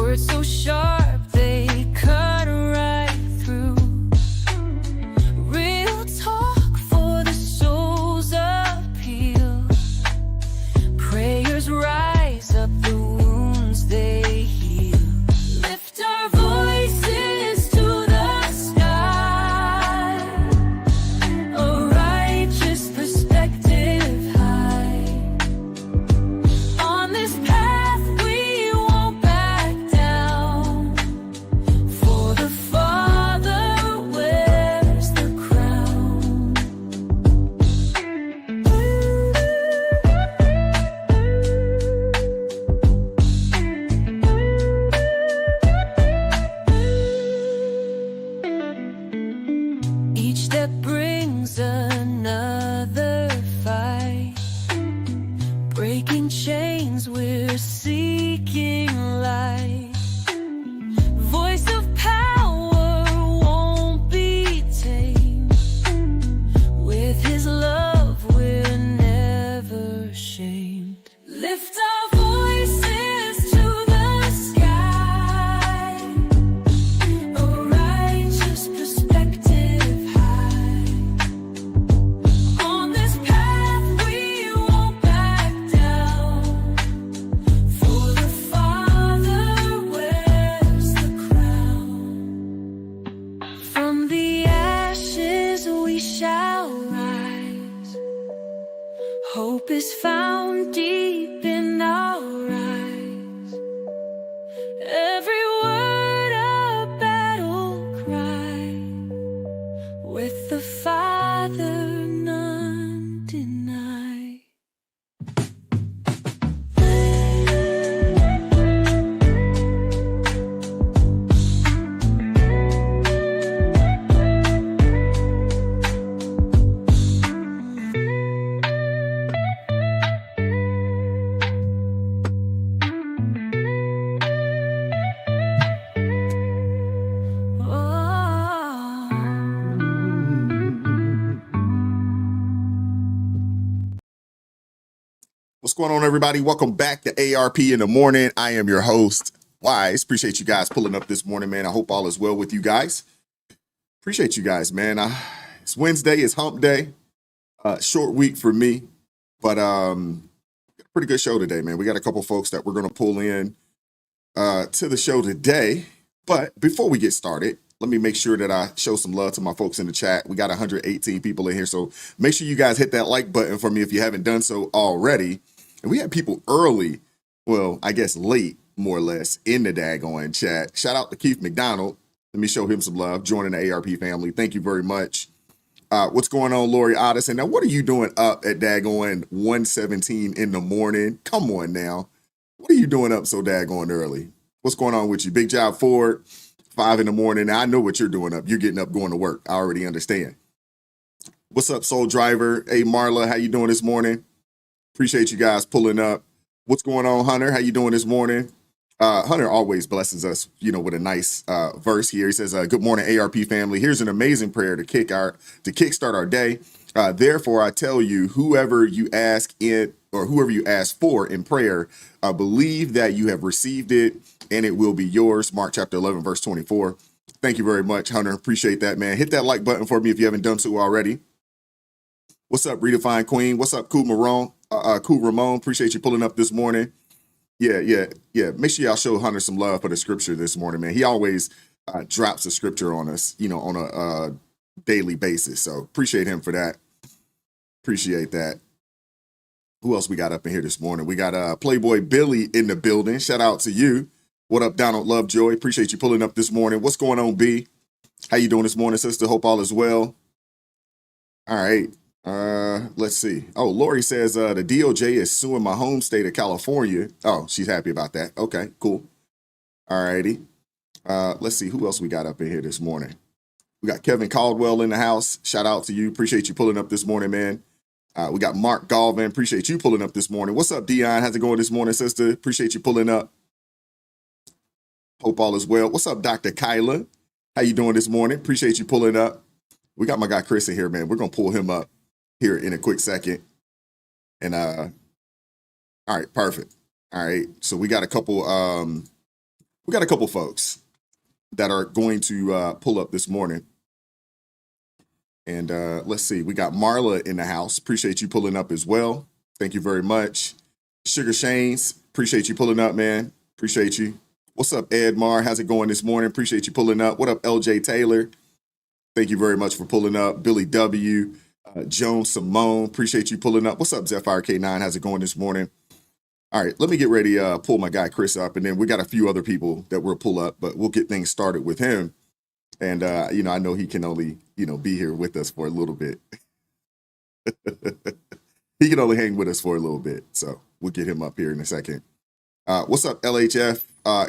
Words so sharp, they cut right through. Real talk for the soul's appeal. Prayers rise up the wounds they heal. Lift our voices to the sky. A righteous perspective high. On this path we won't back down. For the Father wears the crown. Each step brings another fight. Breaking chains, we're seeking light. Voice of power won't be tamed. With His love, we're never shamed. Lift our voices to the sky. A righteous perspective high. On this path we won't back down. For the Father wears the crown. From the ashes we shall rise. Hope is found deep in our eyes. Every word a battle cry. With the Father none deny. What's going on, everybody? Welcome back to ARP in the morning. I am your host, Wise. Appreciate you guys pulling up this morning, man. I hope all is well with you guys. Appreciate you guys, man. It's Wednesday. It's hump day. Short week for me, but pretty good show today, man. We got a couple folks that we're going to pull in to the show today. But before we get started, let me make sure that I show some love to my folks in the chat. We got 118 people in here, so make sure you guys hit that like button for me if you haven't done so already. And we had people early, well, I guess late, more or less, in the daggone chat. Shout out to Keith McDonald. Let me show him some love, joining the ARP family. Thank you very much. What's going on, Lori Odyssey? Now, what are you doing up at daggone 1:17 in the morning? Come on now. What are you doing up so daggone early? What's going on with you? Big Job Ford, 5 in the morning. Now, I know what you're doing up. You're getting up, going to work. I already understand. What's up, Soul Driver? Hey, Marla, how you doing this morning? Appreciate you guys pulling up. What's going on, Hunter? How you doing this morning? Hunter always blesses us, with a nice verse here. He says, good morning, ARP family. Here's an amazing prayer to kickstart our day. Therefore, I tell you, whoever you ask for in prayer, believe that you have received it and it will be yours. Mark chapter 11, verse 24. Thank you very much, Hunter. Appreciate that, man. Hit that like button for me if you haven't done so already. What's up, Redefined Queen? What's up, Cool Ramon? Appreciate you pulling up this morning. Yeah. Make sure y'all show Hunter some love for the scripture this morning, man. He always drops a scripture on us, on a daily basis. So appreciate him for that. Appreciate that. Who else we got up in here this morning? We got Playboy Billy in the building. Shout out to you. What up, Donald Lovejoy? Appreciate you pulling up this morning. What's going on, B? How you doing this morning, sister? Hope all is well. All right. Let's see. Oh, Lori says the DOJ is suing my home state of California. Oh, she's happy about that. Okay, cool. All righty. Let's see who else we got up in here this morning. We got Kevin Caldwell in the house. Shout out to you. Appreciate you pulling up this morning, man. We got Mark Galvin. Appreciate you pulling up this morning. What's up, Dion? How's it going this morning, sister? Appreciate you pulling up. Hope all is well. What's up, Dr. Kyla? How you doing this morning? Appreciate you pulling up. We got my guy Chris in here, man. We're going to pull him up here in a quick second. And all right, perfect. All right. So we got a couple We got a couple folks that are going to pull up this morning. And let's see, we got Marla in the house. Appreciate you pulling up as well. Thank you very much. Sugar Shanes, appreciate you pulling up, man. Appreciate you. What's up, Ed Mar? How's it going this morning? Appreciate you pulling up. What up, LJ Taylor? Thank you very much for pulling up. Billy W. Joan Simone, appreciate you pulling up. What's up, Zephyr K9? How's it going this morning? All right, let me get ready to pull my guy Chris up, and then we got a few other people that we'll pull up, but we'll get things started with him. And, I know he can only, be here with us for a little bit. He can only hang with us for a little bit. So we'll get him up here in a second. What's up, LHF?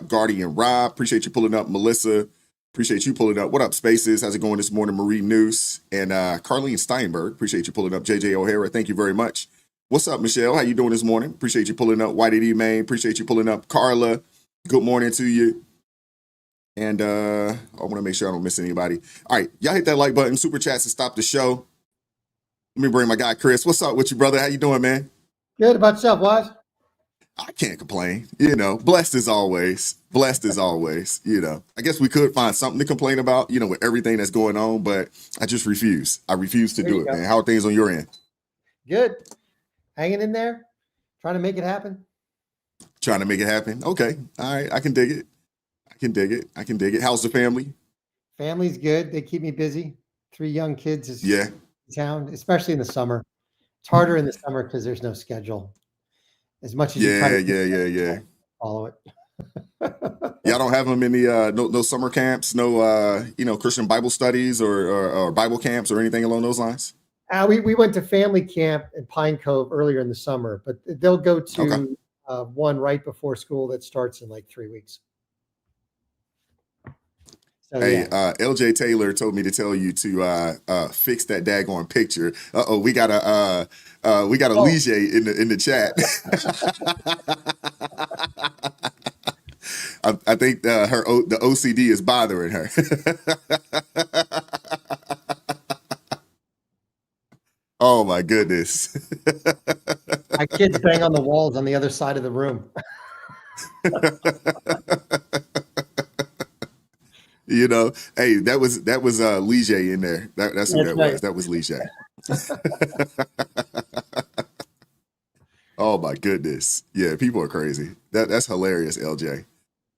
Guardian Rob, appreciate you pulling up. Melissa, appreciate you pulling up. What up, Spaces? How's it going this morning? Marie Noose and Carlene Steinberg, appreciate you pulling up. JJ O'Hara, thank you very much. What's up, Michelle? How you doing this morning? Appreciate you pulling up. Whitey D. Main, appreciate you pulling up. Carla, good morning to you. And I want to make sure I don't miss anybody. All right, y'all hit that like button, super chats to stop the show. Let me bring my guy Chris. What's up with you, brother? How you doing, man? Good. About yourself, Wise? I can't complain. Blessed as always. Blessed as always. I guess we could find something to complain about, with everything that's going on, but I just refuse. I refuse to do it, man. How are things on your end? Good. Hanging in there, trying to make it happen. Trying to make it happen. Okay. All right. I can dig it. I can dig it. How's the family? Family's good. They keep me busy. 3 young kids is Yeah. in town, especially in the summer. It's harder in the summer because there's no schedule. As much as you try to follow it. Y'all don't have them in the no summer camps, no Christian Bible studies or Bible camps or anything along those lines? We went to family camp in Pine Cove earlier in the summer, but they'll go to one right before school that starts in like 3 weeks. So, hey, LJ Taylor told me to tell you to fix that daggone picture. We got a Lige in the chat. I think the OCD is bothering her. Oh my goodness. My kids bang on the walls on the other side of the room. Hey, that was Lige in there. That's who that right. was. That was Lige. Oh my goodness. Yeah, people are crazy. That's hilarious, LJ.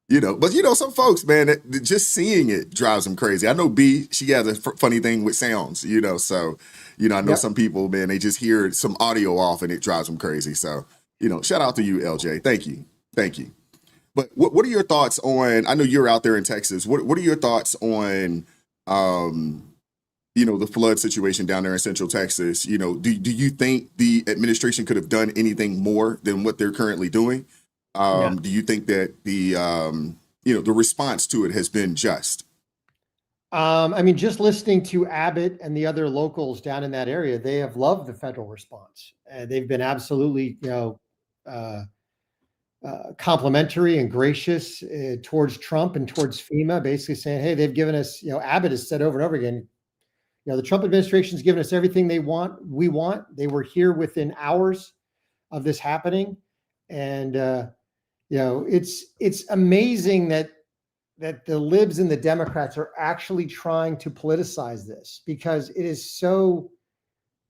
But some folks, man, that just seeing it drives them crazy. I know B, she has a funny thing with sounds, so, I know some people, man, they just hear some audio off and it drives them crazy. So, shout out to you, LJ. Thank you. But what are your thoughts on, I know you're out there in Texas. What are your thoughts on, the flood situation down there in Central Texas? Do you think the administration could have done anything more than what they're currently doing? Do you think that the response to it has been just? Just listening to Abbott and the other locals down in that area, they have loved the federal response. They've been absolutely, complimentary and gracious towards Trump and towards FEMA, basically saying, hey, they've given us, Abbott has said over and over again, the Trump administration's given us everything we want. They were here within hours of this happening. And, it's amazing that the libs and the Democrats are actually trying to politicize this, because it is so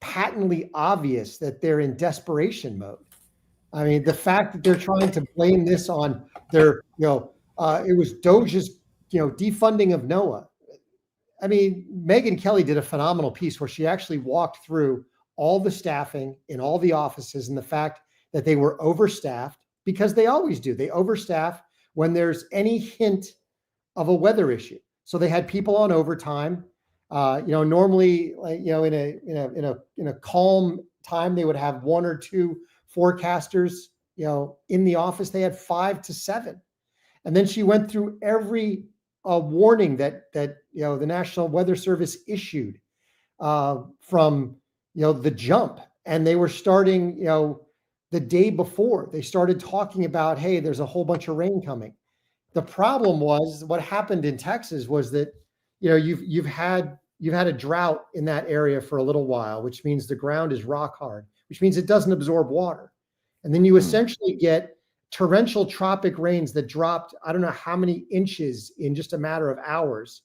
patently obvious that they're in desperation mode. I mean, the fact that they're trying to blame this on their, it was Doge's, defunding of NOAA. I mean, Megyn Kelly did a phenomenal piece where she actually walked through all the staffing in all the offices and the fact that they were overstaffed, because they always do. They overstaff when there's any hint of a weather issue. So they had people on overtime. Normally, in a calm time, they would have 1 or 2 forecasters, in the office. They had 5 to 7. And then she went through every warning that the National Weather Service issued from, the jump. And they were starting, the day before they started talking about, hey, there's a whole bunch of rain coming. The problem was, what happened in Texas was that, you've had a drought in that area for a little while, which means the ground is rock hard, which means it doesn't absorb water. And then you essentially get torrential tropic rains that dropped, I don't know how many inches in just a matter of hours,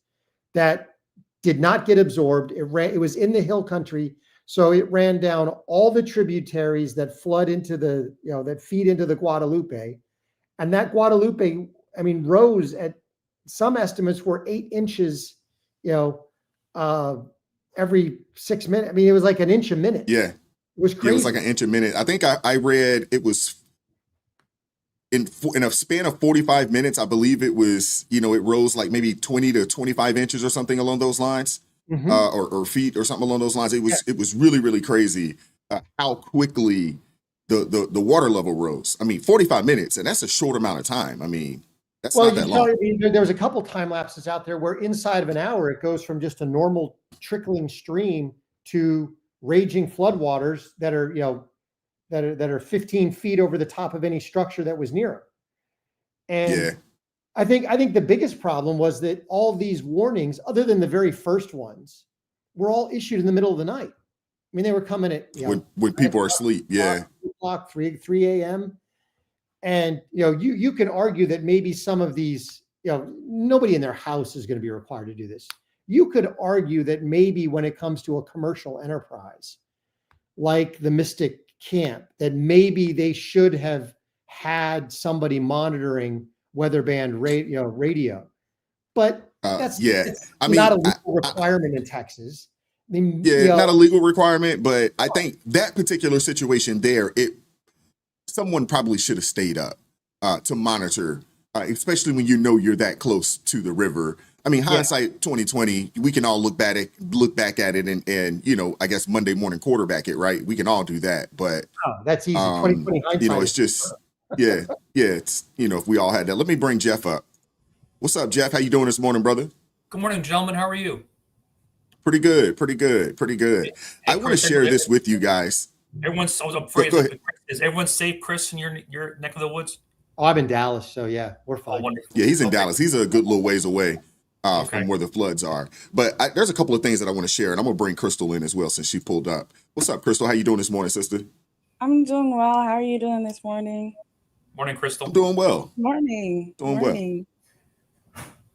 that did not get absorbed. It was in the hill country. So it ran down all the tributaries that flood into that feed into the Guadalupe. And that Guadalupe, I mean, rose at, some estimates were 8 inches, every 6 minutes. I mean, it was like an inch a minute. Yeah. It was Yeah, crazy. it was like an inch a minute. I think I read it was in a span of 45 minutes. I believe it was, it rose like maybe 20 to 25 inches or something along those lines, or feet or something along those lines. It was really, really crazy how quickly the water level rose. I mean, 45 minutes, and that's a short amount of time. I mean, that's not that long. There was a couple time lapses out there where inside of an hour, it goes from just a normal trickling stream to raging floodwaters that are 15 feet over the top of any structure that was near it. And Yeah. I think the biggest problem was that all these warnings, other than the very first ones, were all issued in the middle of the night. I mean, they were coming at when people are asleep. Yeah. 3 a.m. And you can argue that maybe some of these, nobody in their house is going to be required to do this. You could argue that maybe when it comes to a commercial enterprise like the Mystic Camp, that maybe they should have had somebody monitoring weather band radio. But that's not a legal requirement in Texas. I mean, not a legal requirement, but I think that particular situation there, someone probably should have stayed up to monitor, especially when you're that close to the river. I mean, hindsight 2020, we can all look back at it and I guess Monday morning quarterback it, right? We can all do that, but that's easy. 2020 hindsight. It's just it's if we all had that. Let me bring Jeff up. What's up, Jeff? How you doing this morning, brother? Good morning, gentlemen. How are you? Pretty good. Hey, I want to share this with you guys. Is everyone safe, Chris, in your neck of the woods? Oh, I'm in Dallas, so yeah, we're fine. Oh, wonderful. Yeah, he's in Dallas. He's a good little ways away from where the floods are. But there's a couple of things that I want to share, and I'm going to bring Crystal in as well since she pulled up. What's up, Crystal? How you doing this morning, sister? I'm doing well. How are you doing this morning? Morning, Crystal. I'm doing well. Morning. Well.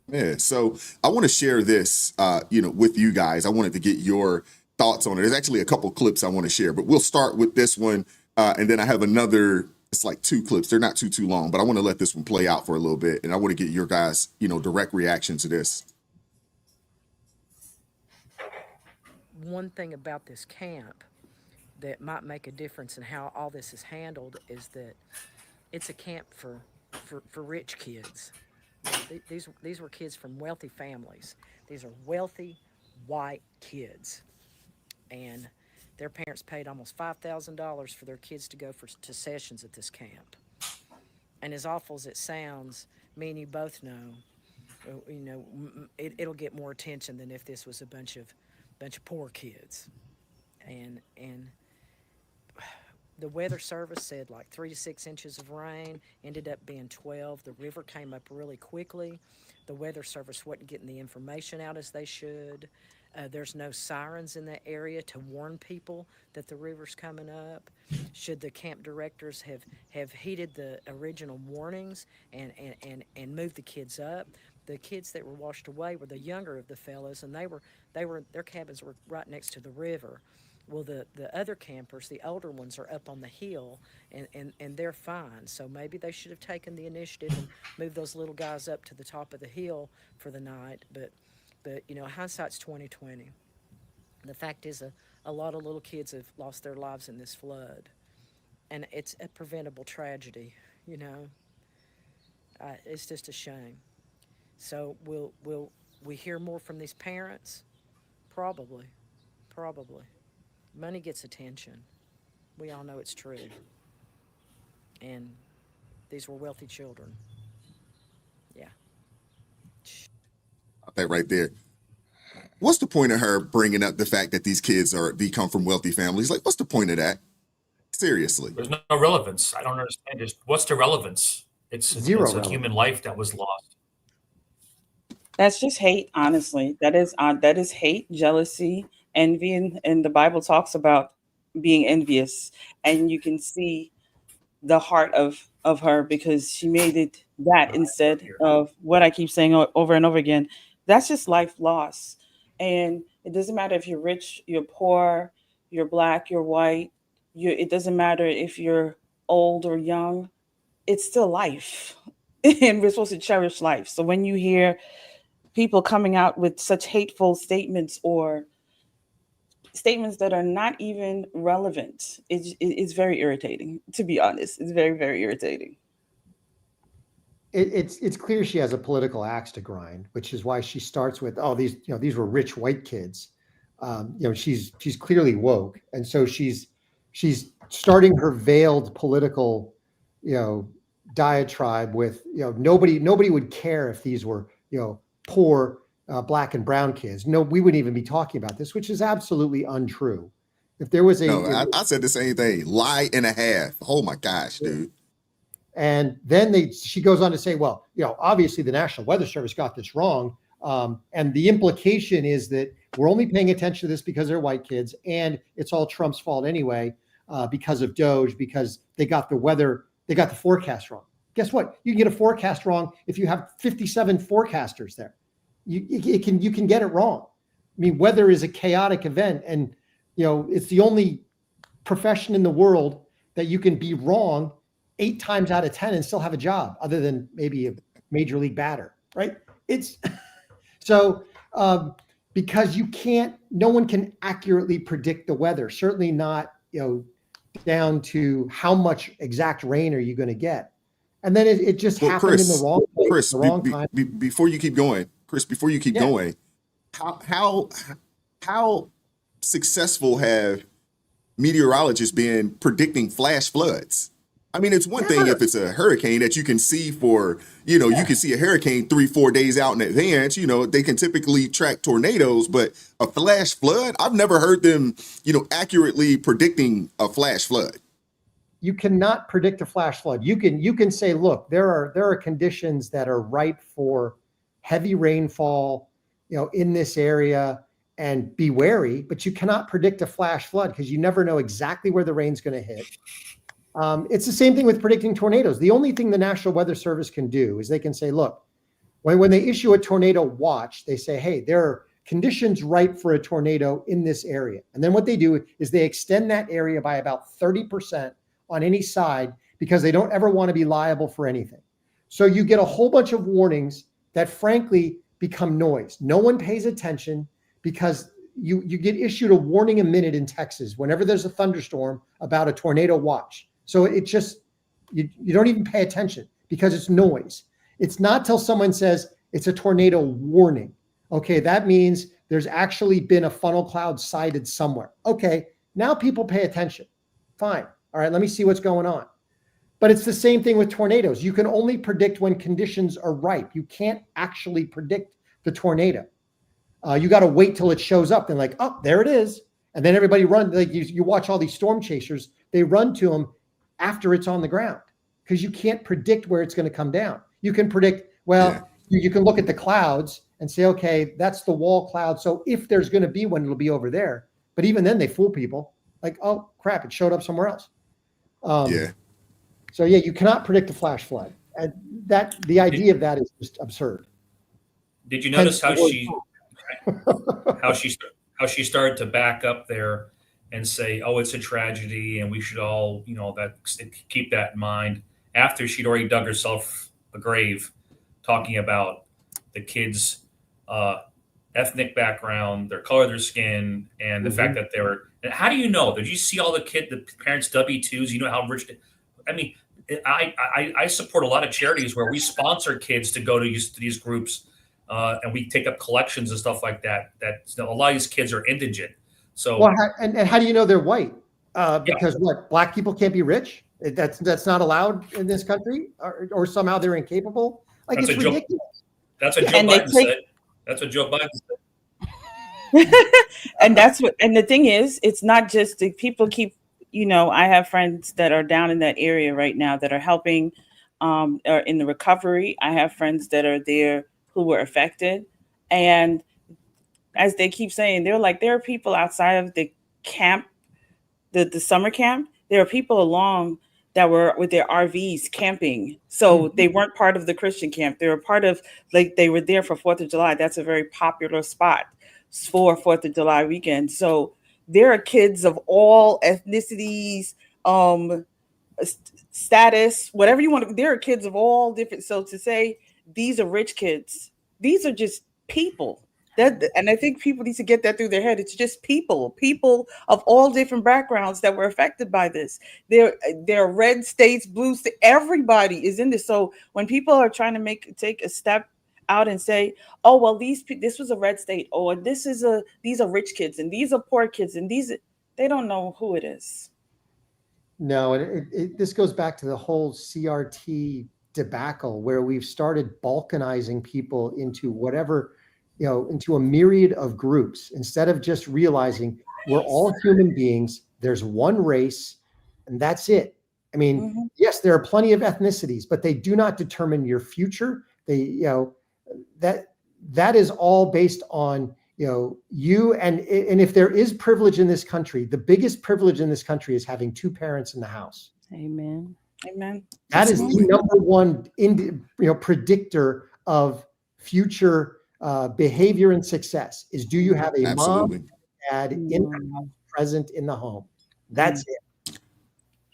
Yeah, so I want to share this, with you guys. I wanted to get your thoughts on it. There's actually a couple clips I want to share, but we'll start with this one, and then I have another. It's like 2 clips. They're not too long, but I want to let this one play out for a little bit, and I want to get your guys, direct reaction to this. One thing about this camp that might make a difference in how all this is handled is that it's a camp for rich kids. These were kids from wealthy families. These are wealthy white kids, and their parents paid almost $5,000 for their kids to go to sessions at this camp. And as awful as it sounds, me and you both know, it'll get more attention than if this was a bunch of poor kids. And the weather service said like 3 to 6 inches of rain, ended up being 12. The river came up really quickly. The weather service wasn't getting the information out as they should. There's no sirens in that area to warn people that the river's coming up. Should the camp directors have heeded the original warnings and moved the kids up? The kids that were washed away were the younger of the fellows, and their cabins were right next to the river. Well, the other campers, the older ones, are up on the hill, and they're fine. So maybe they should have taken the initiative and moved those little guys up to the top of the hill for the night. But hindsight's 20/20. The fact is, a lot of little kids have lost their lives in this flood, and it's a preventable tragedy. It's just a shame. So will we hear more from these parents? Probably. Money gets attention. We all know it's true. And these were wealthy children. Yeah. That right there. What's the point of her bringing up the fact that these kids come from wealthy families? Like, what's the point of that? Seriously. There's no relevance. I don't understand. What's the relevance? It's Zero a human life that was lost. That's just hate, honestly. That is hate, jealousy, envy, and the Bible talks about being envious. And you can see the heart of her, because she made it that instead of what I keep saying over and over again. That's just life loss. And it doesn't matter if you're rich, you're poor, you're black, you're white, it doesn't matter if you're old or young, it's still life. And we're supposed to cherish life. So when you hear people coming out with such hateful statements or statements that are not even relevant, it's very irritating, to be honest. It's very, very irritating. It's clear she has a political axe to grind, which is why she starts with, oh, these were rich white kids. She's clearly woke, and so she's starting her veiled political, diatribe with, nobody would care if these were, poor black and brown kids. No, we wouldn't even be talking about this, which is absolutely untrue. If there was I said the same thing. Lie and a half. Oh my gosh, dude. And then she goes on to say, well, obviously the National Weather Service got this wrong. And the implication is that we're only paying attention to this because they're white kids, and it's all Trump's fault anyway, because of Doge, because they got the forecast wrong. Guess what? You can get a forecast wrong if you have 57 forecasters there. You can get it wrong. I mean, weather is a chaotic event, and it's the only profession in the world that you can be wrong 8 times out of 10 and still have a job, other than maybe a major league batter, right? It's so because no one can accurately predict the weather, certainly not, down to how much exact rain are you going to get. And then it just happened Chris, in the wrong place, Chris, the wrong time. before you keep going, how successful have meteorologists been predicting flash floods? I mean, it's one thing if it's a hurricane that you can see for, you can see a hurricane 3-4 days out in advance. They can typically track tornadoes, but a flash flood, I've never heard them, accurately predicting a flash flood. You cannot predict a flash flood. You can say, look, there are conditions that are ripe for heavy rainfall, in this area, and be wary, but you cannot predict a flash flood because you never know exactly where the rain's going to hit. It's the same thing with predicting tornadoes. The only thing the National Weather Service can do is they can say, look, when they issue a tornado watch, they say, hey, there are conditions ripe for a tornado in this area. And then what they do is they extend that area by about 30% on any side, because they don't ever want to be liable for anything. So you get a whole bunch of warnings that frankly become noise. No one pays attention because you get issued a warning a minute in Texas whenever there's a thunderstorm about a tornado watch. So it just, you don't even pay attention because it's noise. It's not till someone says it's a tornado warning. Okay, that means there's actually been a funnel cloud sighted somewhere. Okay, now people pay attention. Fine. All right, let me see what's going on. But it's the same thing with tornadoes. You can only predict when conditions are ripe. You can't actually predict the tornado. You got to wait till it shows up. Then like, oh, there it is. And then everybody runs. Like you watch all these storm chasers, they run to them after it's on the ground because you can't predict where it's going to come down. You can predict, you can look at the clouds and say, okay, that's the wall cloud. So if there's going to be one, it'll be over there. But even then they fool people like, oh crap, it showed up somewhere else. So you cannot predict a flash flood. And the idea of that is just absurd. Did you notice how she started to back up there and say, oh, it's a tragedy and we should all, keep that in mind, after she'd already dug herself a grave talking about the kids' ethnic background, their color of their skin, and the fact that they were. How do you know? Did you see all the parents' W-2s? You know how rich. I mean, I support a lot of charities where we sponsor kids to go to these groups, and we take up collections and stuff like that. That a lot of these kids are indigent. So, and how do you know they're white? Because black people can't be rich? That's not allowed in this country, or somehow they're incapable. Like it's ridiculous. That's what Joe Biden said. That's what Joe Biden said. And the thing is, it's not just the people keep, I have friends that are down in that area right now that are helping, or in the recovery. I have friends that are there who were affected. And as they keep saying, they're like, there are people outside of the camp, the summer camp. There are people along that were with their RVs camping. So they weren't part of the Christian camp. They were part of, like, they were there for 4th of July. That's a very popular spot for 4th of July weekend. So there are kids of all ethnicities, status, whatever you want to, there are kids of all different. So to say these are rich kids, these are just people. And I think people need to get that through their head. It's just people of all different backgrounds that were affected by this. There are red states, blue states, everybody is in this. So when people are trying to take a step out and say, oh, well, this was a red state, or these are rich kids and these are poor kids and they don't know who it is. No, and this goes back to the whole CRT debacle where we've started balkanizing people into whatever, into a myriad of groups instead of just realizing we're all human beings. There's one race and that's it. I mean, yes, there are plenty of ethnicities, but they do not determine your future. That is all based on you, and if there is privilege in this country, the biggest privilege in this country is having two parents in the house. Amen. That is the number one predictor of future behavior and success. Is, do you have a mom and dad in the house, present in the home? That's it.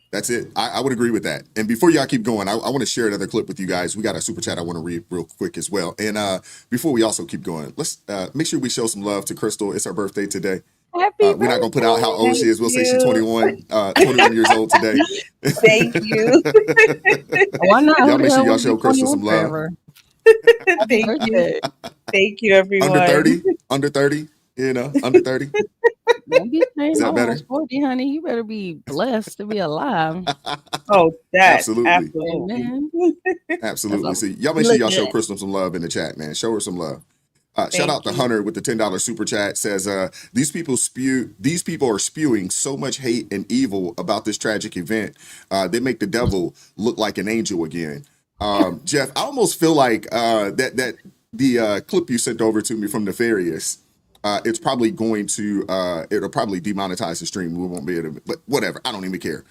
That's it. I would agree with that. And before y'all keep going, I want to share another clip with you guys. We got a super chat I want to read real quick as well. And before we also keep going, let's make sure we show some love to Crystal. It's her birthday today. We're not going to put out how old she is. We'll say she's 21 years old today. Thank you. Why not? Y'all make sure y'all show Crystal some love. Thank you. Thank you, everyone. Under 30, under 30. Don't be saying Is that better? 40, honey. You better be blessed to be alive. Oh, that absolutely. Absolutely. So y'all make sure y'all show Crystal some love in the chat, man. Show her some love. Shout out to Hunter with the $10 super chat. Says these people are spewing so much hate and evil about this tragic event. They make the devil look like an angel again. Jeff, I almost feel like that the clip you sent over to me from Nefarious. It's probably it'll probably demonetize the stream. We won't be able to, but whatever. I don't even care.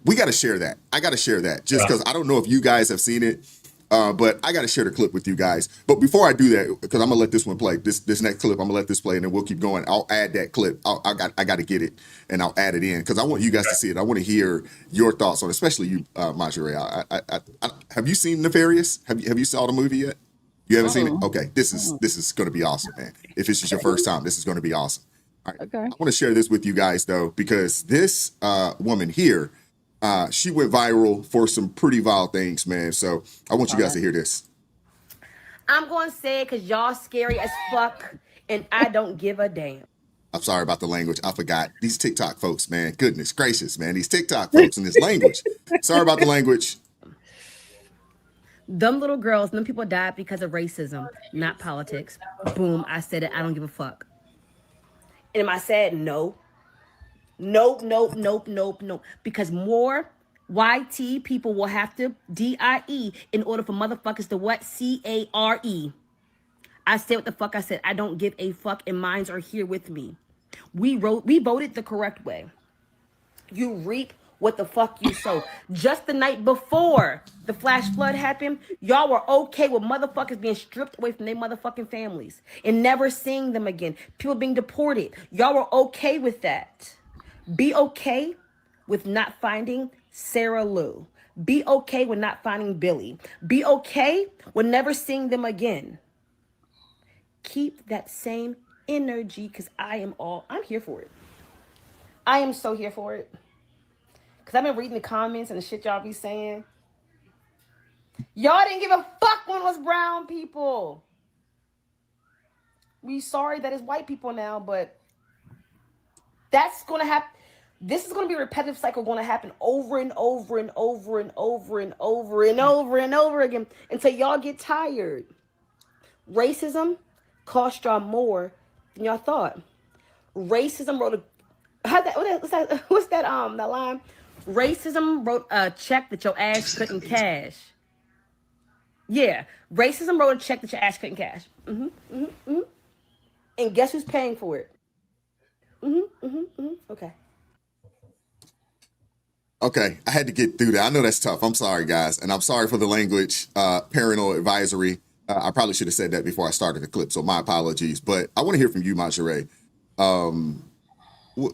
We got to share that. I got to share that just because I don't know if you guys have seen it, but I got to share the clip with you guys. But before I do that, because I'm gonna let this one play, this next clip, I'm gonna let this play, and then we'll keep going. I'll add that clip. I got to get it, and I'll add it in because I want you guys to see it. I want to hear your thoughts on it, especially you, Marjorie. Have you seen Nefarious? Have you saw the movie yet? You haven't seen it? Okay, this is going to be awesome, man. If this is your first time, this is going to be awesome. All right. Okay. I want to share this with you guys though, because this woman here, she went viral for some pretty vile things, man. So I want you guys to hear this. I'm going to say it because y'all scary as fuck, and I don't give a damn. I'm sorry about the language. I forgot. These TikTok folks, man. Goodness gracious, man. These TikTok folks and this language. Sorry about the language. Them little girls, them people died because of racism, not politics. Boom, I said it. I don't give a fuck. And am I sad? No. Nope. Because more YT people will have to DIE in order for motherfuckers to what? CARE. I said what the fuck I said. I don't give a fuck, and minds are here with me. We voted the correct way. You reap what the fuck you sow. Just the night before the flash flood happened, y'all were okay with motherfuckers being stripped away from their motherfucking families and never seeing them again. People being deported. Y'all were okay with that. Be okay with not finding Sarah Lou. Be okay with not finding Billy. Be okay with never seeing them again. Keep that same energy because I'm here for it. I am so here for it. Because I've been reading the comments and the shit y'all be saying. Y'all didn't give a fuck when it was brown people. We sorry that it's white people now, but that's going to happen. This is going to be a repetitive cycle going to happen over and over and over and over and over and over and over again until y'all get tired. Racism cost y'all more than y'all thought. Racism wrote what's that line? Racism wrote a check that your ass couldn't cash. Yeah, racism wrote a check that your ass couldn't cash. And guess who's paying for it? Okay. Okay, I had to get through that. I know that's tough. I'm sorry, guys, and I'm sorry for the language. Parental advisory. I probably should have said that before I started the clip, so my apologies. But I want to hear from you, Monterey. Um, what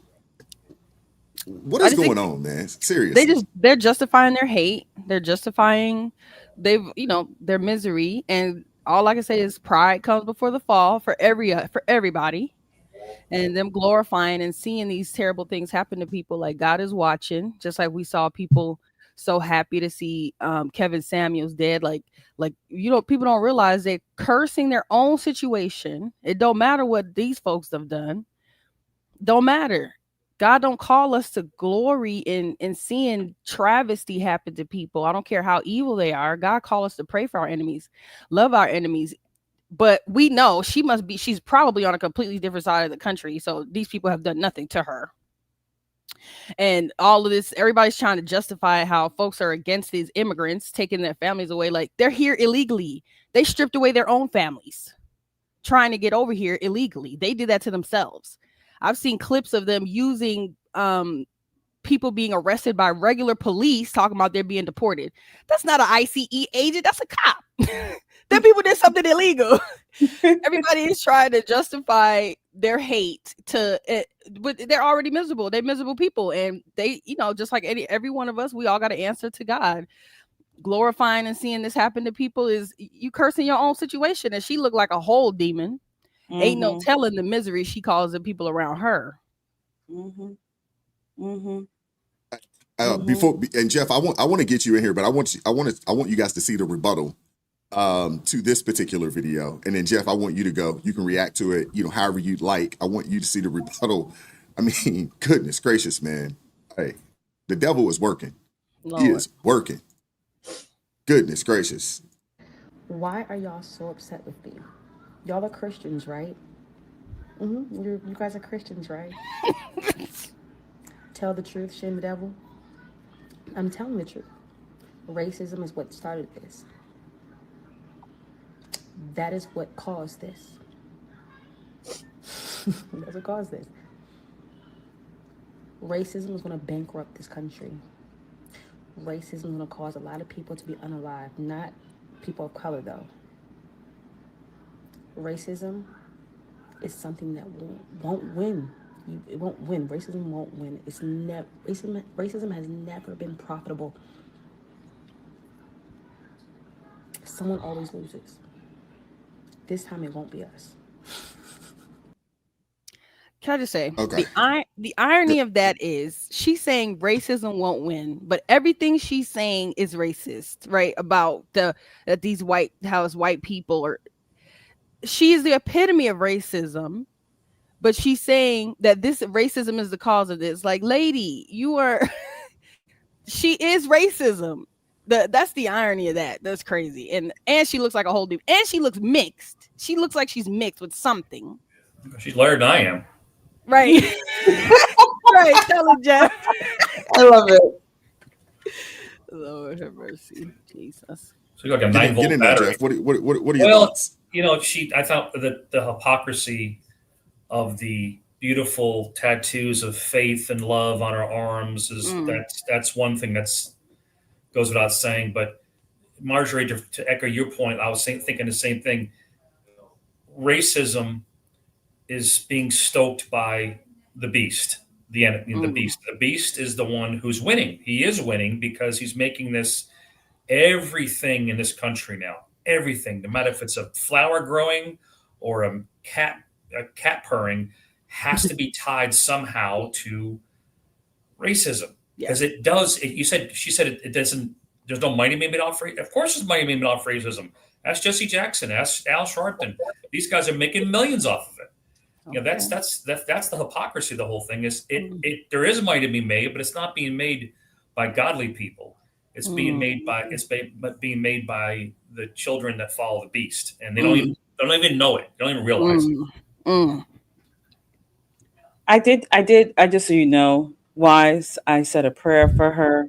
what I is just think going on, man? Seriously. they're justifying their hate. They're justifying their misery, and all I can say is pride comes before the fall for everybody, and them glorifying and seeing these terrible things happen to people. Like God is watching, just like we saw people so happy to see Kevin Samuels dead. Like people don't realize they're cursing their own situation. It don't matter what these folks have done. Don't matter. God don't call us to glory in seeing travesty happen to people. I don't care how evil they are. God call us to pray for our enemies, love our enemies. But we know she's probably on a completely different side of the country. So these people have done nothing to her. And all of this, everybody's trying to justify how folks are against these immigrants taking their families away. Like they're here illegally. They stripped away their own families trying to get over here illegally. They did that to themselves. I've seen clips of them using people being arrested by regular police talking about they're being deported. That's not an ICE agent. That's a cop. Them people did something illegal. Everybody is trying to justify their hate to it, but they're already miserable. They're miserable people. And they, just like every one of us, we all got to answer to God. Glorifying and seeing this happen to people is you cursing your own situation. And she looked like a whole demon. Mm-hmm. Ain't no telling the misery she caused the people around her. Mm-hmm. Mm-hmm. Before and Jeff, I want to get you in here, but I want you guys to see the rebuttal to this particular video, and then Jeff, I want you to go. You can react to it, however you'd like. I want you to see the rebuttal. I mean, goodness gracious, man! Hey, the devil is working. Lord. He is working. Goodness gracious! Why are y'all so upset with me? Y'all are Christians, right? You guys are Christians, right? Tell the truth, shame the devil. I'm telling the truth. Racism is what started this. That is what caused this. That's what caused this. Racism is going to bankrupt this country. Racism is going to cause a lot of people to be unalive, not people of color, though. Racism is something that won't win. It won't win. Racism won't win. Racism has never been profitable. Someone always loses. This time it won't be us. Can I just say, Okay. the irony of that is she's saying racism won't win, but everything she's saying is racist, right? About that these white people are. She is the epitome of racism, but she's saying that this racism is the cause of this. Like, lady, you are. She is racism. That's the irony of that. That's crazy. And she looks like a whole dude. And she looks mixed. She looks like she's mixed with something. She's lighter than I am. Right. Right. Tell it, Jeff. I love it. Lord have mercy. Jesus. She's like a Get 9-volt in there, battery. Jeff. What are your thoughts? I thought that the hypocrisy of the beautiful tattoos of faith and love on her arms is that's one thing that's goes without saying. But Marjorie, to echo your point, I was thinking the same thing. Racism is being stoked by the beast, the enemy, the beast. The beast is the one who's winning. He is winning because he's making this everything in this country now. Everything, no matter if it's a flower growing or a cat purring, has to be tied somehow to racism because it does. She said it doesn't. There's no money made off. Of course, there's money made off racism. Ask Jesse Jackson. Ask Al Sharpton. These guys are making millions off of it. Okay. That's the hypocrisy of the whole thing. Is there is money to be made, but it's not being made by godly people. It's being made by being made by the children that follow the beast, and they don't even know it. They don't even realize it. I did. I just so you know, Wise. I said a prayer for her.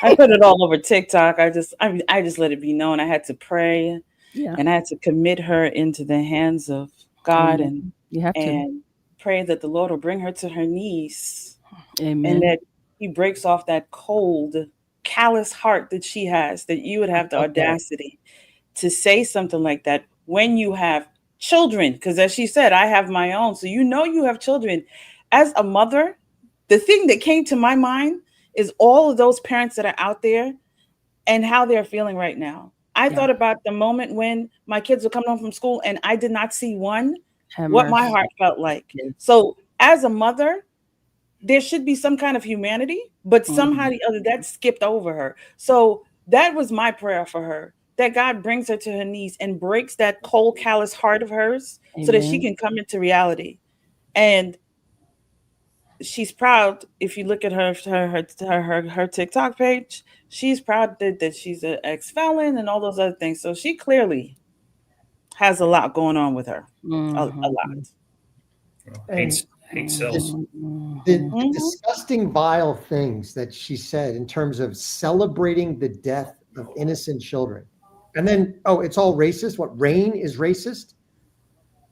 I put it all over TikTok. I just let it be known. I had to pray, and I had to commit her into the hands of God, and pray that the Lord will bring her to her knees, Amen. and that he breaks off that cold, callous heart that she has, that you would have the audacity to say something like that when you have children. Because as she said, I have my own. So you have children. As a mother, the thing that came to my mind is all of those parents that are out there and how they're feeling right now. I thought about the moment when my kids were coming home from school and I did not see one, what my heart felt like. So as a mother, there should be some kind of humanity, but somehow the other that skipped over her. So that was my prayer for her, that God brings her to her knees and breaks that cold, callous heart of hers so that she can come into reality. And she's proud. If you look at her TikTok page, she's proud that she's an ex-felon and all those other things. So she clearly has a lot going on with her. A lot. Hate sells. The disgusting, vile things that she said in terms of celebrating the death of innocent children. And then, it's all racist. What, rain is racist?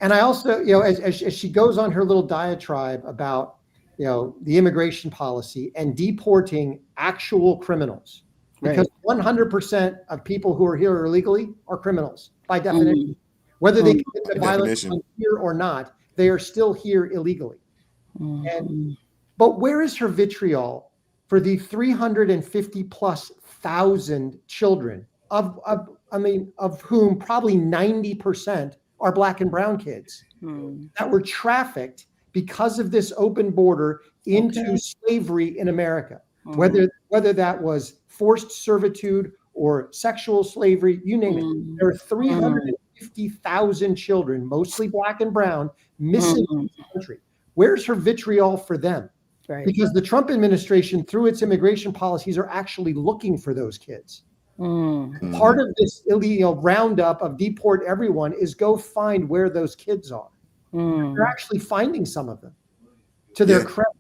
And I also, as she goes on her little diatribe about, the immigration policy and deporting actual criminals, because 100% of people who are here illegally are criminals by definition. Whether they commit the violence here or not, they are still here illegally. But where is her vitriol for the 350 plus thousand children of whom probably 90% are Black and brown kids that were trafficked because of this open border into slavery in America? Whether that was forced servitude or sexual slavery, you name it. There are 350,000 children, mostly Black and brown, missing in this country. Where's her vitriol for them? Right. Because the Trump administration, through its immigration policies, are actually looking for those kids. Part of this illegal roundup of deport everyone is go find where those kids are. They're actually finding some of them. To their credit,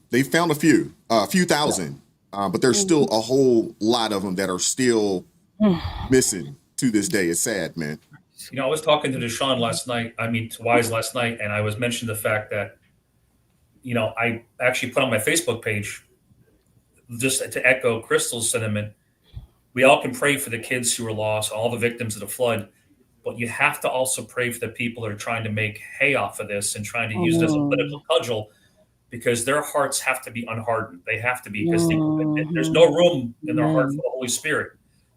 they've found a few thousand, but there's still a whole lot of them that are still missing to this day. It's sad, man. I was talking to Deshaun to Wise last night, and I was mentioning the fact that, I actually put on my Facebook page, just to echo Crystal's sentiment, we all can pray for the kids who were lost, all the victims of the flood, but you have to also pray for the people that are trying to make hay off of this and trying to use it as a political cudgel, because their hearts have to be unhardened. They have to be, because there's no room in their heart for the Holy Spirit.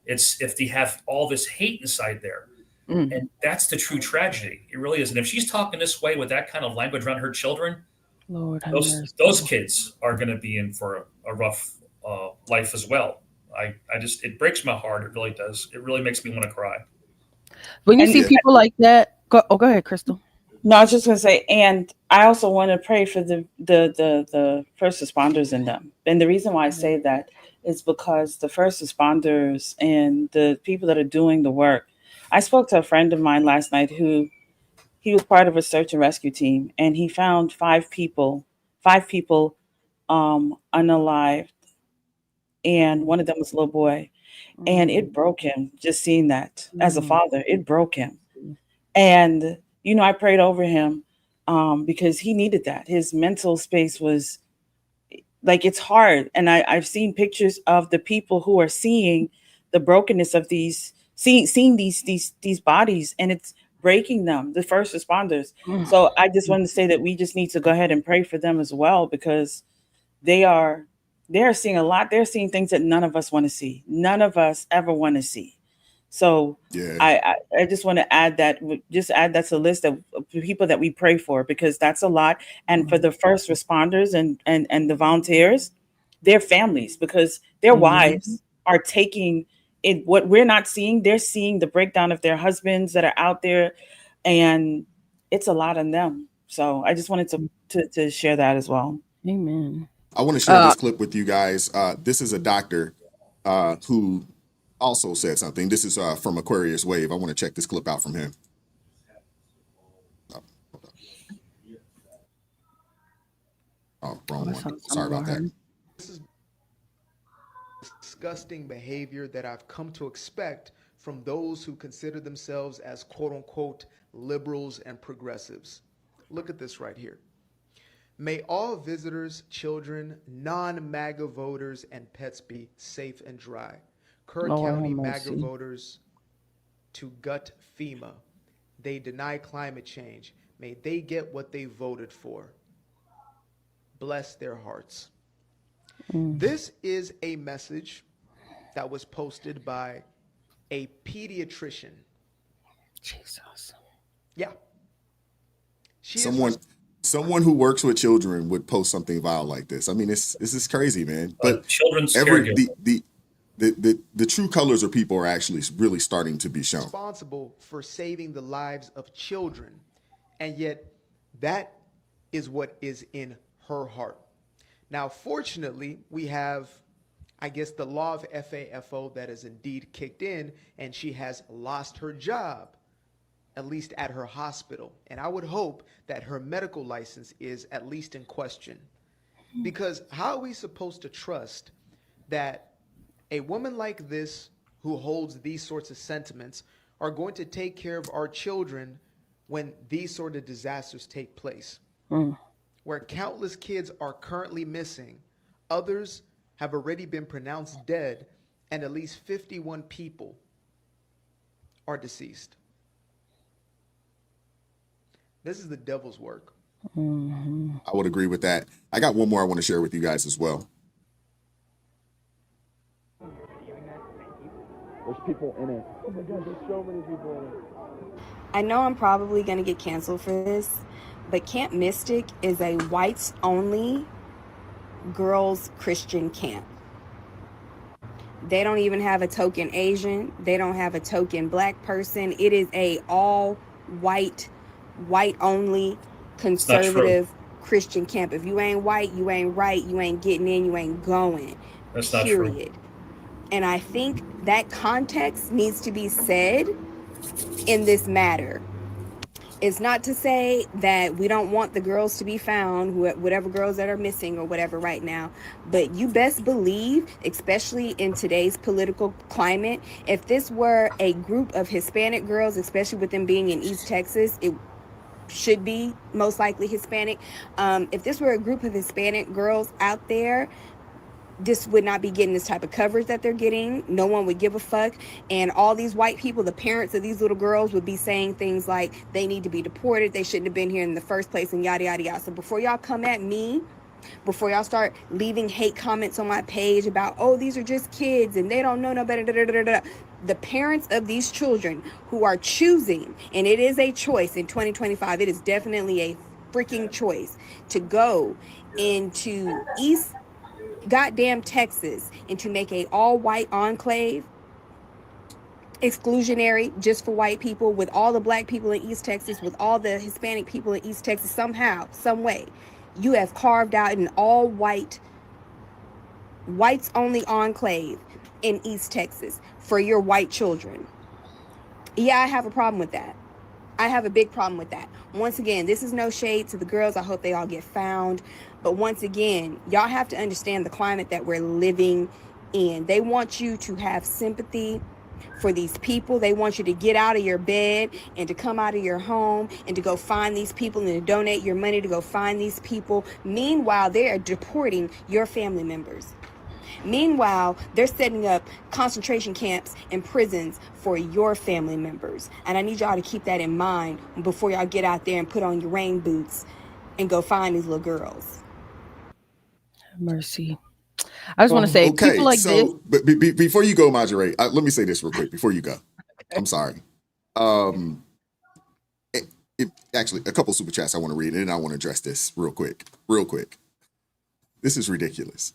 It's if they have all this hate inside there. And that's the true tragedy. It really is. And if she's talking this way with that kind of language around her children, those kids are going to be in for a rough life as well. It breaks my heart. It really does. It really makes me want to cry. When you see people like that, go ahead, Crystal. No, I was just going to say, and I also want to pray for the first responders in them. And the reason why I say that is because the first responders and the people that are doing the work. I spoke to a friend of mine last night who he was part of a search and rescue team, and he found five people unalived, and one of them was a little boy. And it broke him just seeing that. As a father, it broke him. And, I prayed over him because he needed that. His mental space was like, it's hard. And I've seen pictures of the people who are seeing the brokenness of seeing these bodies, and it's breaking them, the first responders. So I just wanted to say that we just need to go ahead and pray for them as well, because they're seeing a lot. They're seeing things that none of us want to see. None of us ever want to see. So I just want to add that to the list of people that we pray for, because that's a lot. And for the first responders and the volunteers, their families, because their wives are taking it. What we're not seeing, they're seeing the breakdown of their husbands that are out there, and it's a lot on them. So I just wanted to share that as well. Amen. I want to share this clip with you guys. This is a doctor who also said something. This is from Aquarius Wave. I want to check this clip out from him. Oh, wrong one. Sorry about that. This is disgusting behavior that I've come to expect from those who consider themselves as quote unquote liberals and progressives. Look at this right here. May all visitors, children, non-MAGA voters, and pets be safe and dry. Kerr Lord have County MAGA mercy. voters to gut FEMA. They deny climate change. May they get what they voted for. Bless their hearts. This is a message that was posted by a pediatrician. Jesus. Yeah. She is Someone who works with children would post something vile like this. I mean, this is crazy, man. But children's every caregiver. the true colors of people are actually really starting to be shown. responsible for saving the lives of children, and yet that is what is in her heart. Now, fortunately, we have, I guess, the law of FAFO that has indeed kicked in, and she has lost her job, at least at her hospital. And I would hope that her medical license is at least in question. Because how are we supposed to trust that a woman like this, who holds these sorts of sentiments, are going to take care of our children when these sort of disasters take place? Where countless kids are currently missing, others have already been pronounced dead, and at least 51 people are deceased. This is the devil's work. I would agree with that. I got one more I want to share with you guys as well. There's people in it. Oh my God, there's so many people in it. I know I'm probably going to get canceled for this, but Camp Mystic is a whites-only girls' Christian camp. They don't even have a token Asian. They don't have a token black person. It is a all-white, white-only, conservative Christian camp. If you ain't white, you ain't right, you ain't getting in, you ain't going. That's not true. Period. And I think that context needs to be said in this matter. It's not to say that we don't want the girls to be found, whatever girls that are missing or whatever right now, but you best believe, especially in today's political climate, if this were a group of Hispanic girls, especially with them being in East Texas, it should be most likely Hispanic. If this were a group of Hispanic girls out there, this would not be getting this type of coverage that they're getting. No one would give a fuck. And all these white people, the parents of these little girls, would be saying things like they need to be deported, they shouldn't have been here in the first place, and yada, yada, yada. So before y'all come at me, before y'all start leaving hate comments on my page about, oh, these are just kids and they don't know no better, da, da, da, da, da. The parents of these children who are choosing, and it is a choice in 2025, it is definitely a freaking choice to go into East goddamn Texas and to make a all-white enclave, exclusionary just for white people, with all the black people in East Texas, with all the Hispanic people in East Texas, somehow, some way, you have carved out an all-white, whites-only enclave in East Texas for your white children. Yeah, I have a problem with that. I have a big problem with that. Once again, this is no shade to the girls. I hope they all get found. But once again, y'all have to understand the climate that we're living in. They want you to have sympathy for these people. They want you to get out of your bed and to come out of your home and to go find these people and to donate your money to go find these people. Meanwhile, they are deporting your family members. Meanwhile, they're setting up concentration camps and prisons for your family members. And I need y'all to keep that in mind before y'all get out there and put on your rain boots and go find these little girls. Mercy. I just want to say, Okay, people like this. so but before you go, Marjorie, let me say this real quick before you go. I'm sorry. Actually, a couple super chats I want to read, and then I want to address this real quick. This is ridiculous.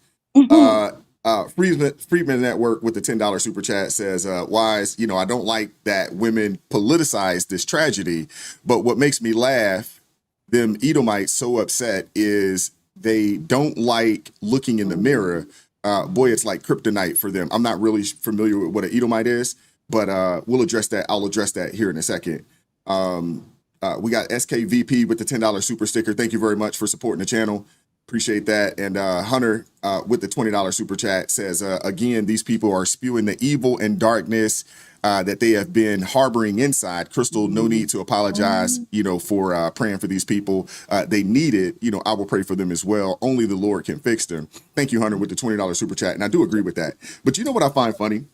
Freedman Network with the $10 super chat says, Wise, I don't like that women politicize this tragedy, but what makes me laugh, them Edomites so upset, is they don't like looking in the mirror. Boy, it's like kryptonite for them. I'm not really familiar with what an Edomite is, but we'll address that. I'll address that here in a second. We got SKVP with the $10 super sticker. Thank you very much for supporting the channel. Appreciate that. And Hunter with the $20 super chat says, again, these people are spewing the evil and darkness that they have been harboring inside. Crystal, no need to apologize, for praying for these people. They need it. I will pray for them as well. Only the Lord can fix them. Thank you, Hunter, with the $20 super chat. And I do agree with that. But you know what I find funny?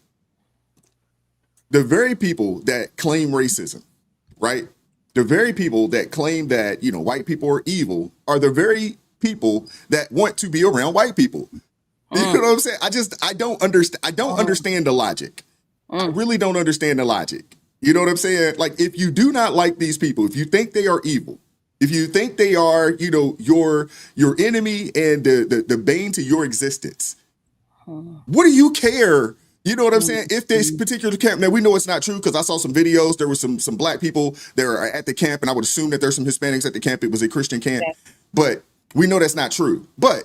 The very people that claim racism, right? The very people that claim that, white people are evil are the very people that want to be around white people. You know what I'm saying? I don't understand. I don't understand the logic. I really don't understand the logic. You know what I'm saying? Like, if you do not like these people, if you think they are evil, if you think they are, your enemy and the bane to your existence, what do you care? You know what I'm saying? If this particular camp, now we know it's not true because I saw some videos. There were some black people that are at the camp, and I would assume that there's some Hispanics at the camp. It was a Christian camp, but we know that's not true. But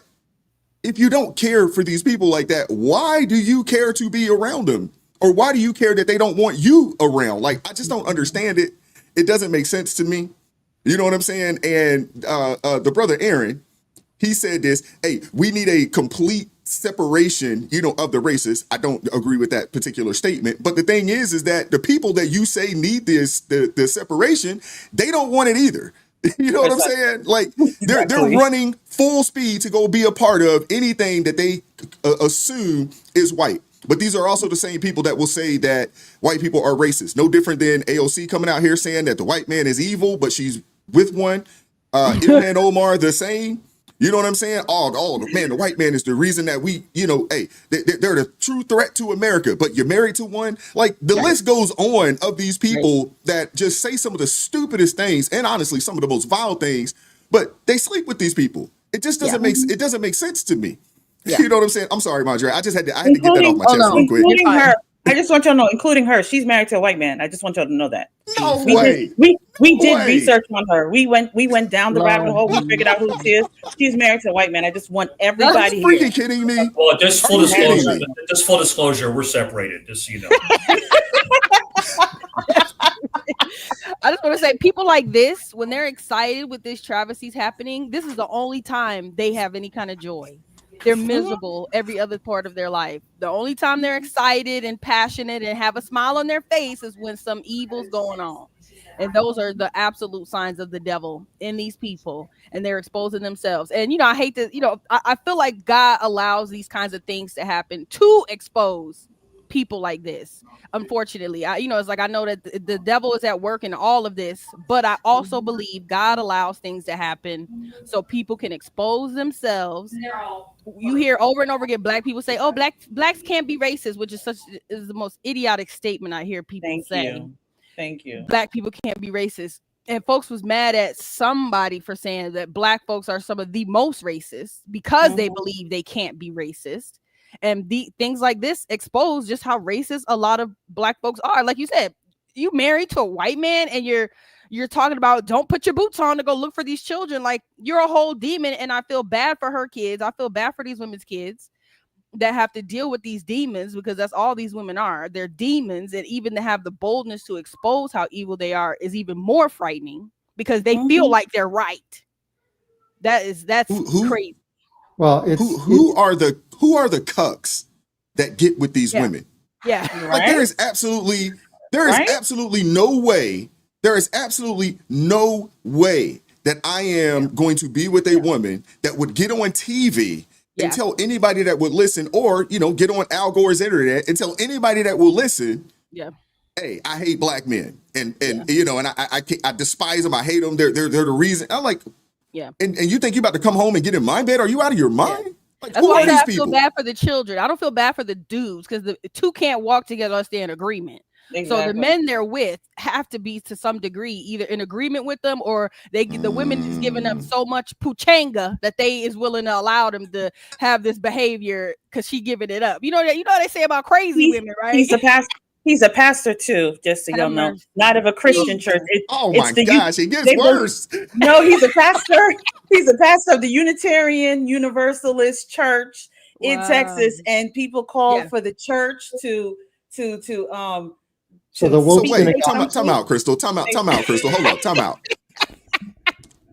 if you don't care for these people like that, why do you care to be around them? Or why do you care that they don't want you around? Like, I just don't understand it. It doesn't make sense to me. You know what I'm saying? And the brother Aaron, he said this, hey, we need a complete separation, of the races. I don't agree with that particular statement. But the thing is that the people that you say need the separation, they don't want it either. You know what I'm saying? Like, they're running full speed to go be a part of anything that they assume is white. But these are also the same people that will say that white people are racist. No different than AOC coming out here saying that the white man is evil, but she's with one. Ilhan Omar, the same. You know what I'm saying? Man, the white man is the reason that we, hey, they're the true threat to America, but you're married to one. Like, the list goes on of these people that just say some of the stupidest things and honestly some of the most vile things, but they sleep with these people. It just doesn't make sense to me. Yeah. You know what I'm saying? I'm sorry, Madre. I had to get that off my chest real quick. Including her. I just want y'all to know, including her, she's married to a white man. I just want y'all to know that. No we way. We did research on her. We went down the rabbit hole. We figured out who she is. She's married to a white man. I just want everybody Are you freaking kidding me? Well, just full disclosure, we're separated, just so you know. I just want to say, people like this, when they're excited with this travesties happening, this is the only time they have any kind of joy. They're miserable every other part of their life. The only time they're excited and passionate and have a smile on their face is when some evil's going on. And those are the absolute signs of the devil in these people. And they're exposing themselves. And, I hate to, I feel like God allows these kinds of things to happen to expose people like this. Unfortunately, it's like, I know that the devil is at work in all of this, but I also believe God allows things to happen so people can expose themselves. You hear over and over again black people say, "Oh, blacks can't be racist," which is the most idiotic statement I hear people say. Thank you. Black people can't be racist. And folks was mad at somebody for saying that black folks are some of the most racist because they believe they can't be racist. And the things like this expose just how racist a lot of black folks are. Like you said, you married to a white man and you're talking about don't put your boots on to go look for these children. Like, you're a whole demon. And I feel bad for her kids. I feel bad for these women's kids that have to deal with these demons, because that's all these women are. They're demons. And even to have the boldness to expose how evil they are is even more frightening because they feel like they're right. That's crazy. Well, who are the cucks that get with these women? Yeah. Like, there is absolutely no way. There is absolutely no way that I am going to be with a woman that would get on TV and tell anybody that would listen, or, get on Al Gore's internet and tell anybody that will listen, hey, I hate black men. And I despise them. I hate them. They're the reason. I'm like, and you think you about to come home and get in my bed? Are you out of your mind? Yeah. Like, that's why I feel bad for the children. I don't feel bad for the dudes, because the two can't walk together unless they're in agreement. Exactly. So the men they're with have to be, to some degree, either in agreement with them, or the women is giving them so much puchanga that they is willing to allow them to have this behavior because she giving it up. You know what they say about crazy women, right? He's a pastor too, just so y'all know. Not of a Christian church. Gosh, it gets worse. No, he's a pastor. He's a pastor of the Unitarian Universalist Church in Texas, and people call for the church to So the woke time out, Crystal. Time out, Crystal. Hold up, time out.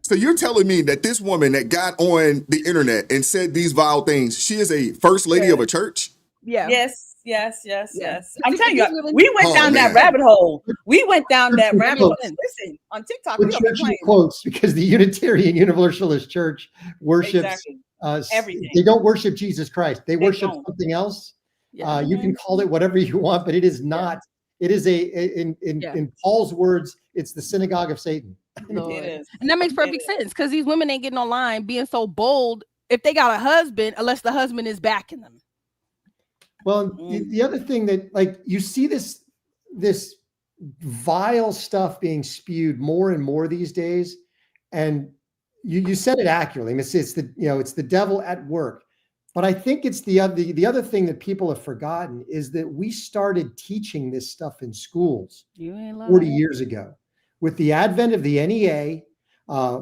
So you're telling me that this woman that got on the internet and said these vile things, she is a first lady of a church? Yeah. Yes. Yeah. I'm See, telling these you, women- we went Oh, down that man. rabbit hole. We went down that Church rabbit hole. quotes. Listen, on TikTok, we With don't be church playing. quotes, because the Unitarian Universalist Church worships Exactly. Everything. They don't worship Jesus Christ. They worship don't. something else. Yeah. You can call it whatever you want, but it is not. It is in Paul's words, it's the synagogue of Satan. Lord. It is. And that makes It perfect sense because these women ain't getting online being so bold if they got a husband, unless the husband is backing them. Well, the other thing that, like, you see this vile stuff being spewed more and more these days, and you said it accurately. I mean, it's the, you know, it's the devil at work. But I think it's the other thing that people have forgotten is that we started teaching this stuff in schools 40 years ago with the advent of the NEA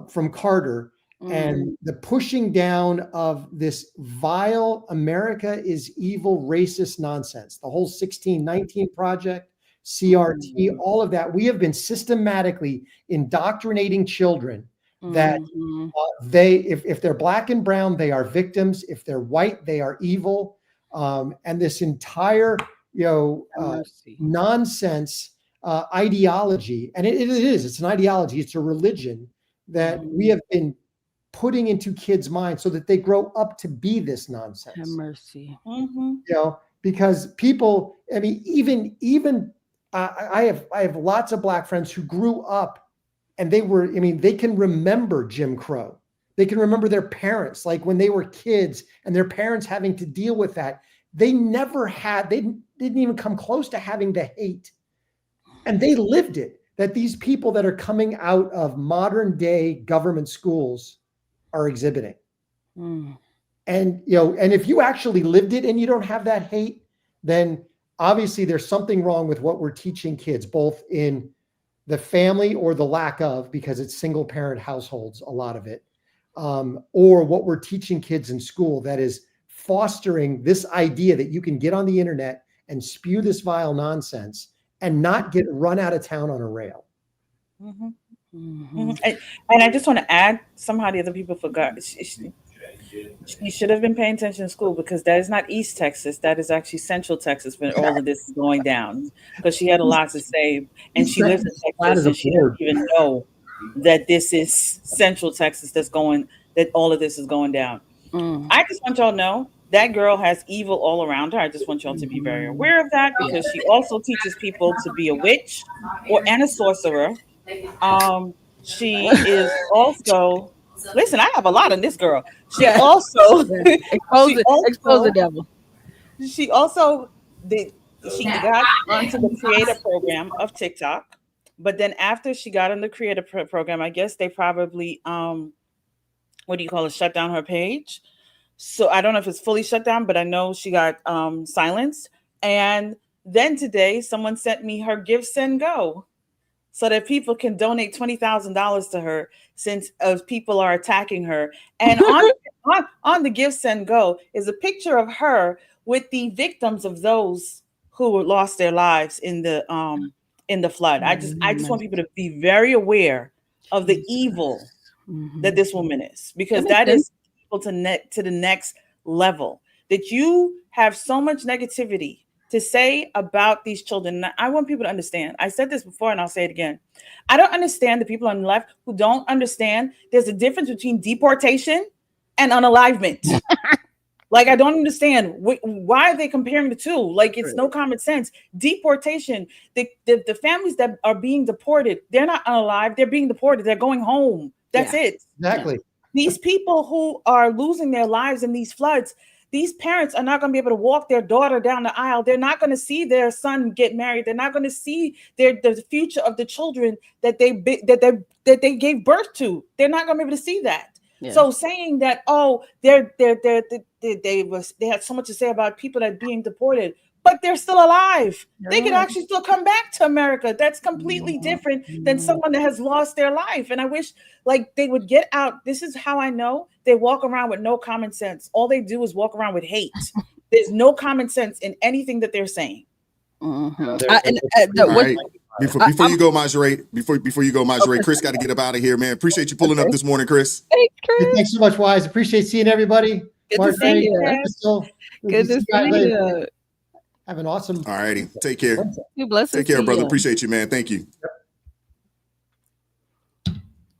from Carter. And the pushing down of this vile America is evil racist nonsense, the whole 1619 project, CRT, all of that. We have been systematically indoctrinating children that if they're black and brown, they are victims. If they're white, they are evil. And this entire, nonsense ideology, and it's an ideology, it's a religion that we have been putting into kids' minds so that they grow up to be this nonsense. Have mercy. Because people, I mean, even I have lots of black friends who grew up and they can remember Jim Crow. They can remember their parents, like when they were kids and their parents having to deal with that. They didn't even come close to having the hate. And they lived it, that these people that are coming out of modern day government schools are exhibiting. And, and if you actually lived it and you don't have that hate, then obviously there's something wrong with what we're teaching kids, both in the family or the lack of, because it's single parent households, a lot of it, or what we're teaching kids in school that is fostering this idea that you can get on the internet and spew this vile nonsense and not get run out of town on a rail. And I just want to add, somehow the other people forgot. She should have been paying attention in school, because that is not East Texas. That is actually Central Texas when all of this is going down, because she had a lot to say. And she lives in Texas and she doesn't even know that this is Central Texas that all of this is going down. I just want y'all to know that girl has evil all around her. I just want y'all to be very aware of that, because she also teaches people to be a witch and a sorcerer. She is also, listen, I have a lot on this girl. She also expose the devil. She also she got onto the creator program of TikTok, but then after she got on the creator program, I guess they probably shut down her page. So I don't know if it's fully shut down, but I know she got silenced. And then today someone sent me her Give, Send, Go, so that people can donate $20,000 to her, since people are attacking her. And on the Give, Send, Go is a picture of her with the victims of those who lost their lives in the flood. I just want people to be very aware of the evil that this woman is, because that is people to the next level. That you have so much negativity to say about these children. And I want people to understand. I said this before and I'll say it again. I don't understand the people on the left who don't understand there's a difference between deportation and unalivement. Like, I don't understand why are they comparing the two? Like, it's no common sense. Deportation, the families that are being deported, they're not unalive. They're being deported. They're going home. That's it. Exactly. These people who are losing their lives in these floods, these parents are not going to be able to walk their daughter down the aisle. They're not going to see their son get married. They're not going to see the future of the children that they gave birth to. They're not going to be able to see that. Yeah. So saying that, they had so much to say about people that are being deported, but they're still alive. They can actually still come back to America. That's completely different than someone that has lost their life. And I wish they would get out. This is how I know they walk around with no common sense. All they do is walk around with hate. There's no common sense in anything that they're saying. Before you go, Marjorie, before you go, Marjorie, Chris got to get up out of here, man. Appreciate you pulling up this morning, Chris. Thanks, Chris. Thanks so much, Wise. Appreciate seeing everybody. Good to see you. Crystal, Good to see you. Have an awesome. All righty. Take care. Blessings. Take care, to brother. you. Appreciate you, man. Thank you. All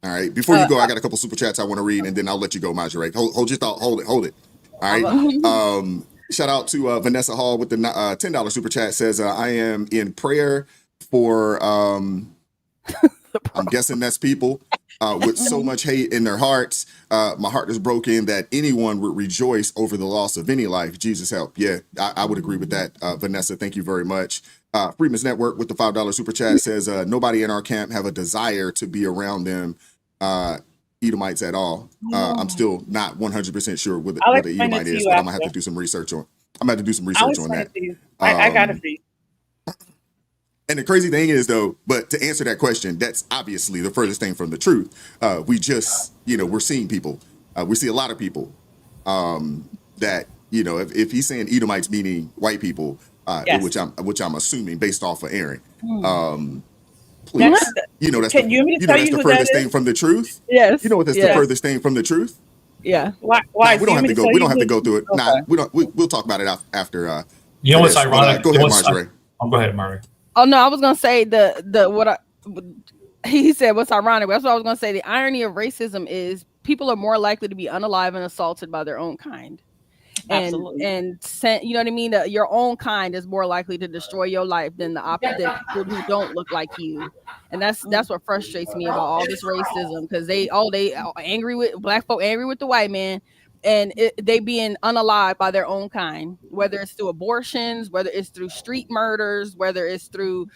right. Before you go, I got a couple super chats I want to read, and then I'll let you go, Marjorie. Hold your thought. Hold it. All right. Shout out to Vanessa Hall with the $10 super chat. Says, I am in prayer for, I'm guessing that's people with so much hate in their hearts. My heart is broken that anyone would rejoice over the loss of any life. Jesus help. Yeah, I would agree with that. Vanessa, thank you very much. Freeman's Network with the $5 super chat says, nobody in our camp have a desire to be around them Edomites at all. I'm still not 100% sure what the Edomite is, but I'm gonna have to do some research on. I'm gonna have to do some research on that. I got it for you. And the crazy thing is, though, but to answer that question, that's obviously the furthest thing from the truth. We just, we're seeing people. We see a lot of people that, if he's saying Edomites meaning white people, Yes. which I'm assuming based off of Aaron. Please, That's that's can you want me to tell that's you the who that furthest is? thing from the truth. Yes. You know what? That's the furthest thing from the truth. Yeah. Why? Nah, we don't have to go. We don't have to go through it. Okay. Nah, we don't. We'll talk about it after. You know what's this. ironic? Go ahead, Marjorie. Go ahead, Marjorie. Oh no, I was gonna say he said what's ironic. That's what I was gonna say. The irony of racism is people are more likely to be unalive and assaulted by their own kind. Absolutely. And you know what I mean? Your own kind is more likely to destroy your life than the opposite people who don't look like you. And that's what frustrates me about all this racism, because they angry with black folk, angry with the white man, and they being unalive by their own kind, whether it's through abortions, whether it's through street murders, whether it's through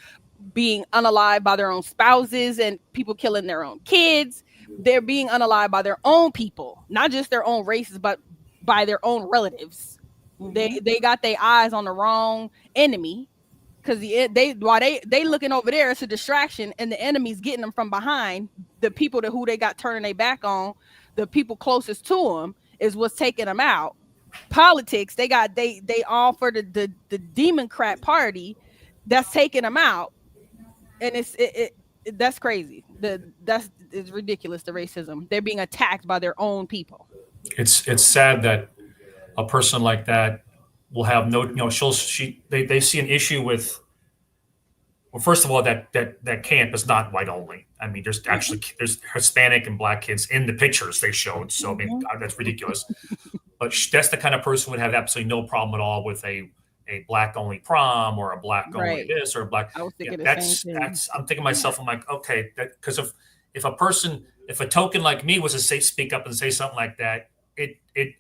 being unalive by their own spouses and people killing their own kids. They're being unalive by their own people, not just their own races, but by their own relatives. They got their eyes on the wrong enemy, because they looking over there, it's a distraction, and the enemy's getting them from behind. The people who they got turning their back on, the people closest to them, is what's taking them out. Politics, they all for the Democrat party that's taking them out, and that's crazy. It's ridiculous, the racism. They're being attacked by their own people. It's sad that a person like that will have no, they see an issue with. Well, first of all, that camp is not white only. I mean, there's Hispanic and black kids in the pictures they showed. So I mean, that's ridiculous. But that's the kind of person who would have absolutely no problem at all with a black only prom or a black only this or a black. I was thinking I'm thinking to myself, I'm like, okay, because if a token like me was to speak up and say something like that,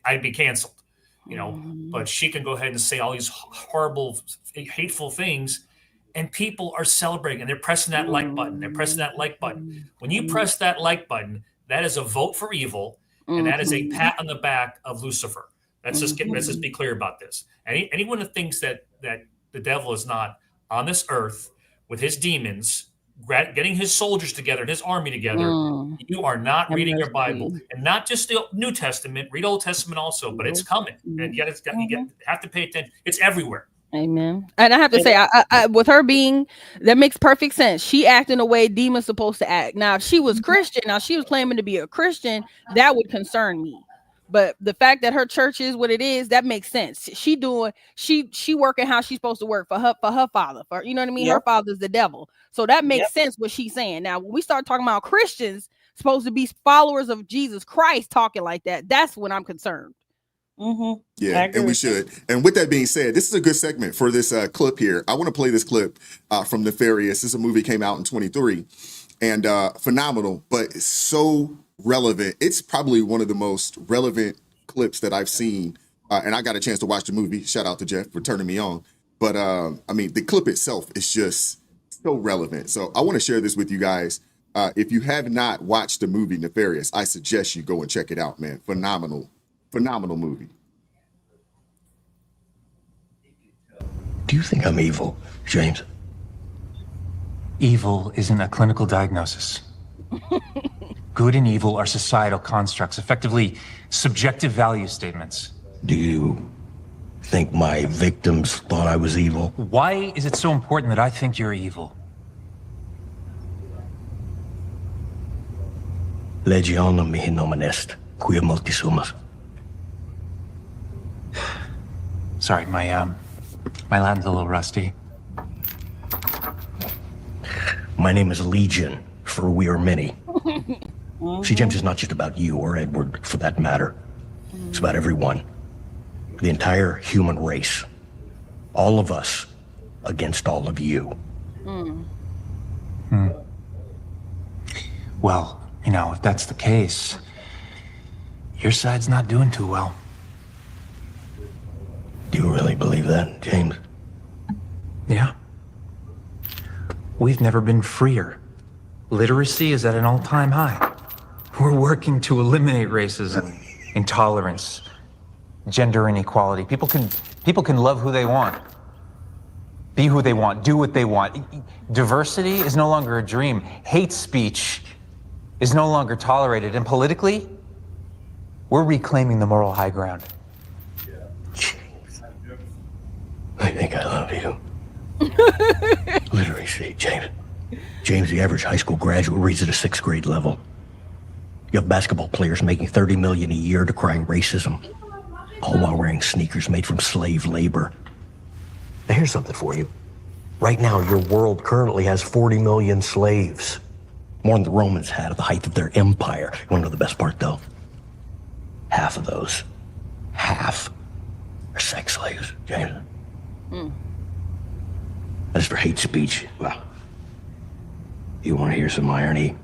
I'd be canceled, But she can go ahead and say all these horrible, hateful things, and people are celebrating and they're pressing that like button. They're pressing that like button. When you press that like button, that is a vote for evil, and that is a pat on the back of Lucifer. Let's just be clear about this. Anyone that thinks that the devil is not on this earth with his demons, getting his soldiers together and his army together, you are not reading your Bible, and not just the New Testament. Read Old Testament also, but it's coming, and yet you have to pay attention. It's everywhere. Amen. And I have to say, I with her being, that makes perfect sense. She acting the way demons supposed to act. Now, if she was Christian, she was claiming to be a Christian, that would concern me. But the fact that her church is what it is, that makes sense. She working how she's supposed to work for her father. You know what I mean? Yep. Her father's the devil. So that makes sense what she's saying. Now, when we start talking about Christians supposed to be followers of Jesus Christ talking like that, that's when I'm concerned. Mm-hmm. Yeah, and we should. And with that being said, this is a good segment for this clip here. I want to play this clip from Nefarious. This is a movie came out in 23, and phenomenal, but it's so relevant. It's probably one of the most relevant clips that I've seen, and I got a chance to watch the movie. Shout out to Jeff for turning me on. But I mean, the clip itself is just so relevant. So I want to share this with you guys. If you have not watched the movie Nefarious, I suggest you go and check it out, man. Phenomenal movie. Do you think I'm evil, James? Evil isn't a clinical diagnosis. Good and evil are societal constructs, effectively subjective value statements. Do you think my victims thought I was evil? Why is it so important that I think you're evil? Legionum mihi nomen est, quia multi sumus. Sorry, my Latin's a little rusty. My name is Legion, for we are many. See, James, it's not just about you or Edward, for that matter. It's about everyone. The entire human race. All of us against all of you. Well, if that's the case, your side's not doing too well. Do you really believe that, James? Yeah. We've never been freer. Literacy is at an all-time high. We're working to eliminate racism, intolerance, gender inequality. People can love who they want, be who they want, do what they want. Diversity is no longer a dream. Hate speech is no longer tolerated. And politically, we're reclaiming the moral high ground. James, I think I love you. Literacy, James. James, the average high school graduate reads at a 6th grade level. You have basketball players making $30 million a year decrying racism, all while wearing sneakers made from slave labor. Now, here's something for you. Right now, your world currently has 40 million slaves. More than the Romans had at the height of their empire. You want to know the best part, though? Half of those, half, are sex slaves, James. As for hate speech, well, you want to hear some irony?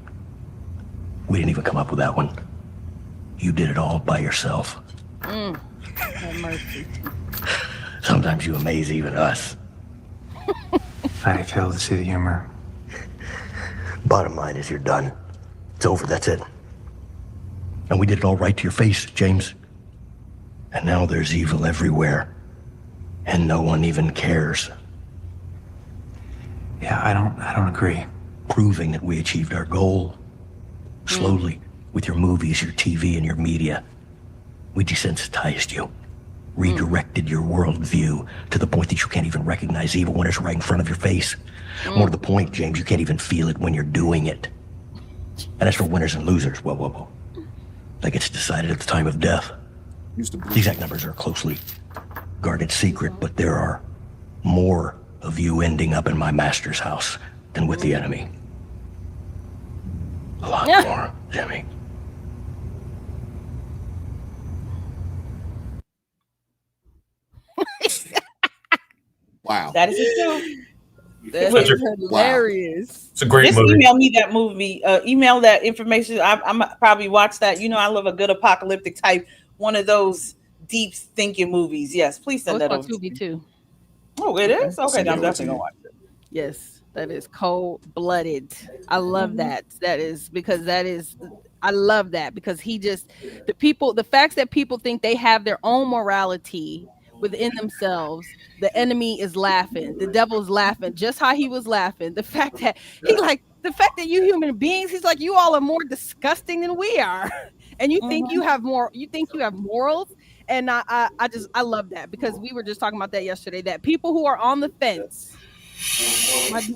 We didn't even come up with that one. You did it all by yourself. Have mercy. Sometimes you amaze even us. I fail to see the humor. Bottom line is you're done. It's over, that's it. And we did it all right to your face, James. And now there's evil everywhere. And no one even cares. Yeah, I don't agree. Proving that we achieved our goal. Slowly, with your movies, your TV, and your media. We desensitized you. Redirected your worldview to the point that you can't even recognize evil when it's right in front of your face. More to the point, James, you can't even feel it when you're doing it. And as for winners and losers, whoa. That gets decided at the time of death. The exact numbers are closely guarded secret, but there are more of you ending up in my master's house than with the enemy. A lot more, Jimmy. Wow. That is it too. That's Such a- hilarious. It's a great Just movie. email me that movie. Email that information. I'm probably watch that. I love a good apocalyptic type, one of those deep thinking movies. Yes, please Oh, send it's that on over. To me. Tubi too. Oh, it is? Okay, Send it I'm over to definitely you. gonna watch it. Yes, that is cold-blooded. I love that. I love that because the facts that people think they have their own morality within themselves, the enemy is laughing. The devil's laughing, just how he was laughing. The fact that you human beings, he's like, you all are more disgusting than we are. And you think you have morals. And I love that because we were just talking about that yesterday, that people who are on the fence.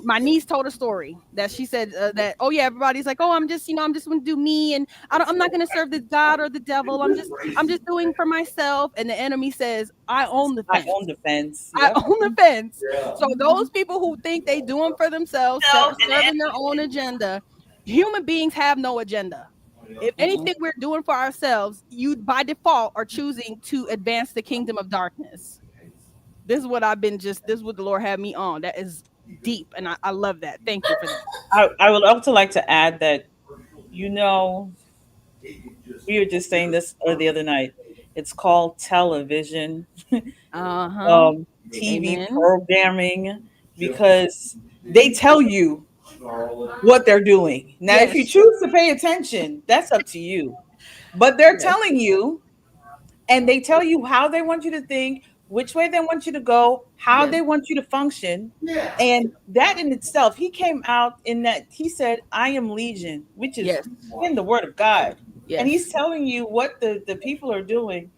My niece told a story that she said that, oh yeah, everybody's like, oh, I'm just going to do me, and I'm not going to serve the God or the devil. I'm just doing for myself. And the enemy says, I own the fence. I own the fence. I Yep. own the fence. So those people who think they do them for themselves, serving their own agenda, human beings have no agenda. If anything we're doing for ourselves, you by default are choosing to advance the kingdom of darkness. This is what this is what the Lord had me on. That is deep. And I love that. Thank you for that. I would also like to add that, we were just saying this the other night. It's called television, TV Amen. programming, because they tell you what they're doing. Now, if you Yes. choose to pay attention, that's up to you. But they're telling you, and they tell you how they want you to think, which way they want you to go, how they want you to function. And that in itself, he came out in that he said, I am Legion, which is in the word of God. And he's telling you what the people are doing.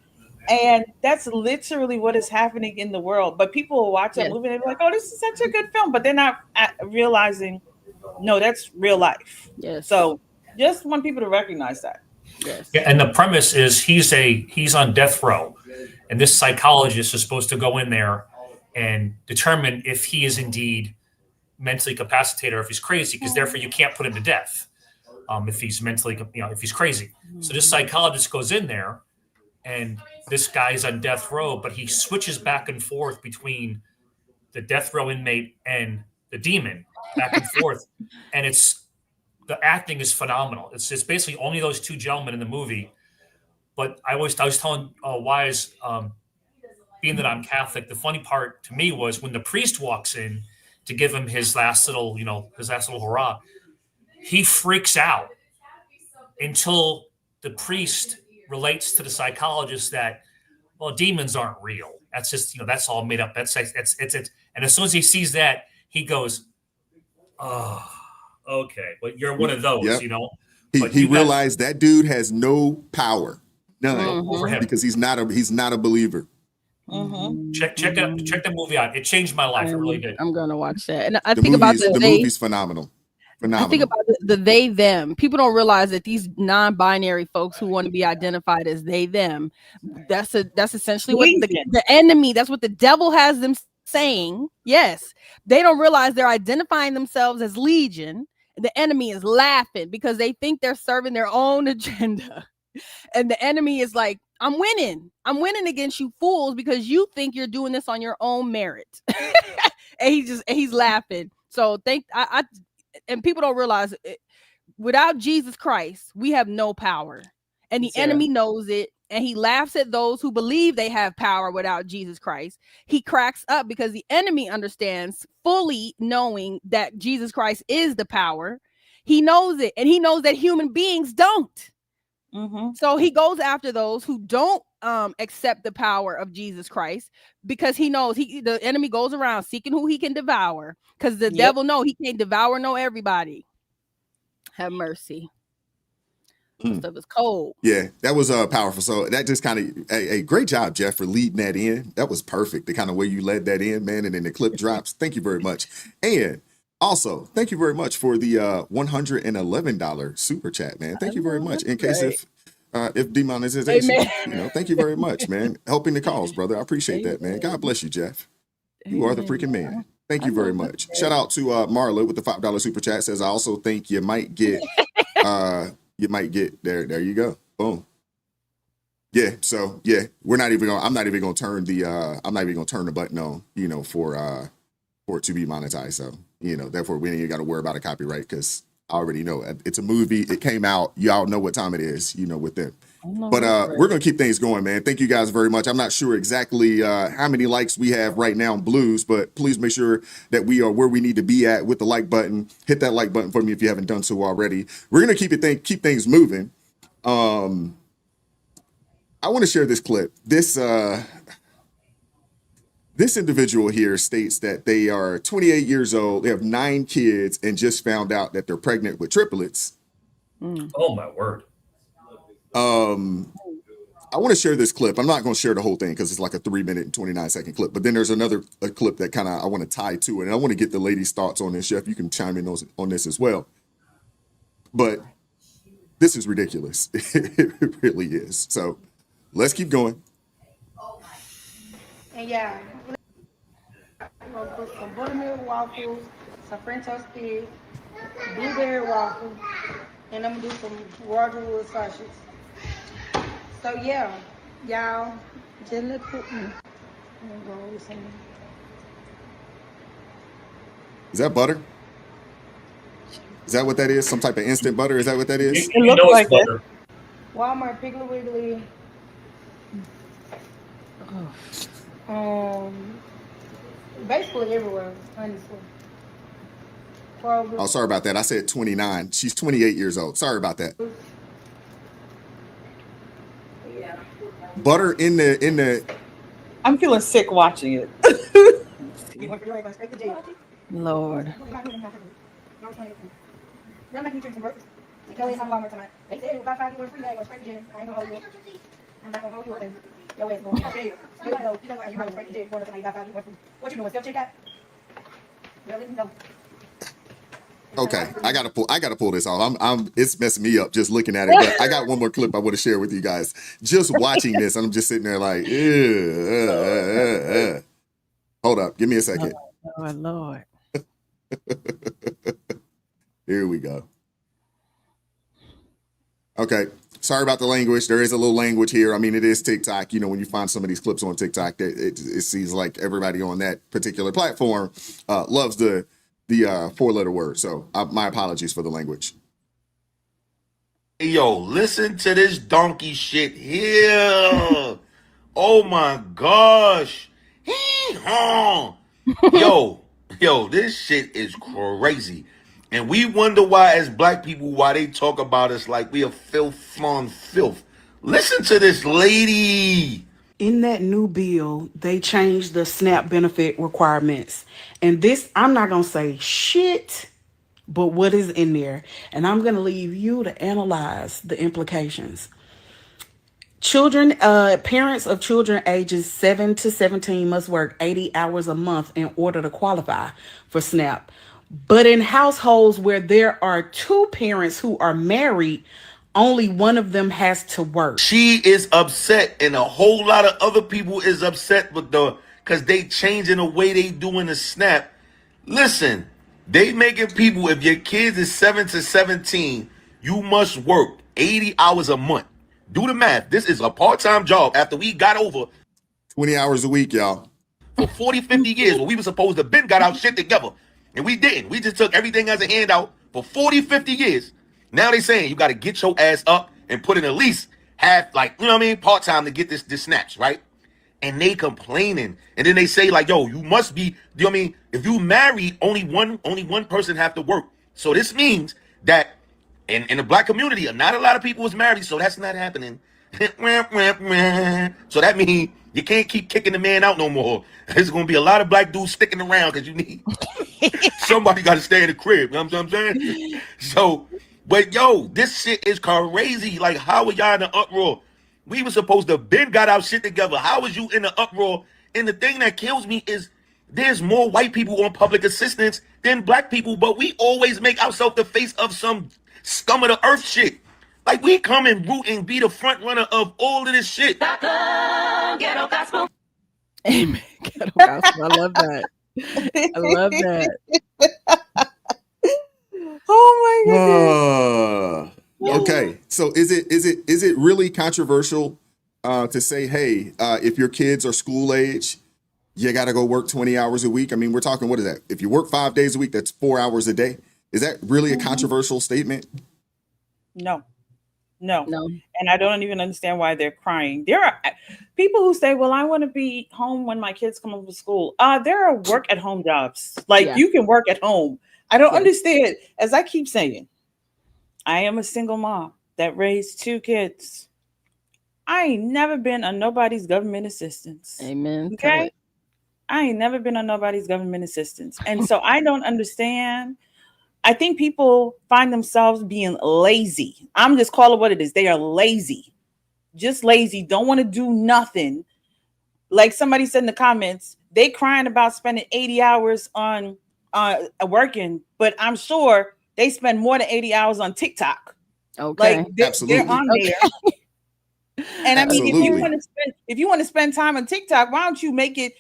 And that's literally what is happening in the world. But people will watch that movie and they're like, oh, this is such a good film. But they're not realizing, no, that's real life. Yes. So Just want people to recognize that. Yes. Yeah, and the premise is he's on death row, and this psychologist is supposed to go in there and determine if he is indeed mentally capacitated or if he's crazy, because therefore you can't put him to death if he's mentally, if he's crazy. So this psychologist goes in there, and this guy's on death row, but he switches back and forth between the death row inmate and the demon, back and forth, and the acting is phenomenal. It's basically only those two gentlemen in the movie. But I was telling Wise, being that I'm Catholic, the funny part to me was when the priest walks in to give him his last little hurrah, he freaks out until the priest relates to the psychologist that, well, demons aren't real. That's just, that's all made up. It's. And as soon as he sees that, he goes, oh, okay, but you're one of those, Yep. But He realized that dude has no power, none, over him, because he's not a believer. Check that movie out. It changed my life. It really did. I'm gonna watch that. And I The think about movie's phenomenal. I think about the they them. People don't realize that these non-binary folks who want to be identified as they them, that's essentially what the enemy, that's what the devil has them saying. Yes, they don't realize they're identifying themselves as Legion. The enemy is laughing because they think they're serving their own agenda. And the enemy is like, I'm winning against you fools because you think you're doing this on your own merit. And he's laughing. So and people don't realize it, without Jesus Christ, we have no power. And the enemy knows it. And he laughs at those who believe they have power without Jesus Christ. He cracks up because the enemy understands, fully knowing that Jesus Christ is the power. He knows it. And he knows that human beings don't. So he goes after those who don't accept the power of Jesus Christ, because he knows the enemy goes around seeking who he can devour, because the devil know he can't devour everybody. Have mercy. Stuff is cold. Yeah, that was powerful. So that just kind of a great job, Jeff, for leading that in. That was perfect. The kind of way you led that in, man, and then the clip drops. Thank you very much. And also, thank you very much for the $111 super chat, man. Thank you very much. In case if demonetization, thank you very much, man. Helping the cause, brother. I appreciate that, man. God bless you, Jeff. You are the freaking man. Thank you very much. Shout out to Marla with the $5 super chat. Says, I also think you might get there you go. Boom. Yeah, so yeah, I'm not even gonna turn the button on, for it to be monetized. So, therefore we ain't even gotta worry about a copyright, because I already know it's a movie. It came out. Y'all know what time it is, with them. But we're gonna keep things going, man. Thank you guys very much. I'm not sure exactly how many likes we have right now in Blues, but please make sure that we are where we need to be at with the like button. Hit that like button for me if you haven't done so already. We're gonna keep things moving. I want to share this clip. This individual here states that they are 28 years old. They have 9 kids and just found out that they're pregnant with triplets. Oh my word. I want to share this clip. I'm not going to share the whole thing because it's like a 3-minute and 29-second clip. But then there's a clip that kind of I want to tie to it. And I want to get the ladies' thoughts on this. Chef, you can chime in on this as well. But this is ridiculous. It really is. So let's keep going. And yeah, I'm gonna put some buttermilk waffles, some French toast sticks, blueberry waffles, and I'm gonna do some Roger Wood sausages. So yeah, y'all, just let's put me. I'm gonna go with some. Is that butter? Is that what that is? Some type of instant butter? Is that what that is? It looks like butter. Walmart, Piggly Wiggly. Basically everywhere, honestly. Oh, sorry about that. I said 29. She's 28 years old. Sorry about that. Yeah. Butter in the. I'm feeling sick watching it. Lord. I'm not gonna drink some breakfast. Until they have Walmart tonight. They said about 5 people free. I go straight to gym. I ain't gonna hold you. I'm not gonna hold you with it. Yo, it's going to jail. You know, you know, straight to jail. Going to tonight. About 5 people free. What you doing? Still check out? Really? No. Okay, I gotta pull this off. It's messing me up just looking at it. But I got one more clip I want to share with you guys. Just watching this, I'm just sitting there like, ew. Hold up, give me a second. Oh, Lord. Here we go. Okay, sorry about the language. There is a little language here. I mean, it is TikTok. You know, when you find some of these clips on TikTok, it seems like everybody on that particular platform loves the 4-letter word. So my apologies for the language. Hey, yo, listen to this donkey shit here. Oh my gosh. Hee-haw. Yo, this shit is crazy. And we wonder why, as black people, why they talk about us like we are filth on filth. Listen to this lady. In that new bill, they changed the SNAP benefit requirements. And this, I'm not going to say shit, but what is in there. And I'm going to leave you to analyze the implications. Children, parents of children ages 7 to 17 must work 80 hours a month in order to qualify for SNAP. But in households where there are 2 parents who are married, only one of them has to work. She is upset, and a whole lot of other people is upset with because they changing the way they doing the SNAP. Listen, they making people, if your kids is 7 to 17, you must work 80 hours a month. Do the math. This is a part-time job after we got over 20 hours a week, y'all. For 40, 50 years, when we were supposed to been got our shit together. And we didn't. We just took everything as a handout for 40, 50 years. Now they saying you got to get your ass up and put in at least half, like, you know what I mean, part-time to get this snaps, right? And they complaining. And then they say, like, yo, you must be, you know what I mean? If you married, only one person have to work. So this means that in the black community, not a lot of people is married, so that's not happening. So that means you can't keep kicking the man out no more. There's going to be a lot of black dudes sticking around because you need somebody got to stay in the crib. You know what I'm saying? So, but yo, this shit is crazy. Like, how are y'all in the uproar? We were supposed to been got our shit together. How was you in the uproar? And the thing that kills me is there's more white people on public assistance than black people, but we always make ourselves the face of some scum of the earth shit. Like, we come and root and be the front runner of all of this shit. Ghetto gospel. Amen. Ghetto gospel. I love that. I love that. Oh my goodness. Okay, so is it really controversial to say, hey, if your kids are school age, you got to go work 20 hours a week? I mean, we're talking, what is that? If you work 5 days a week, that's 4 hours a day. Is that really a controversial statement? No. And I don't even understand why they're crying. There are people who say, well, I want to be home when my kids come home from school. There are work at home jobs. Like, you can work at home. I don't understand. As I keep saying, I am a single mom that raised 2 kids. I ain't never been on nobody's government assistance. Amen. Okay. I ain't never been on nobody's government assistance. And so I don't understand. I think people find themselves being lazy. I'm just calling it what it is. They are lazy, just lazy. Don't want to do nothing. Like somebody said in the comments, they crying about spending 80 hours on working, but I'm sure they spend more than 80 hours on TikTok. Okay, like they're on there. And I mean, if you want to spend time on TikTok, why don't you make it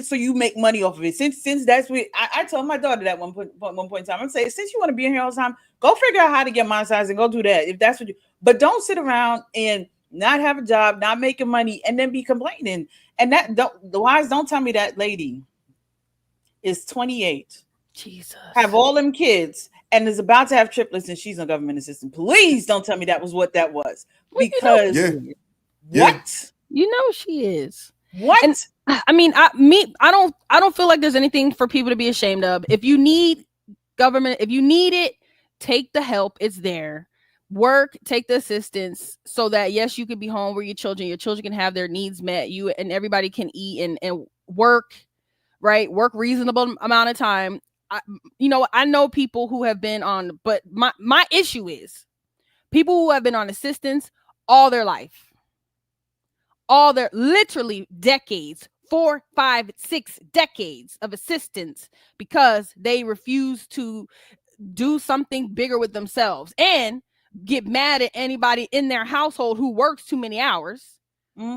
so you make money off of it? Since that's what I told my daughter that one point in time. I'm saying, since you want to be in here all the time, go figure out how to get monetized and go do that. If that's what you, but don't sit around and not have a job, not making money, and then be complaining. And don't tell me that lady is 28, Jesus, have all them kids, and is about to have triplets, and she's on government assistance. Please don't tell me that was what that was. Because what? You know she is. What? And I mean, I don't feel like there's anything for people to be ashamed of. If you need government, if you need it, take the help. It's there. Work, take the assistance so that yes, you can be home where your children can have their needs met. You and everybody can eat and work, right? Work reasonable amount of time. I know people who have been on, but my issue is people who have been on assistance all their life, literally decades, 4, 5, 6 decades of assistance because they refuse to do something bigger with themselves and get mad at anybody in their household who works too many hours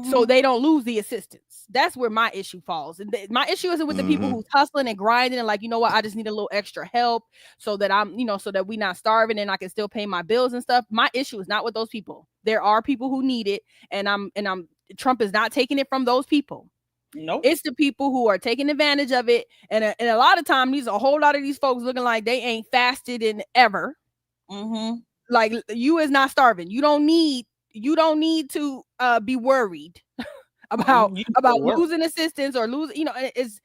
so they don't lose the assistance. That's where my issue falls. And my issue isn't with the people who's hustling and grinding and like, you know what, I just need a little extra help so that I'm, so that we not starving and I can still pay my bills and stuff. My issue is not with those people. There are people who need it, and Trump is not taking it from those people. Nope. It's the people who are taking advantage of it. And a lot of time, a whole lot of these folks looking like they ain't fasted in ever. Like, you is not starving. You don't need to be worried about losing assistance or losing, it's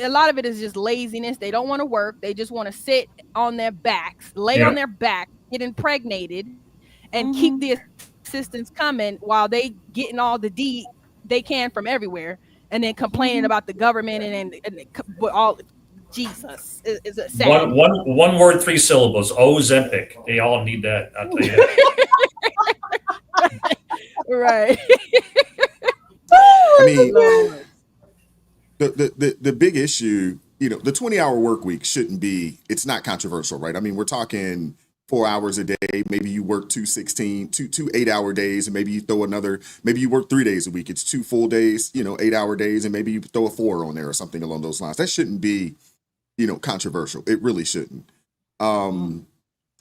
a lot of it is just laziness. They don't want to work. They just want to sit on their backs, lay on their back, get impregnated, and keep the assistance coming while they getting all the D they can from everywhere, and then complaining about the government and all. Jesus is a sad. One word, 3 syllables. Ozempic. They all need that. I'll tell you that. Right. I mean, the big issue, the 20-hour work week it's not controversial, right? I mean, we're talking 4 hours a day. Maybe you work two 8-hour days, and maybe you throw maybe you work 3 days a week. It's 2 full days, 8-hour days, and maybe you throw a 4 on there or something along those lines. That shouldn't be, controversial. It really shouldn't.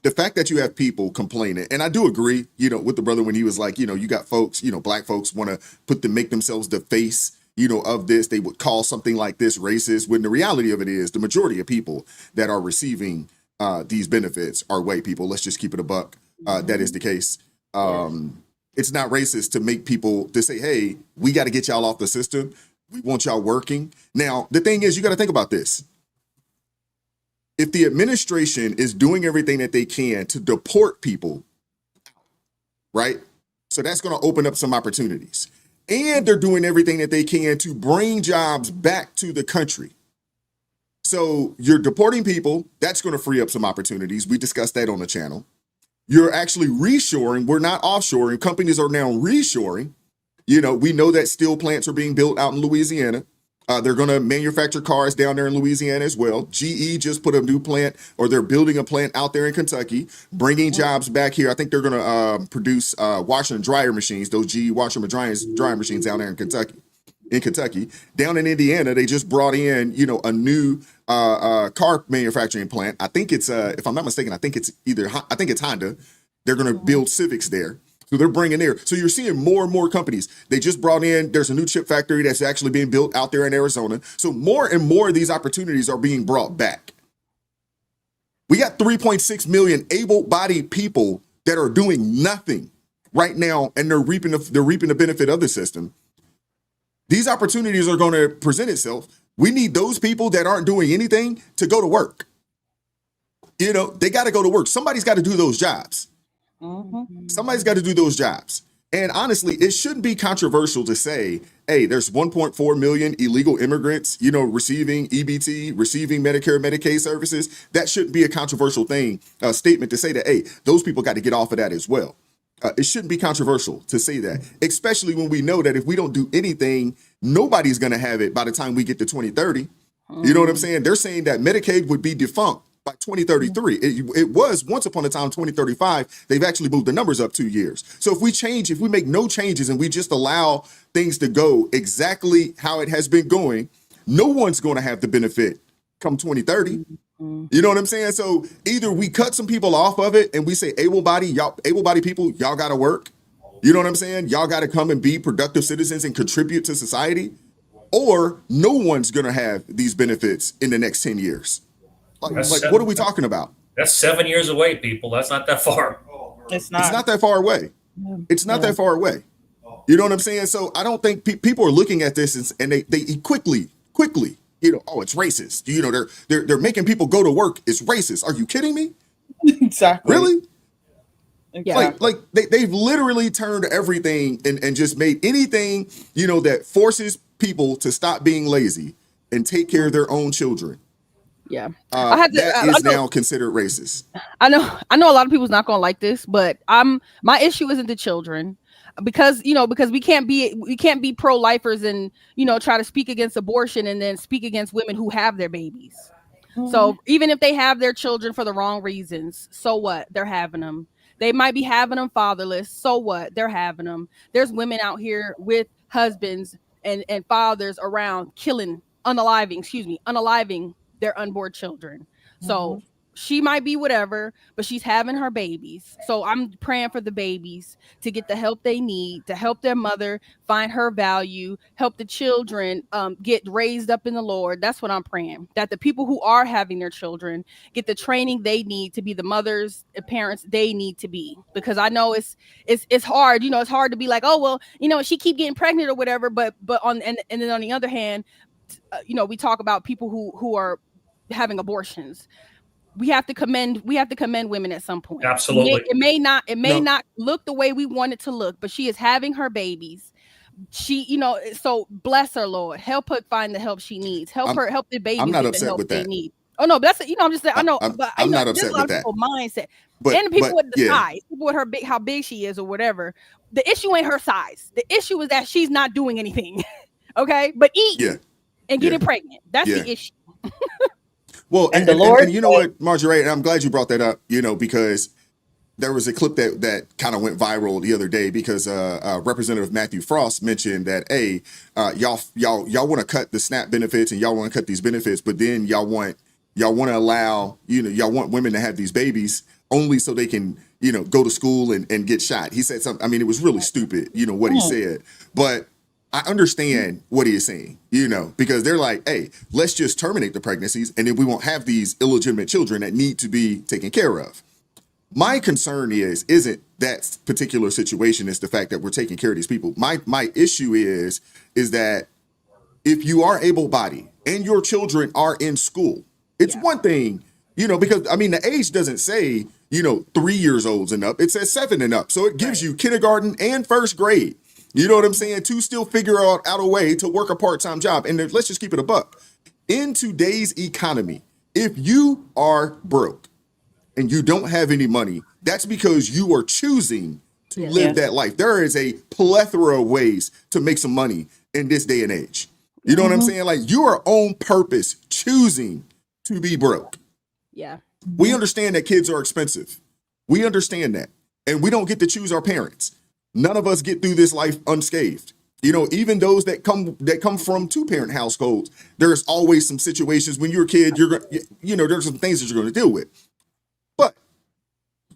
The fact that you have people complaining, and I do agree, with the brother when he was like, you got folks, black folks want to make themselves the face, of this. They would call something like this racist, when the reality of it is the majority of people that are receiving these benefits are white people. Let's just keep it a buck. That is the case. It's not racist to make people to say, hey, we got to get y'all off the system. We want y'all working. Now, the thing is, you got to think about this. If the administration is doing everything that they can to deport people, right? So that's going to open up some opportunities. And they're doing everything that they can to bring jobs back to the country. So you're deporting people. That's going to free up some opportunities. We discussed that on the channel. You're actually reshoring. We're not offshoring. Companies are now reshoring. We know that steel plants are being built out in Louisiana. They're going to manufacture cars down there in Louisiana as well. GE just put a new plant, or they're building a plant out there in Kentucky, bringing jobs back here. I think they're going to produce washer and dryer machines, those GE washer and dryer machines down there in Kentucky. Down in Indiana, they just brought in, a new car manufacturing plant. I think it's, if I'm not mistaken, I think it's Honda. They're going to build Civics there. So they're bringing there. So you're seeing more and more companies. They just brought in, there's a new chip factory that's actually being built out there in Arizona. So more and more of these opportunities are being brought back. We got 3.6 million able-bodied people that are doing nothing right now, and they're reaping the benefit of the system. These opportunities are going to present itself. We need those people that aren't doing anything to go to work. They got to go to work. Somebody's got to do those jobs. Somebody's got to do those jobs. And honestly, it shouldn't be controversial to say, hey, there's 1.4 million illegal immigrants, receiving EBT, receiving Medicare, Medicaid services. That shouldn't be a controversial statement to say that, hey, those people got to get off of that as well. It shouldn't be controversial to say that, especially when we know that if we don't do anything, nobody's going to have it by the time we get to 2030. You know what I'm saying? They're saying that Medicaid would be defunct by 2033. It was once upon a time 2035. They've actually moved the numbers up 2 years. So if we make no changes and we just allow things to go exactly how it has been going, no one's going to have the benefit come 2030. You know what I'm saying? So either we cut some people off of it and we say able-bodied people, y'all got to work. You know what I'm saying? Y'all got to come and be productive citizens and contribute to society, or no one's going to have these benefits in the next 10 years. Like what are we talking about? That's 7 years away, people. That's not that far. It's not. It's not that far away. It's not that far away. You know what I'm saying? So I don't think people are looking at this and they quickly, oh, it's racist. They're making people go to work. It's racist. Are you kidding me? Exactly. Really? Exactly. They've literally turned everything and just made anything, that forces people to stop being lazy and take care of their own children. Yeah, that is now considered racist. I know a lot of people's not gonna like this, but my issue isn't the children, because we can't be pro-lifers and try to speak against abortion and then speak against women who have their babies. So even if they have their children for the wrong reasons, so what? They're having them. They might be having them fatherless. So what? They're having them. There's women out here with husbands and fathers around unaliving their unborn children. So she might be whatever, but she's having her babies. So I'm praying for the babies to get the help they need, to help their mother find her value, help the children get raised up in the Lord. That's what I'm praying. That the people who are having their children get the training they need to be the mothers and parents they need to be. Because I know it's hard. You know, it's hard to be like, oh well, you know, she keep getting pregnant or whatever. But on and then on the other hand, you know, we talk about people who are having abortions. We have to commend women at some point. Absolutely. It may not look the way we want it to look, but she is having her babies. She, you know, so bless her, Lord. Help her find the help she needs. Help the babies I'm not get the upset help with they that. need. Oh no, but that's, you know, I'm just saying, I know, but I I'm know not there's upset a lot with of that. people mindset. But And the people with the yeah. size, people with how big she is or whatever. The issue ain't her size. The issue is that she's not doing anything. Okay, but eating and getting pregnant. That's the issue. Well, And the Lord and you know what, Marjorie, and I'm glad you brought that up, you know, because there was a clip that kind of went viral the other day because Representative Matthew Frost mentioned that, hey, y'all want to cut the SNAP benefits and y'all want to cut these benefits, but then y'all want to allow, you know, y'all want women to have these babies only so they can, you know, go to school and get shot. He said something, I mean, it was really stupid, you know, what he said, but I understand what he is saying, you know, because they're like, hey, let's just terminate the pregnancies and then we won't have these illegitimate children that need to be taken care of. My concern isn't that particular situation, is the fact that we're taking care of these people. My issue is that if you are able-bodied and your children are in school, it's one thing, you know, because I mean the age doesn't say, you know, 3 years old and up. It says 7 and up. So it gives you kindergarten and first grade. You know what I'm saying? To still figure out a way to work a part-time job. And let's just keep it a buck. In today's economy, if you are broke and you don't have any money, that's because you are choosing to live that life. There is a plethora of ways to make some money in this day and age. You know what I'm saying? Like, you are on purpose choosing to be broke. Yeah. We understand that kids are expensive. We understand that. And we don't get to choose our parents. None of us get through this life unscathed. You know, even those that come from two-parent households, there's always some situations when you're a kid, you know, there's some things that you're going to deal with. But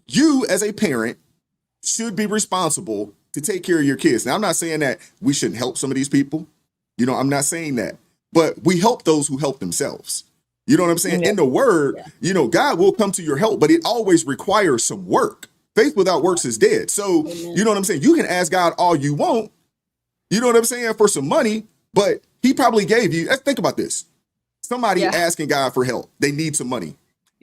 you as a parent should be responsible to take care of your kids. Now, I'm not saying that we shouldn't help some of these people. You know, I'm not saying that. But we help those who help themselves. You know what I'm saying? In the word, you know, God will come to your help, but it always requires some work. Faith without works is dead. So, you know what I'm saying? You can ask God all you want, you know what I'm saying, for some money, but he probably gave you, think about this. Somebody asking God for help. They need some money.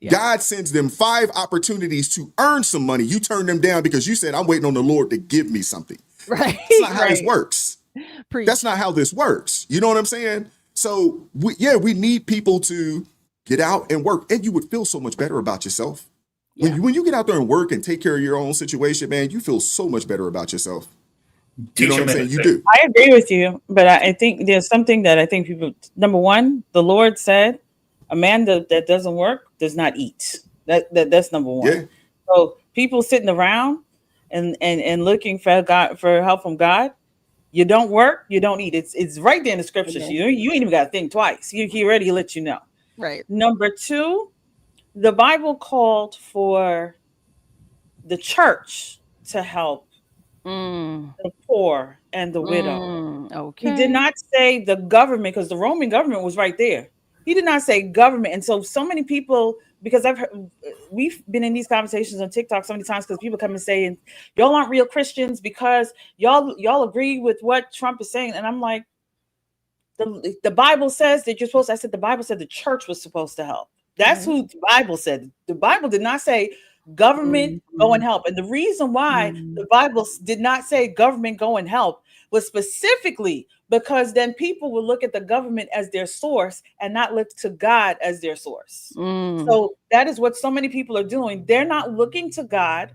God sends them 5 opportunities to earn some money. You turn them down because you said, I'm waiting on the Lord to give me something. Right. That's not how this works. Preach. That's not how this works. You know what I'm saying? So, we need people to get out and work. And you would feel so much better about yourself. When you get out there and work and take care of your own situation, man, you feel so much better about yourself. You know what I'm saying? You do. I agree with you, but I think there's something that I think people, number one, the Lord said, a man that doesn't work does not eat. That's number one. Yeah. So people sitting around and looking for God, for help from God, you don't work, you don't eat. It's right there in the scriptures. You ain't even got to think twice. He already let you know. Right. Number two, the Bible called for the church to help the poor and the widow. Okay. He did not say the government, because the Roman government was right there. He did not say government. And so many people, because we've been in these conversations on TikTok so many times, because people come and say, y'all aren't real Christians because y'all agree with what Trump is saying. And I'm like, the Bible says that you're supposed to, I said, the Bible said the church was supposed to help. That's who the Bible said. The Bible did not say government go and help. And the reason why the Bible did not say government go and help was specifically because then people will look at the government as their source and not look to God as their source. So that is what so many people are doing. They're not looking to God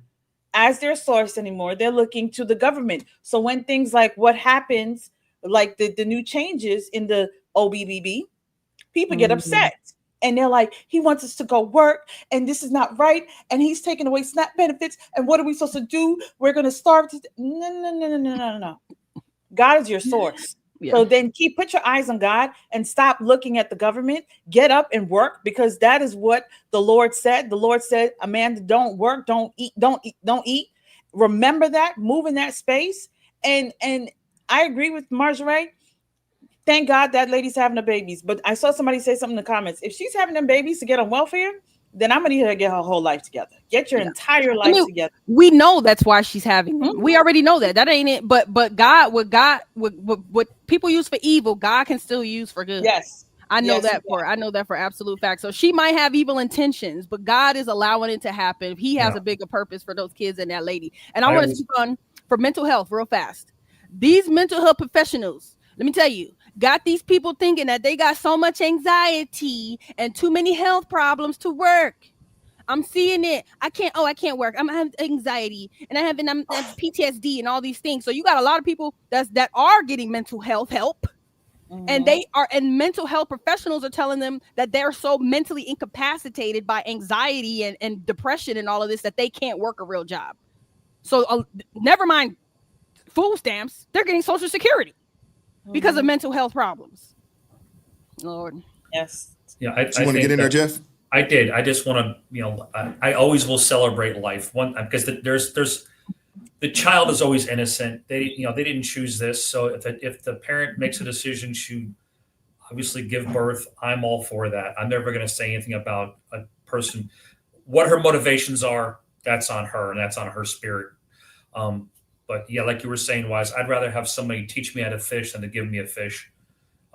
as their source anymore. They're looking to the government. So when things like what happens, like the new changes in the OBBB, people get upset And they're like, he wants us to go work, and this is not right, and he's taking away SNAP benefits, and what are we supposed to do? We're going to starve. No. God is your source. Yeah. So then put your eyes on God and stop looking at the government. Get up and work, because that is what the Lord said. The Lord said, Amanda, don't work, don't eat. Remember that, move in that space. And I agree with Marjorie. Thank God that lady's having the babies. But I saw somebody say something in the comments. If she's having them babies to get on welfare, then I'm gonna need her to get her whole life together. Get your entire life together. We know that's why she's having them. We already know that. That ain't it. But God, what people use for evil, God can still use for good. Yes. I know Yes, that for absolute fact. So she might have evil intentions, but God is allowing it to happen. He has a bigger purpose for those kids and that lady. And I want to speak on for mental health real fast. These mental health professionals, let me tell you, got these people thinking that they got so much anxiety and too many health problems to work. I'm seeing it. I can't work. I'm having anxiety and I'm PTSD and all these things. So you got a lot of people that are getting mental health help. And mental health professionals are telling them that they're so mentally incapacitated by anxiety and depression and all of this that they can't work a real job. So never mind food stamps, they're getting Social Security because of mental health problems. Lord. Yes. Yeah. You want to get in there, Jeff? I did. I just want to, I always will celebrate life. Because there's the child is always innocent. They didn't choose this. So if the parent makes a decision to obviously give birth, I'm all for that. I'm never going to say anything about a person. What her motivations are, that's on her, and that's on her spirit. But yeah, like you were saying, Wise, I'd rather have somebody teach me how to fish than to give me a fish.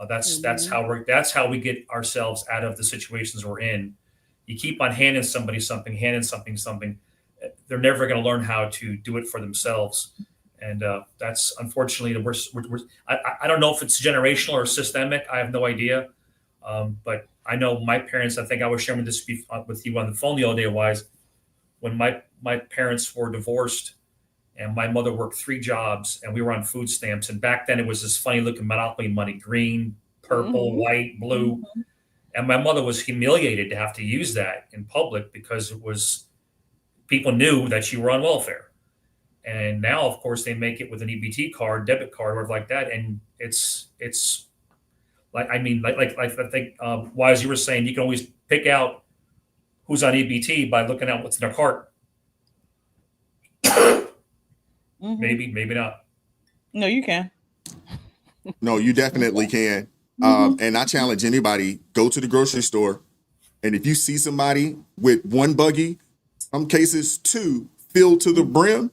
That's how we get ourselves out of the situations we're in. You keep on handing somebody something, they're never going to learn how to do it for themselves. And that's unfortunately the worst. I don't know if it's generational or systemic. I have no idea. But I know my parents, I think I was sharing this with you on the phone the other day, Wise, when my parents were divorced and my mother worked 3 jobs and we were on food stamps. And back then it was this funny looking Monopoly money, green, purple, white, blue. And my mother was humiliated to have to use that in public because people knew that you were on welfare. And now, of course, they make it with an EBT card, debit card, or like that. And it's like, I think, Wise, you were saying, you can always pick out who's on EBT by looking at what's in their cart. Maybe not. No, you can. No, you definitely can. And I challenge anybody, go to the grocery store. And if you see somebody with 1 buggy, some cases 2, filled to the brim,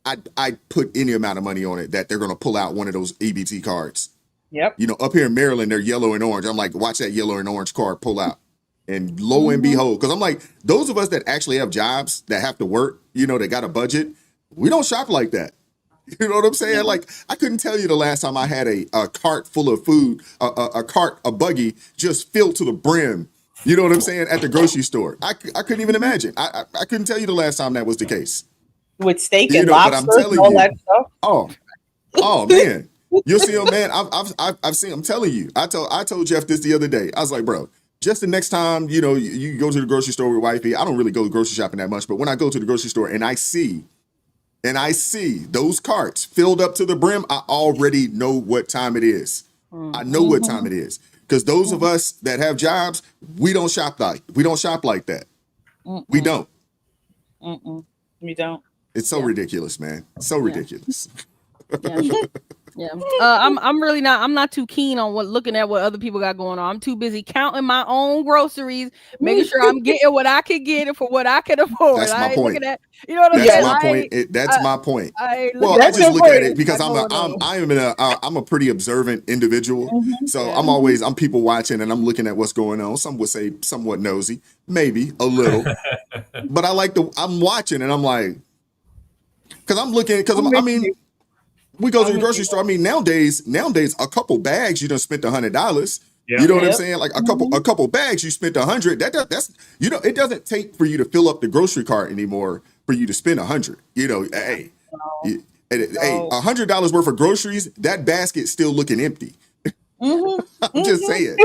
I put any amount of money on it that they're going to pull out one of those EBT cards. Yep. Up here in Maryland, they're yellow and orange. I'm like, watch that yellow and orange card pull out. And lo and behold, because I'm like, those of us that actually have jobs that have to work, that got a budget, we don't shop like that. You know what I'm saying? Like, I couldn't tell you the last time I had a cart full of food, a buggy just filled to the brim. You know what I'm saying? At the grocery store. I couldn't even imagine. I couldn't tell you the last time that was the case. With steak and lobster and all that stuff. Oh man. You'll see them, man. I've seen, I'm telling you. I told Jeff this the other day. I was like, bro, just the next time, you go to the grocery store with wifey. I don't really go grocery shopping that much, but when I go to the grocery store and I see those carts filled up to the brim, I already know what time it is. I know what time it is. Because those of us that have jobs, we don't shop like that. We don't. We don't. It's so ridiculous, man. So ridiculous. Yeah. I'm not too keen on looking at what other people got going on. I'm too busy counting my own groceries, making sure I'm getting what I can get and for what I can afford. That's my point. Looking at, you know what I'm That's saying? my point. That's my point. I just that's look at it because important. I'm a pretty observant individual. So I'm people watching and I'm looking at what's going on. Some would say somewhat nosy, maybe a little, but I'm watching and I'm like, because I'm looking, we go to the grocery store. I mean, nowadays, a couple bags, you done spent $100. Yeah. You know what I'm saying? Like a couple bags, you spent $100. That's it doesn't take for you to fill up the grocery cart anymore for you to spend $100. $100 worth of groceries, that basket's still looking empty. I'm just saying,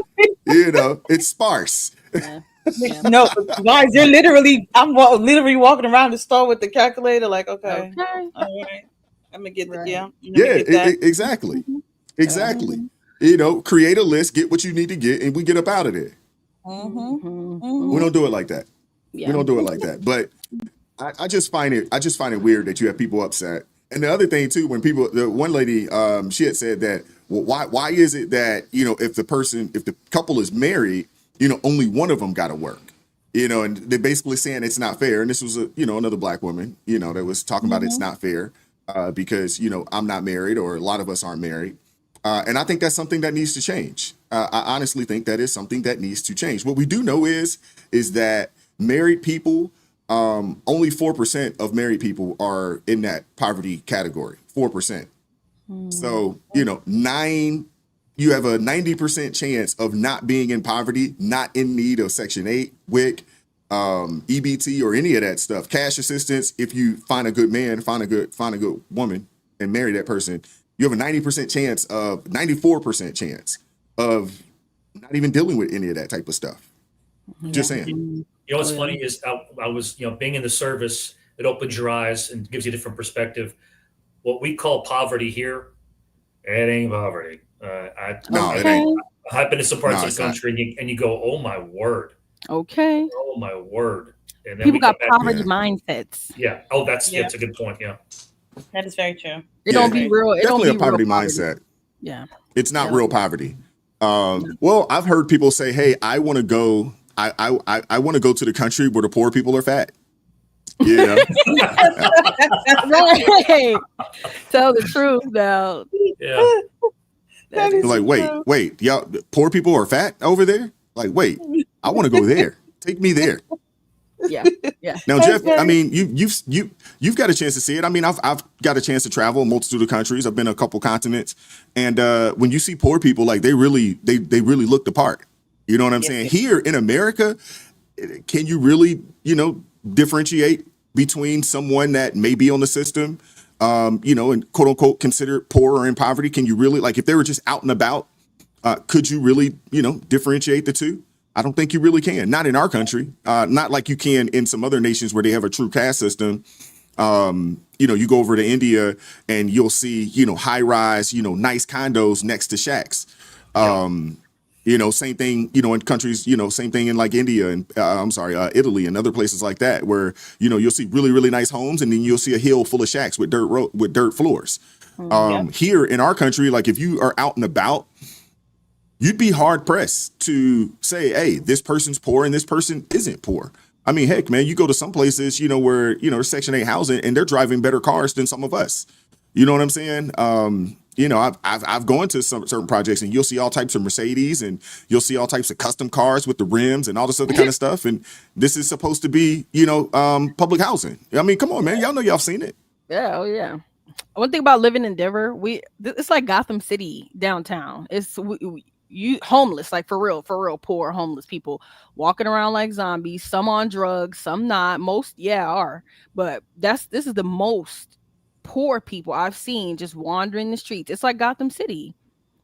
it's sparse. Yeah. Yeah. No, guys, they're literally. I'm literally walking around the store with the calculator, like, okay, Okay. all right, I'm gonna get the Right. I'm gonna get that. Exactly. Exactly. Create a list, get what you need to get, and we get up out of there. We don't do it like that. Yeah. We don't do it like that. But I just find it weird that you have people upset. And the other thing too, when the one lady, she had said that, well, why is it that, if the couple is married, only one of them got to work, and they're basically saying it's not fair. And this was another black woman, that was talking about it's not fair, because, I'm not married, or a lot of us aren't married. And I think that's something that needs to change. I honestly think that is something that needs to change. What we do know is that married people, only 4% of married people are in that poverty category. 4%. So, you have a 90% chance of not being in poverty, not in need of Section 8, WIC, EBT, or any of that stuff. Cash assistance. If you find a good man, find a good woman, and marry that person, you have a 94% chance of not even dealing with any of that type of stuff. Just saying. What's funny is I was, being in the service, it opens your eyes and gives you a different perspective. What we call poverty here, it ain't poverty. It ain't. I've been to some parts of the country, and you go, oh my word. Okay. Oh my word. And then People got poverty mindsets. Yeah. Oh, that's a good point. Yeah. That is very true. It don't be real. It Definitely don't be a poverty real mindset. Yeah. It's not real poverty. Well, I've heard people say, "Hey, I want to go. I want to go to the country where the poor people are fat." Right. Tell the truth now. Yeah. Like, wait, y'all, poor people are fat over there? Like, wait, I want to go there. Take me there. Yeah. Now, Jeff, I mean, you've got a chance to see it. I mean, I've got a chance to travel a multitude of countries. I've been to a couple continents, and when you see poor people, like they really look the part. You know what I'm saying? Here in America, can you really, differentiate between someone that may be on the system, and quote unquote considered poor or in poverty? Can you really, like, if they were just out and about, could you really, differentiate the two? I don't think you really can. Not in our country. Not like you can in some other nations where they have a true caste system. You go over to India and you'll see, high rise, nice condos next to shacks. Same thing, in countries, same thing in like India and Italy and other places like that, where, you'll see really, really nice homes, and then you'll see a hill full of shacks with dirt floors. Here in our country, like if you are out and about, you'd be hard pressed to say, hey, this person's poor and this person isn't poor. I mean, heck, man, you go to some places, where, Section 8 housing, and they're driving better cars than some of us. You know what I'm saying? I've gone to some certain projects, and you'll see all types of Mercedes, and you'll see all types of custom cars with the rims and all this other kind of stuff. And this is supposed to be, public housing. I mean, come on, man. Y'all know y'all seen it. Yeah. Oh, yeah. One thing about living in Denver, it's like Gotham City downtown. It's you homeless, like for real poor homeless people walking around like zombies, some on drugs, some not. Most are, but this is the most poor people I've seen just wandering the streets. It's like Gotham City.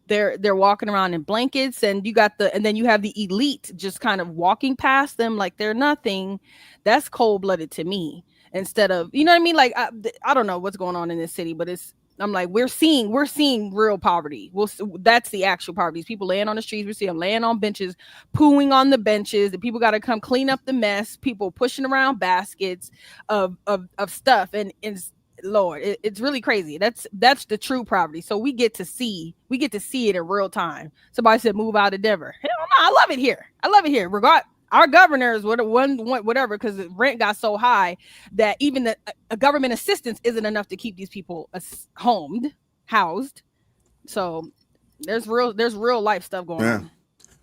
They're walking around in blankets, and then you have the elite just kind of walking past them like they're nothing. That's cold-blooded to me. Instead of, you know what I mean? Like I don't know what's going on in this city, but I'm like, we're seeing real poverty. That's the actual poverty. These people laying on the streets. We see them laying on benches, pooing on the benches. The people got to come clean up the mess. People pushing around baskets of stuff, and Lord, it's really crazy. That's the true poverty. So we get to see it in real time. Somebody said move out of Denver. Hell no, I love it here. Our governors, whatever, because the rent got so high that even a government assistance isn't enough to keep these people housed. So there's real life stuff going on.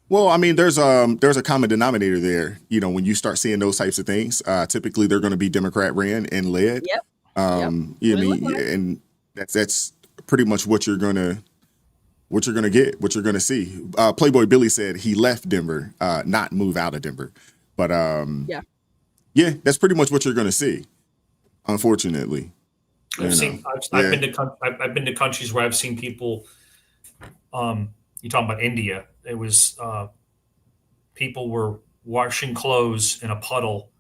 Well, I mean, there's a common denominator there. When you start seeing those types of things, typically they're going to be Democrat ran and led. Yep. And that's pretty much what you're gonna get, what you're gonna see. Playboy Billy said he left Denver, not move out of Denver, but that's pretty much what you're gonna see, unfortunately. I've been to countries where I've seen people you talking about India. It was people were washing clothes in a puddle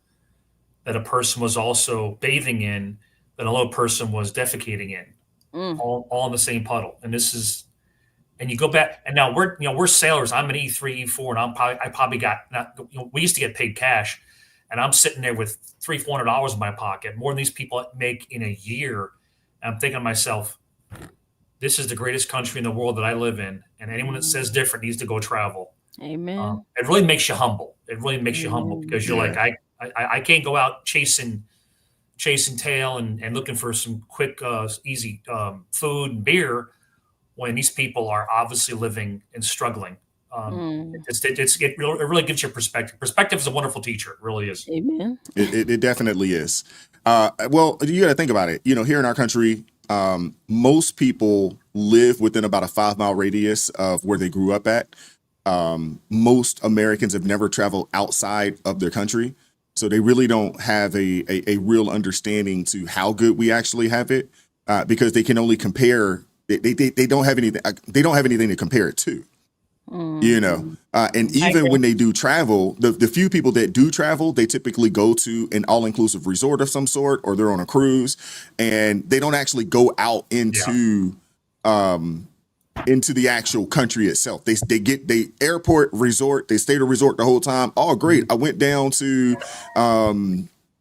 that a person was also bathing in, that another person was defecating in, all in the same puddle. And this is, and you go back, and now we're sailors. I'm an E3, E4, and I probably got not. We used to get paid cash, and I'm sitting there with $300-$400 in my pocket, more than these people make in a year. And I'm thinking to myself, this is the greatest country in the world that I live in, and anyone that says different needs to go travel. Amen. It really makes you humble. It really makes you humble, because you're like, I can't go out chasing tail and looking for some quick, easy food and beer when these people are obviously living and struggling. It really gives you perspective. Perspective is a wonderful teacher. It really is. Amen. It definitely is. Well, you got to think about it. Here in our country, most people live within about a 5-mile radius of where they grew up at. Most Americans have never traveled outside of their country, so they really don't have a real understanding to how good we actually have it, because they can only compare. They don't have anything. They don't have anything to compare it to. And even when they do travel, the few people that do travel, they typically go to an all-inclusive resort of some sort, or they're on a cruise, and they don't actually go out into the actual country itself. They airport, resort, they stay at a resort the whole time. Oh, great. I went down to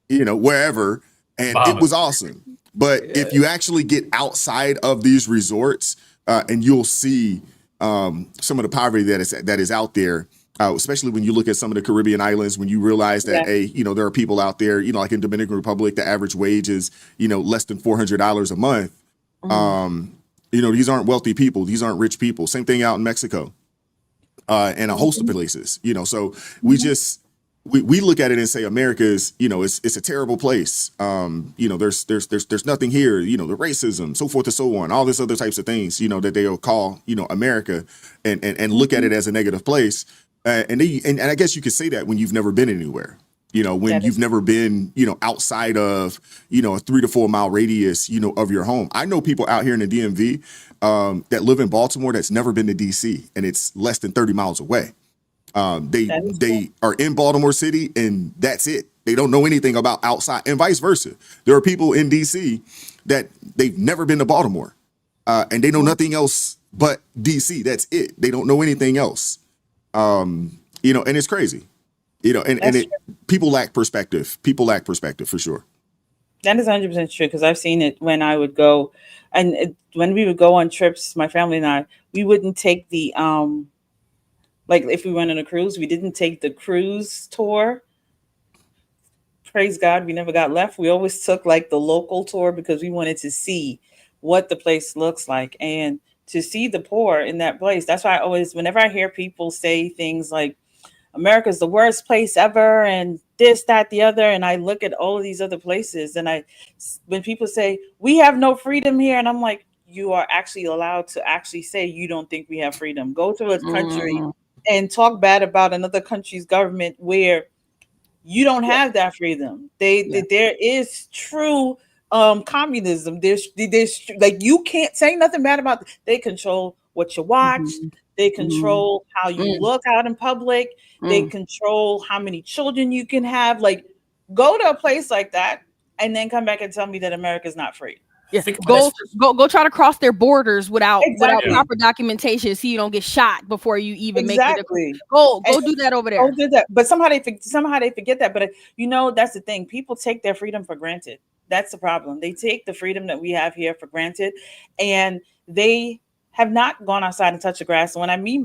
wherever, and Bahamas. It was awesome. But if you actually get outside of these resorts, and you'll see some of the poverty that is out there, especially when you look at some of the Caribbean islands, when you realize that, there are people out there, like in Dominican Republic, the average wage is, less than $400 a month. These aren't wealthy people. These aren't rich people. Same thing out in Mexico, and a host of places, so we look at it and say America is, it's a terrible place. There's nothing here, the racism, so forth and so on, all this other types of things, that they'll call, America, and look at it as a negative place. And I guess you could say that when you've never been anywhere, when you've never been, outside of, a 3 to 4 mile radius, of your home. I know people out here in the DMV that live in Baltimore that's never been to DC, and it's less than 30 miles away. They are in Baltimore City, and that's it. They don't know anything about outside, and vice versa. There are people in DC that they've never been to Baltimore, and they know nothing else but DC. That's it. They don't know anything else. And it's crazy. People lack perspective. People lack perspective for sure. That is 100% true, because I've seen it when I would go, and when we would go on trips, my family and I, we wouldn't take the like if we went on a cruise, we didn't take the cruise tour. Praise God, we never got left. We always took like the local tour, because we wanted to see what the place looks like and to see the poor in that place. That's why I always, whenever I hear people say things like America's the worst place ever and this, that, the other, and I look at all of these other places, and when people say we have no freedom here, and I'm like, you are actually allowed to actually say you don't think we have freedom. Go to a country and talk bad about another country's government where you don't have that freedom. There is true communism. There's like, you can't say nothing bad about. They control what you watch. They control how you look out in public. They control how many children you can have. Like, go to a place like that and then come back and tell me that America's not free. Yeah, go try to cross their borders without proper documentation, so you don't get shot before you even make it. Go do that over there. Go do that. But somehow they forget that. But that's the thing. People take their freedom for granted. That's the problem. They take the freedom that we have here for granted, and they have not gone outside and touched the grass. And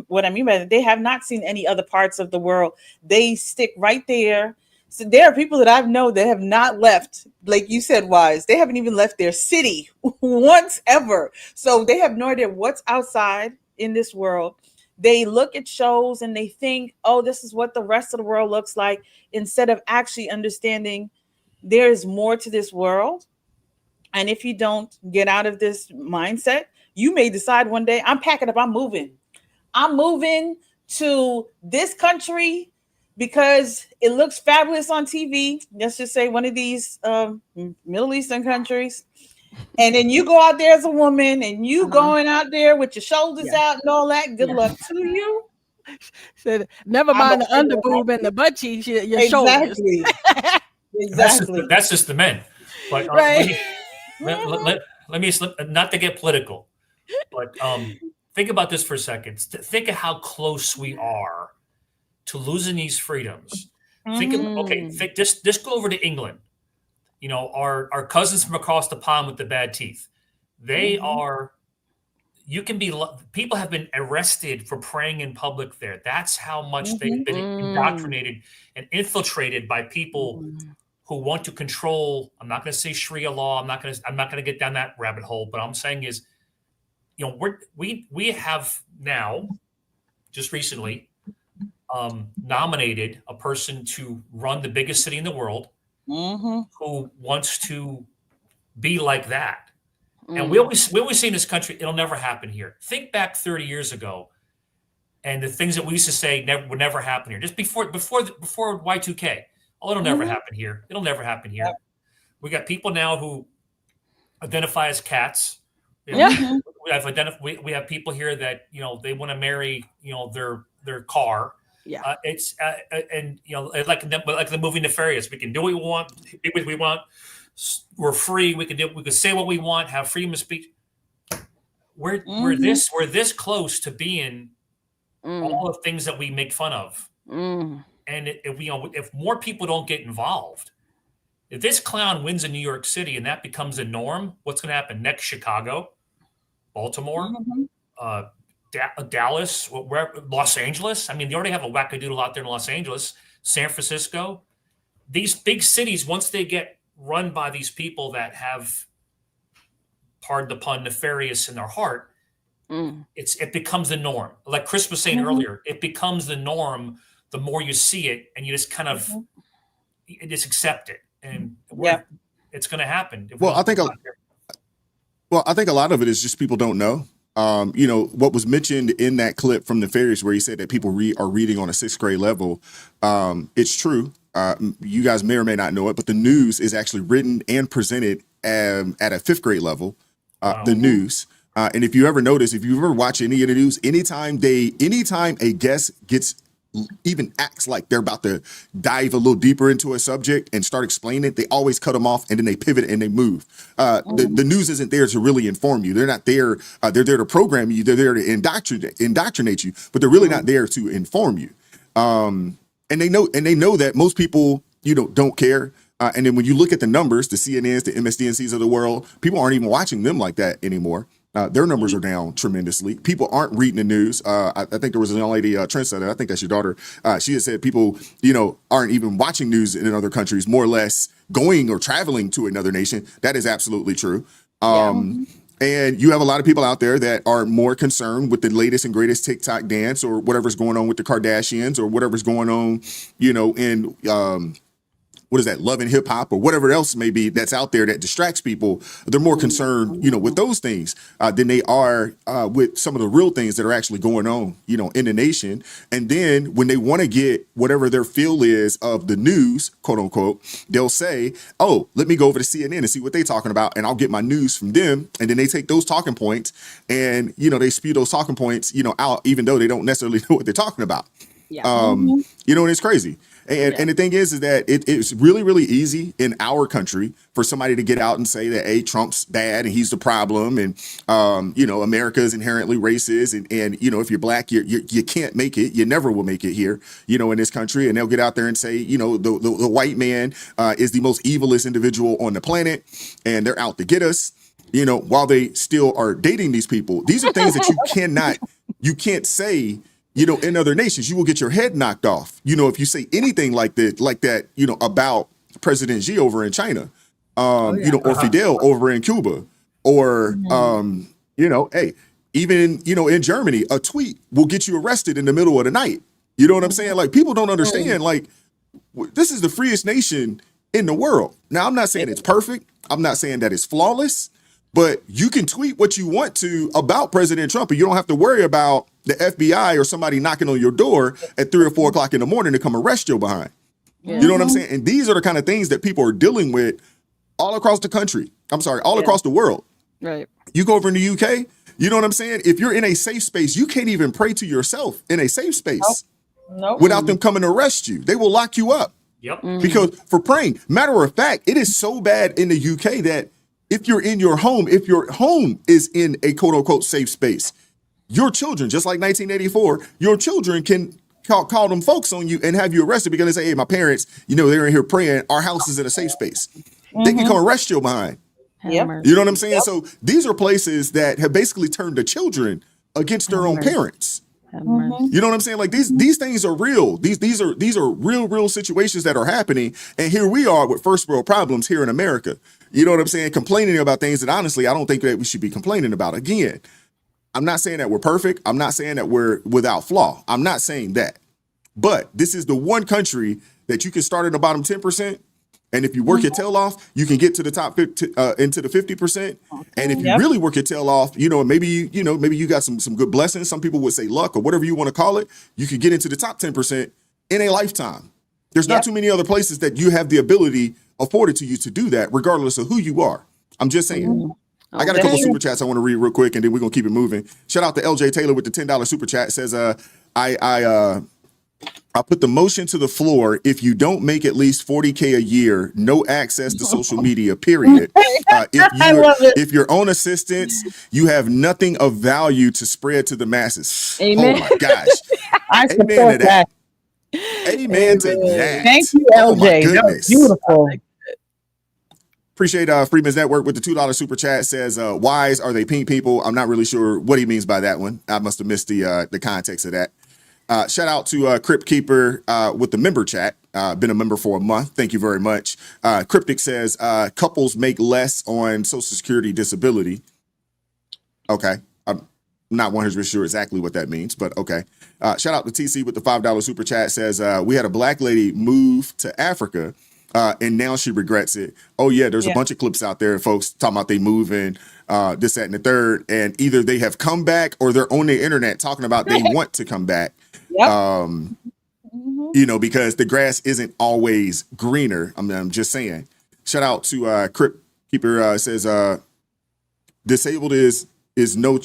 what I mean by that, they have not seen any other parts of the world. They stick right there. So there are people that I know that have not left, like you said, Wise. They haven't even left their city once ever. So they have no idea what's outside in this world. They look at shows and they think, oh, this is what the rest of the world looks like, instead of actually understanding there is more to this world. And if you don't get out of this mindset, you may decide one day, I'm packing up, I'm moving. I'm moving to this country because it looks fabulous on TV. Let's just say one of these Middle Eastern countries. And then you go out there as a woman and you going out there with your shoulders out and all that. Good luck to you. Said, never mind the under boob and the butt cheeks, your shoulders. Exactly. Exactly. That's just the men. But Right. let me not to get political, but think about this for a second. Think of how close we are to losing these freedoms. Just go over to England. You know, our cousins from across the pond with the bad teeth. They are. People have been arrested for praying in public there. That's how much they've been indoctrinated and infiltrated by people who want to control. I'm not going to say Sharia law. I'm not going to get down that rabbit hole. But I'm saying is, you know, we have now just recently nominated a person to run the biggest city in the world who wants to be like that. And we always say in this country, it'll never happen here. Think back 30 years ago, and the things that we used to say would never happen here. Just before Y2K, it'll never happen here. It'll never happen here. We got people now who identify as cats. We have people here that they want to marry their car. It's and like the movie Nefarious. We can do what we want, do what we want. We're free. We can say what we want. Have freedom of speech. We're this close to being all the things that we make fun of. And if more people don't get involved, if this clown wins in New York City and that becomes a norm, what's going to happen next? Chicago, Baltimore, Dallas, Los Angeles. I mean, they already have a wackadoodle out there in Los Angeles, San Francisco. These big cities, once they get run by these people that have, pardon the pun, nefarious in their heart, it becomes the norm. Like Chris was saying earlier, it becomes the norm the more you see it, and you just kind of you just accept it. And it's going to happen. I think a lot of it is just people don't know. What was mentioned in that clip from Nefarious where he said that people are reading on a 6th grade level. It's true. You guys may or may not know it, but the news is actually written and presented at a 5th grade level. The news. And if you ever notice, if you ever watch any of the news, anytime a guest even acts like they're about to dive a little deeper into a subject and start explaining it, they always cut them off and then they pivot and they move. The news isn't there to really inform you. They're not there. They're there to program you. They're there to indoctrinate you, but they're really not there to inform you. And they know that most people, don't care. And then when you look at the numbers, the CNNs, the MSDNCs of the world, people aren't even watching them like that anymore. Their numbers are down tremendously. People aren't reading the news. I think there was a young lady, Trendsetter, I think that's your daughter. She had said people, aren't even watching news in other countries, more or less going or traveling to another nation. That is absolutely true. And you have a lot of people out there that are more concerned with the latest and greatest TikTok dance or whatever's going on with the Kardashians or whatever's going on, in what is that, Love and Hip Hop or whatever else may be that's out there that distracts people. They're more concerned, with those things than they are with some of the real things that are actually going on, in the nation. And then when they want to get whatever their feel is of the news, quote unquote, they'll say, oh, let me go over to CNN and see what they're talking about. And I'll get my news from them. And then they take those talking points and, they spew those talking points, out, even though they don't necessarily know what they're talking about. And it's crazy. And the thing is that it's really, really easy in our country for somebody to get out and say that, hey, Trump's bad and he's the problem. And, America is inherently racist. And if you're black, you can't make it. You never will make it here, in this country. And they'll get out there and say, the white man is the most evilest individual on the planet. And they're out to get us, while they still are dating these people. These are things that you can't say, in other nations. You will get your head knocked off, if you say anything like that, about President Xi over in China, or Fidel over in Cuba, or, hey, even, in Germany, a tweet will get you arrested in the middle of the night. You know what I'm saying? Like, people don't understand, like, this is the freest nation in the world. Now, I'm not saying it's perfect. I'm not saying that it's flawless, but you can tweet what you want to about President Trump, and you don't have to worry about the FBI or somebody knocking on your door at 3 or 4 o'clock in the morning to come arrest your behind. You know what I'm saying? And these are the kind of things that people are dealing with all across the country. I'm sorry, all Yeah. across the world. Right. You go over in the UK, you know what I'm saying? If you're in a safe space, you can't even pray to yourself in a safe space Nope. without them coming to arrest you. They will lock you up. Yep. Because for praying, matter of fact, it is so bad in the UK that if you're in your home, if your home is in a quote unquote safe space, your children, just like 1984, your children can call them folks on you and have you arrested because they say, hey, my parents, they're in here praying. Our house is in a safe space. They can come arrest you behind. Yep. You know what I'm saying? So these are places that have basically turned the children against their own parents. You know what I'm saying? Like these things are real. These are real situations that are happening. And here we are with first world problems here in America. You know what I'm saying? Complaining about things that honestly, I don't think that we should be complaining about. Again, I'm not saying that we're perfect. I'm not saying that we're without flaw. I'm not saying that. But this is the one country that you can start at the bottom 10%. And if you work your tail off, you can get to the top 50, into the 50%. And if you really work your tail off, maybe you got some good blessings. Some people would say luck or whatever you want to call it. You could get into the top 10% in a lifetime. There's not too many other places that you have the ability afforded to you to do that, regardless of who you are. I'm just saying. I got a couple super chats I want to read real quick, and then we're gonna keep it moving. Shout out to LJ Taylor with the $10 super chat. Says, I put the motion to the floor. If you don't make at least 40K a year, no access to social media, period. If you're on assistance, you have nothing of value to spread to the masses. Amen. Oh my gosh. I Amen support to that. that. Amen to that. Thank you, Oh my LJ. That was goodness. beautiful. Appreciate Freeman's Network with the $2 super chat. Says, wise are they pink people? I'm not really sure what he means by that one. I must have missed the context of that. Shout out to Crypt Keeper with the member chat. Been a member for a month. Thank you very much. Cryptic says couples make less on Social Security disability. Okay. I'm not 100% sure exactly what that means, but okay. Shout out to TC with the $5 super chat. Says we had a black lady move to Africa and now she regrets it. Oh yeah, there's a bunch of clips out there, folks, talking about they moving, this, that, and the third, and either they have come back or they're on the internet talking about they want to come back. Because the grass isn't always greener. I'm just saying. Shout out to Crypt Keeper says disabled is no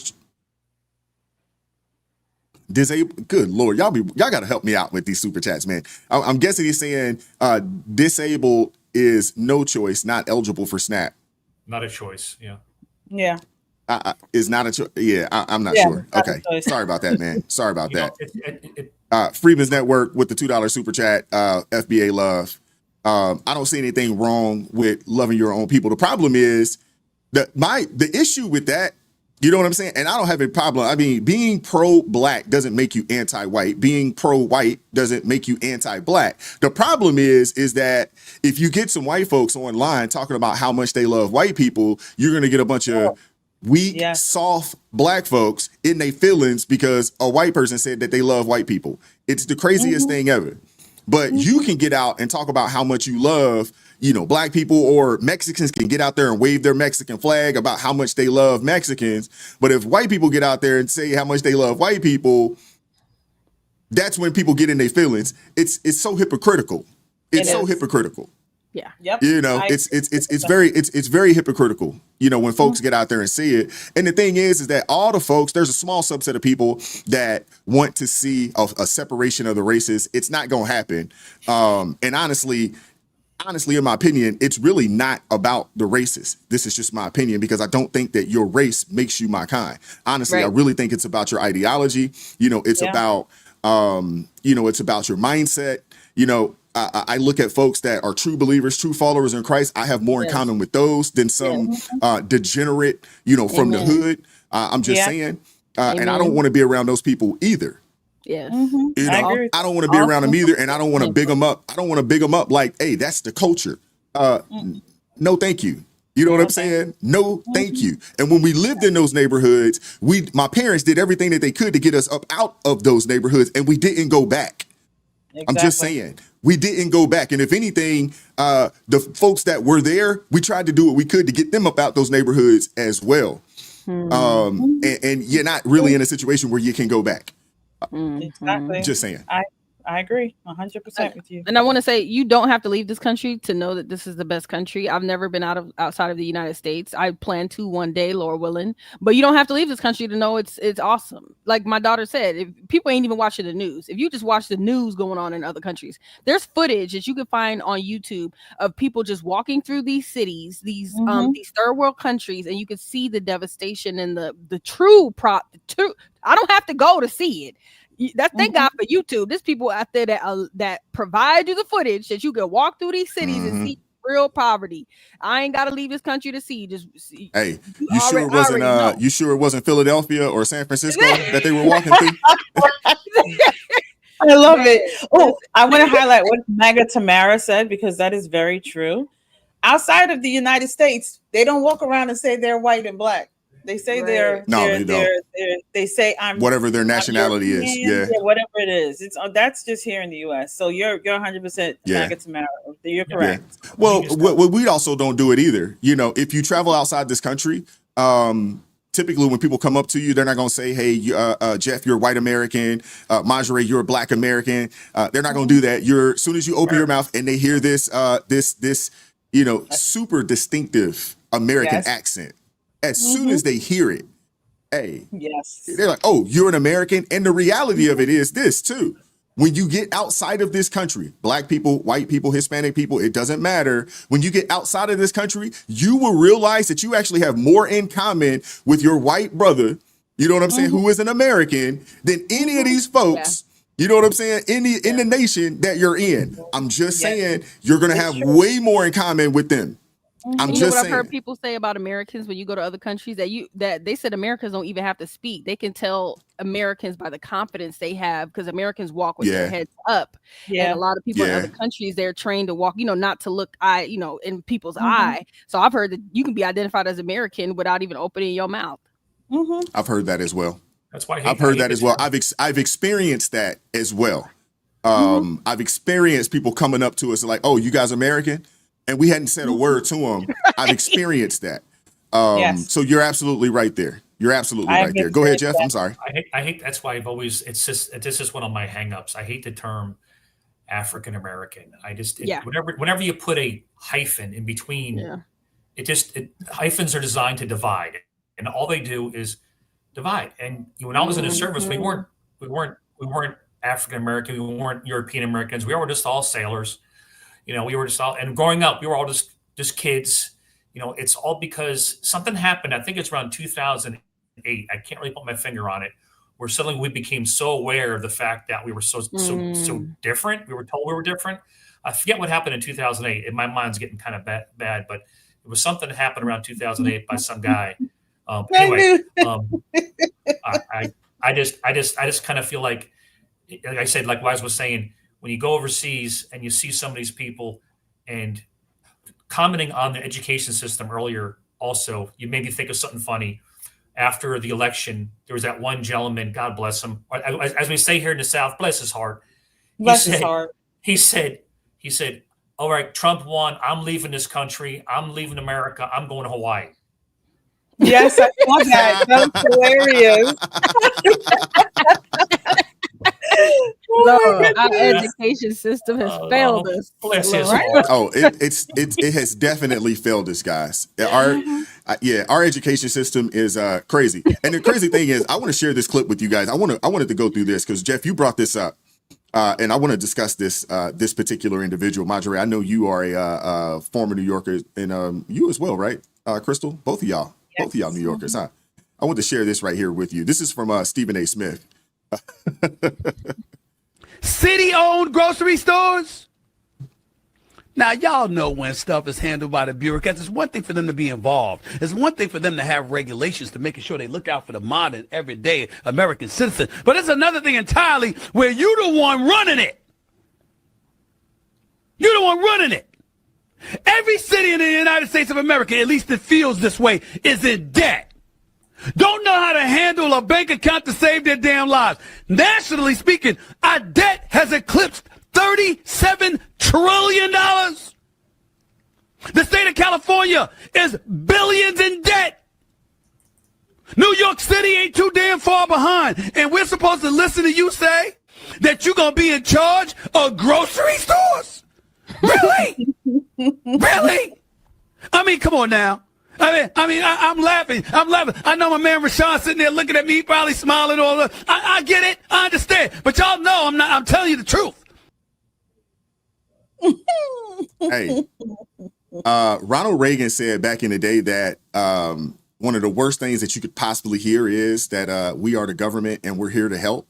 disabled. Good Lord, y'all gotta help me out with these super chats, man. I'm guessing he's saying disabled is no choice, not eligible for SNAP. Not a choice. Yeah. Yeah. Is not a choice. Yeah, I'm not sure. Okay, sorry about that, man. Sorry about that. Freeman's Network with the $2 super chat. FBA love. I don't see anything wrong with loving your own people. The problem is the issue with that. You know what I'm saying? And I don't have a problem. I mean, being pro-black doesn't make you anti-white. Being pro-white doesn't make you anti-black. The problem is that if you get some white folks online talking about how much they love white people, you're going to get a bunch of weak, soft black folks in their feelings because a white person said that they love white people. It's the craziest thing ever. But you can get out and talk about how much you love, black people, or Mexicans can get out there and wave their Mexican flag about how much they love Mexicans. But if white people get out there and say how much they love white people, that's when people get in their feelings. It's so hypocritical. It's so hypocritical. Yeah. Yep. It's very hypocritical, when folks get out there and see it. And the thing is that all the folks, there's a small subset of people that want to see a separation of the races. It's not going to happen. And honestly, in my opinion, it's really not about the races. This is just my opinion because I don't think that your race makes you my kind. Honestly, I really think it's about your ideology. It's about, it's about your mindset. I look at folks that are true believers, true followers in Christ. I have more in common with those than some degenerate, from the hood. I'm just saying. And I don't want to be around those people either. Yes. I don't want to be around them either. And I don't want to big them up. I don't want to big them up like, hey, that's the culture. No, thank you. You know what I'm saying? No, thank you. And when we lived in those neighborhoods, my parents did everything that they could to get us up out of those neighborhoods, and we didn't go back. I'm just saying, we didn't go back. And if anything, the folks that were there, we tried to do what we could to get them up out those neighborhoods as well. And you're not really in a situation where you can go back. Exactly. Just saying. I I agree 100% with you. And I want to say, you don't have to leave this country to know that this is the best country. I've never been outside of the United States. I plan to one day, Lord willing. But you don't have to leave this country to know it's awesome. Like my daughter said, if people ain't even watching the news, if you just watch the news going on in other countries, there's footage that you can find on YouTube of people just walking through these cities, these third world countries, and you can see the devastation and the true I don't have to go to see it. That's thank God for YouTube. There's people out there that provide you the footage that you can walk through these cities and see real poverty. I ain't got to leave this country to see. Just see. Hey, you sure it wasn't Philadelphia or San Francisco that they were walking through? I love it. Oh, I want to highlight what Maga Tamara said, because that is very true. Outside of the United States, they don't walk around and say they're white and black. They say they say I'm whatever their nationality is. Yeah, whatever it is. That's just here in the U.S. So you're 100% Maga Tamara. You're correct. Yeah. Well, we also don't do it either. You know, if you travel outside this country, typically when people come up to you, they're not going to say, "Hey, Jeff, you're white American. Marjorie, you're a black American." They're not going to do that. As soon as you open your mouth and they hear this super distinctive American accent. As soon as they hear it, they're like, "Oh, you're an American." And the reality of it is this too. When you get outside of this country, black people, white people, Hispanic people, it doesn't matter. When you get outside of this country, you will realize that you actually have more in common with your white brother, you know what I'm saying, who is an American, than any of these folks, you know what I'm saying, in the nation that you're in. I'm just saying you're going to have way more in common with them. I'm just saying. I've heard people say about Americans when you go to other countries that they said Americans don't even have to speak. They can tell Americans by the confidence they have, because Americans walk with their heads up. And a lot of people in other countries, they're trained to walk, not to look in people's eye. So I've heard that you can be identified as American without even opening your mouth. I've heard that as well. That's why I've heard that as well. I've experienced that as well. I've experienced people coming up to us like, "Oh, you guys American?" And we hadn't said a word to them. I've experienced that. So you're absolutely right there. You're absolutely right there. Go ahead, Jeff. I'm sorry. I hate. That's why I've always. This is one of my hangups. I hate the term African American. Whenever you put a hyphen in between, hyphens are designed to divide, and all they do is divide. And when I was in the service, we weren't African American. We weren't European Americans. We were just all sailors. We were just all, and growing up, we were all just kids. It's all because something happened. I think it's around 2008. I can't really put my finger on it, where suddenly we became so aware of the fact that we were so different. We were told we were different. I forget what happened in 2008. And my mind's getting kind of bad, but it was something that happened around 2008 by some guy. Anyway, I just kind of feel like I said, like Wise was saying, when you go overseas and you see some of these people, and commenting on the education system earlier, also, you made me think of something funny. After the election, there was that one gentleman, God bless him, as we say here in the South, bless his heart. He said, "All right, Trump won. I'm leaving this country. I'm leaving America. I'm going to Hawaii." Yes, I saw that. That's hilarious. Our education system has failed us. It has definitely failed us, guys. Our education system is crazy. And the crazy thing is, I want to share this clip with you guys. I wanted to go through this because Jeff, you brought this up, and I want to discuss this particular individual. Marjorie, I know you are a former New Yorker, and you as well, right, Crystal? Both of y'all New Yorkers, huh? I want to share this right here with you. This is from Stephen A. Smith. City-owned grocery stores. Now, y'all know when stuff is handled by the bureaucrats, it's one thing for them to be involved. It's one thing for them to have regulations to making sure they look out for the modern, everyday American citizen. But it's another thing entirely where you're the one running it. You're the one running it. Every city in the United States of America, at least it feels this way, is in debt. Don't know how to handle a bank account to save their damn lives. Nationally speaking, our debt has eclipsed $37 trillion. The state of California is billions in debt. New York City ain't too damn far behind. And we're supposed to listen to you say that you're going to be in charge of grocery stores? Really? Really? I mean, come on now. I'm laughing. I know my man Rashawn sitting there looking at me, probably smiling all the. I get it. I understand. But y'all know I'm telling you the truth. Hey, Ronald Reagan said back in the day that one of the worst things that you could possibly hear is that we are the government and we're here to help.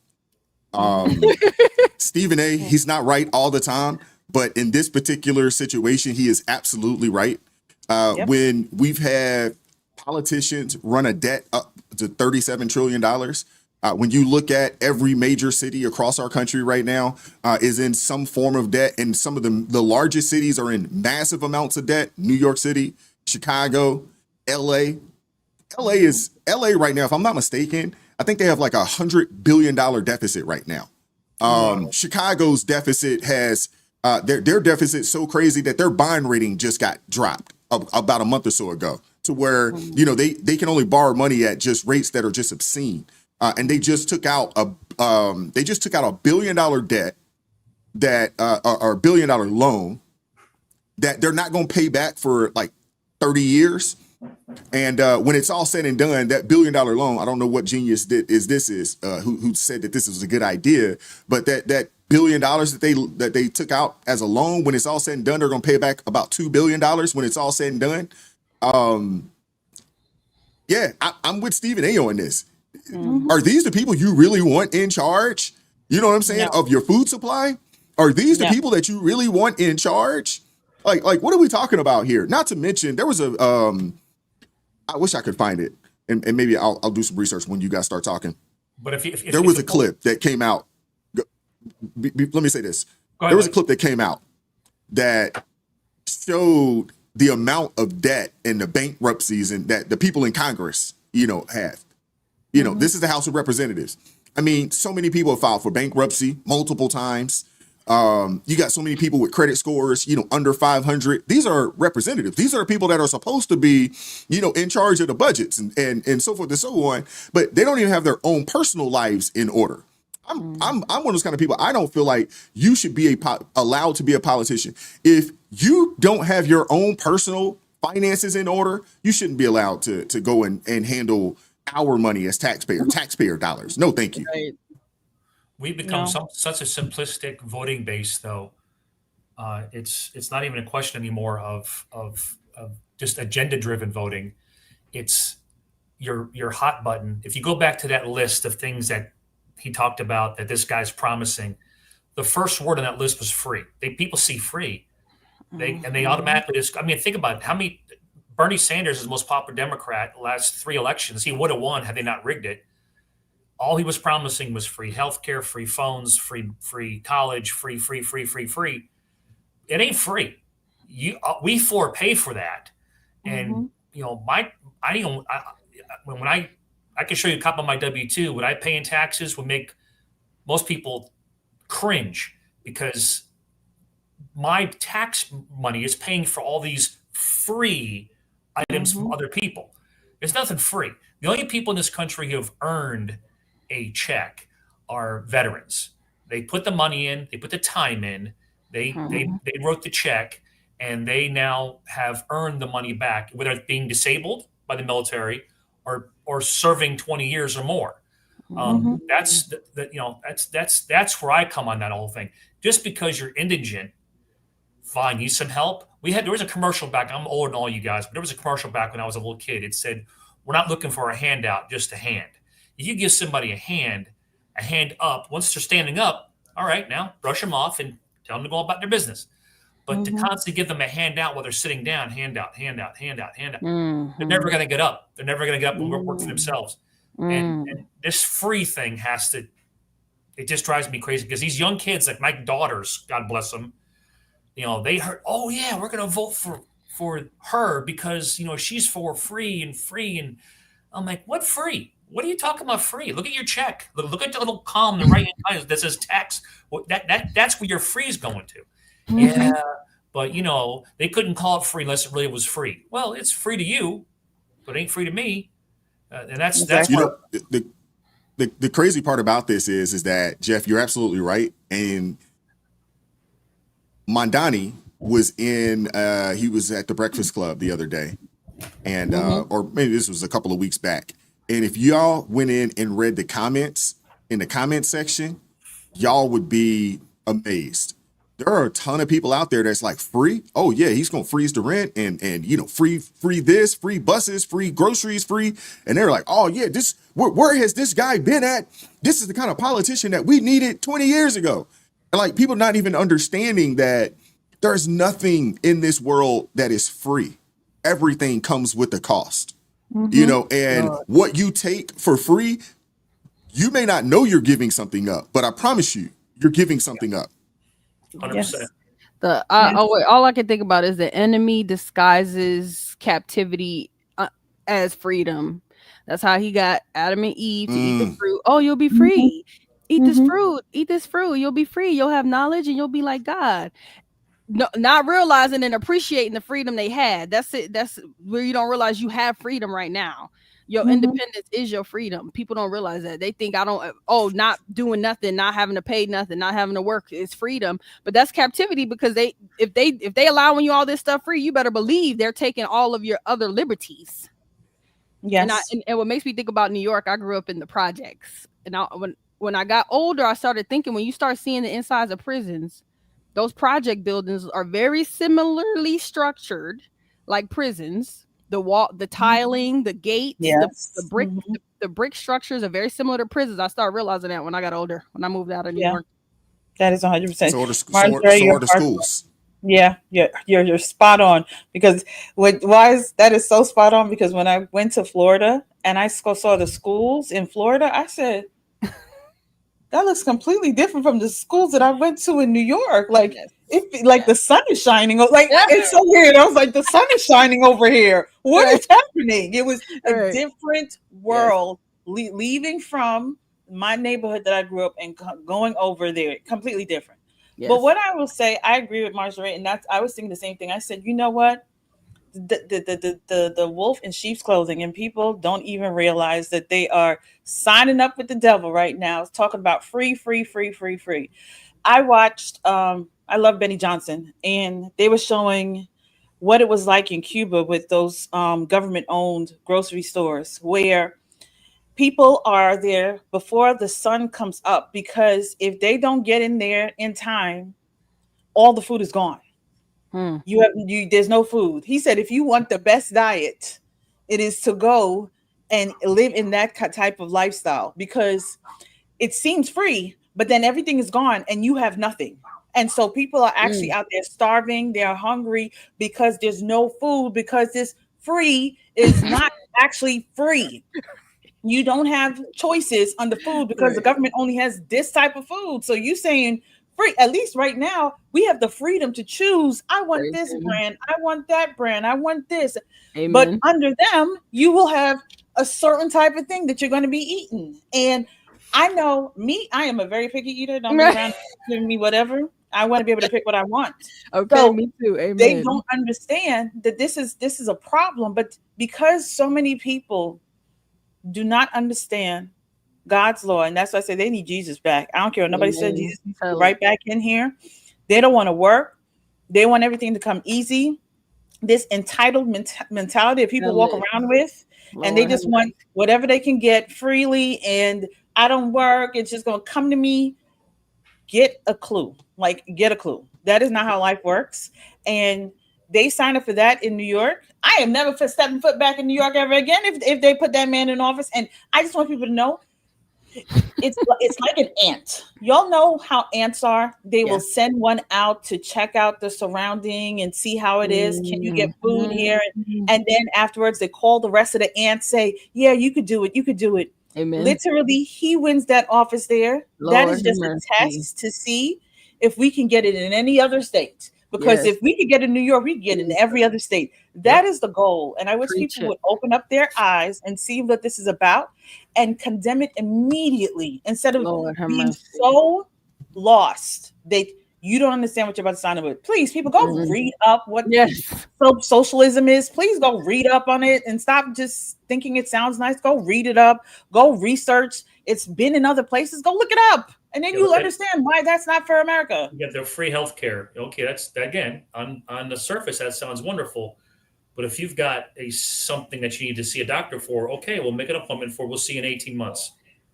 Stephen A, he's not right all the time, but in this particular situation, he is absolutely right. When we've had politicians run a debt up to $37 trillion, when you look at every major city across our country right now is in some form of debt, and some of the largest cities are in massive amounts of debt. New York City, Chicago, LA. LA right now, if I'm not mistaken, I think they have like $100 billion deficit right now. Chicago's deficit has their deficit so crazy that their bond rating just got dropped about a month or so ago, to where they can only borrow money at just rates that are just obscene. And they just took out a $1 billion debt that or $1 billion loan that they're not going to pay back for like 30 years. And when it's all said and done, that $1 billion loan, I don't know what genius is who said that this was a good idea, but that $1 billion that they took out as a loan, when it's all said and done, they're going to pay back about $2 billion when it's all said and done. I'm with Stephen A on this. Are these the people you really want in charge? You know what I'm saying? No. Of your food supply? Are these the people that you really want in charge? Like, what are we talking about here? Not to mention, there was I wish I could find it, and maybe I'll do some research when you guys start talking. But if there was a clip that came out. Let me say this. There was a clip that came out that showed the amount of debt and the bankruptcies and that the people in Congress, have. This is the House of Representatives. I mean, so many people have filed for bankruptcy multiple times. You got so many people with credit scores, under 500. These are representatives. These are people that are supposed to be, in charge of the budgets and so forth and so on. But they don't even have their own personal lives in order. I'm one of those kind of people. I don't feel like you should be allowed to be a politician. If you don't have your own personal finances in order, you shouldn't be allowed to go and handle our money as taxpayer dollars. No, thank you. Right. We've become such a simplistic voting base, though. It's not even a question anymore of just agenda-driven voting. It's your hot button. If you go back to that list of things that he talked about that this guy's promising, the first word on that list was free. People see free, they automatically just. I mean, think about it. How many? Bernie Sanders is the most popular Democrat the last 3 elections. He would have won had they not rigged it. All he was promising was free healthcare, free phones, free college, free. It ain't free. We pay for that, and when I can show you a copy of my W-2. What I pay in taxes would make most people cringe, because my tax money is paying for all these free items from other people. There's nothing free. The only people in this country who have earned a check are veterans. They put the money in, they put the time in, they wrote the check, and they now have earned the money back, whether it's being disabled by the military or serving 20 years or more. That's where I come on that whole thing. Just because you're indigent, fine, need some help. There was a commercial back. I'm older than all you guys, but there was a commercial back when I was a little kid. It said, "We're not looking for a handout, just a hand." If you give somebody a hand up, once they're standing up, all right, now brush them off and tell them to go about their business. But to constantly give them a handout while they're sitting down, handout, they're never going to get up. They're never going to get up and work for themselves. And this free thing it just drives me crazy, because these young kids, like my daughters, God bless them, they heard, oh yeah, we're going to vote for her because, she's for free. And I'm like, what free? What are you talking about free? Look at your check. Look at the little column on the right-hand side that says tax. That's where your free is going to. Yeah, but they couldn't call it free unless it really was free. Well, it's free to you, but it ain't free to me. And that's the the crazy part about this is that, Jeff, you're absolutely right. And Mondani was he was at the Breakfast Club the other day, and or maybe this was a couple of weeks back. And if y'all went in and read the comments in the comment section, y'all would be amazed. There are a ton of people out there that's like, free. Oh yeah, he's gonna freeze the rent and free this, free buses, free groceries, free. And they're like, oh yeah, where has this guy been at? This is the kind of politician that we needed 20 years ago. And like, people not even understanding that there's nothing in this world that is free. Everything comes with a cost. And what you take for free, you may not know you're giving something up, but I promise you, you're giving something up. 100%. All I can think about is the enemy disguises captivity as freedom. That's how he got Adam and Eve to eat the fruit. Oh, you'll be free. Eat this fruit. Eat this fruit. You'll be free. You'll have knowledge and you'll be like God. No, not realizing and appreciating the freedom they had. That's it. That's where you don't realize you have freedom right now. Your independence is your freedom. People don't realize that. They think not doing nothing, not having to pay nothing, not having to work is freedom. But that's captivity, because if they allowing you all this stuff free, you better believe they're taking all of your other liberties. Yes. And what makes me think about New York, I grew up in the projects. And when I got older, I started thinking, when you start seeing the insides of prisons, those project buildings are very similarly structured like prisons. The wall, the tiling, the gates, the brick, the brick structures are very similar to prisons. I started realizing that when I got older, when I moved out of New York. That is 100%. So are the schools. Yeah, you're spot on, because that is so spot on, because when I went to Florida and I saw the schools in Florida, I said, that looks completely different from the schools that I went to in New York. Like, the sun is shining. Like, it's so weird. I was like, the sun is shining over here. What is happening? It was a different world. Leaving from my neighborhood that I grew up in, going over there, completely different. But what I will say, I agree with Marjorie, and I was thinking the same thing. I said, you know what? The wolf in sheep's clothing, and people don't even realize that they are signing up with the devil right now. It's talking about free. I watched I love Benny Johnson, and they were showing what it was like in Cuba with those government owned grocery stores, where people are there before the sun comes up, because if they don't get in there in time, all the food is gone. There's no food. He said, if you want the best diet, it is to go and live in that type of lifestyle, because it seems free, but then everything is gone and you have nothing. And so people are actually out there starving. They're hungry because there's no food, because this free is not actually free. You don't have choices on the food, because the government only has this type of food. So you saying free, at least right now, we have the freedom to choose. I want this brand. I want that brand. I want this. Amen. But under them, you will have a certain type of thing that you're going to be eating. And I know me, I am a very picky eater. Don't be around giving me whatever. I want to be able to pick what I want. Okay, so me too. Amen. They don't understand that this is a problem. But because so many people do not understand God's law, and that's why I say they need Jesus back. I don't care what nobody said. Jesus needs to be right back in here. They don't want to work. They want everything to come easy. This entitled mentality that people walk around with, and they just want whatever they can get freely. And I don't work. It's just going to come to me. Get a clue. Get a clue. That is not how life works. And they signed up for that in New York. I am never stepping foot back in New York ever again if they put that man in office. And I just want people to know, it's like an ant. Y'all know how ants are. They will send one out to check out the surrounding and see how it is. Can you get food here? And then afterwards, they call the rest of the ants, say, yeah, you could do it. You could do it. Amen. Literally, he wins that office there. Lord, that is just a test to see if we can get it in any other state. Because if we could get in New York, we can get in every other state. That is the goal. And I wish people would open up their eyes and see what this is about and condemn it immediately, instead of being so lost that you don't understand what you're about to sign up with. Please, people, go read up what socialism is. Please go read up on it and stop just thinking it sounds nice. Go read it up. Go research. It's been in other places. Go look it up, and then you'll understand why that's not for America. You get their free health care. Okay, that's again on the surface that sounds wonderful, but if you've got something that you need to see a doctor for, okay, we'll make an appointment for. We'll see you in 18 months.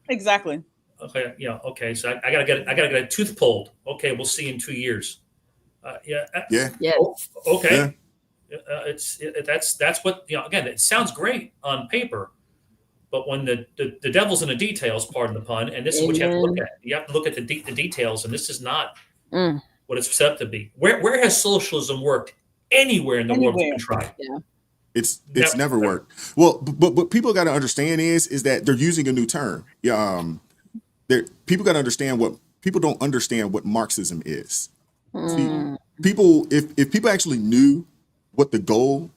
Exactly. Okay, yeah, okay. So I gotta get a tooth pulled. Okay, we'll see you in 2 years. Yeah. Yes. Okay. Yeah. That's what again. It sounds great on paper, but when the devil's in the details, pardon the pun, and this is what you have to look at. You have to look at the details, and this is not what it's set up to be. Where has socialism worked anywhere in the world that's been tried? Yeah. It's never worked. Well, but what people got to understand is that they're using a new term. People got to understand people don't understand what Marxism is. See, people, if people actually knew what the goal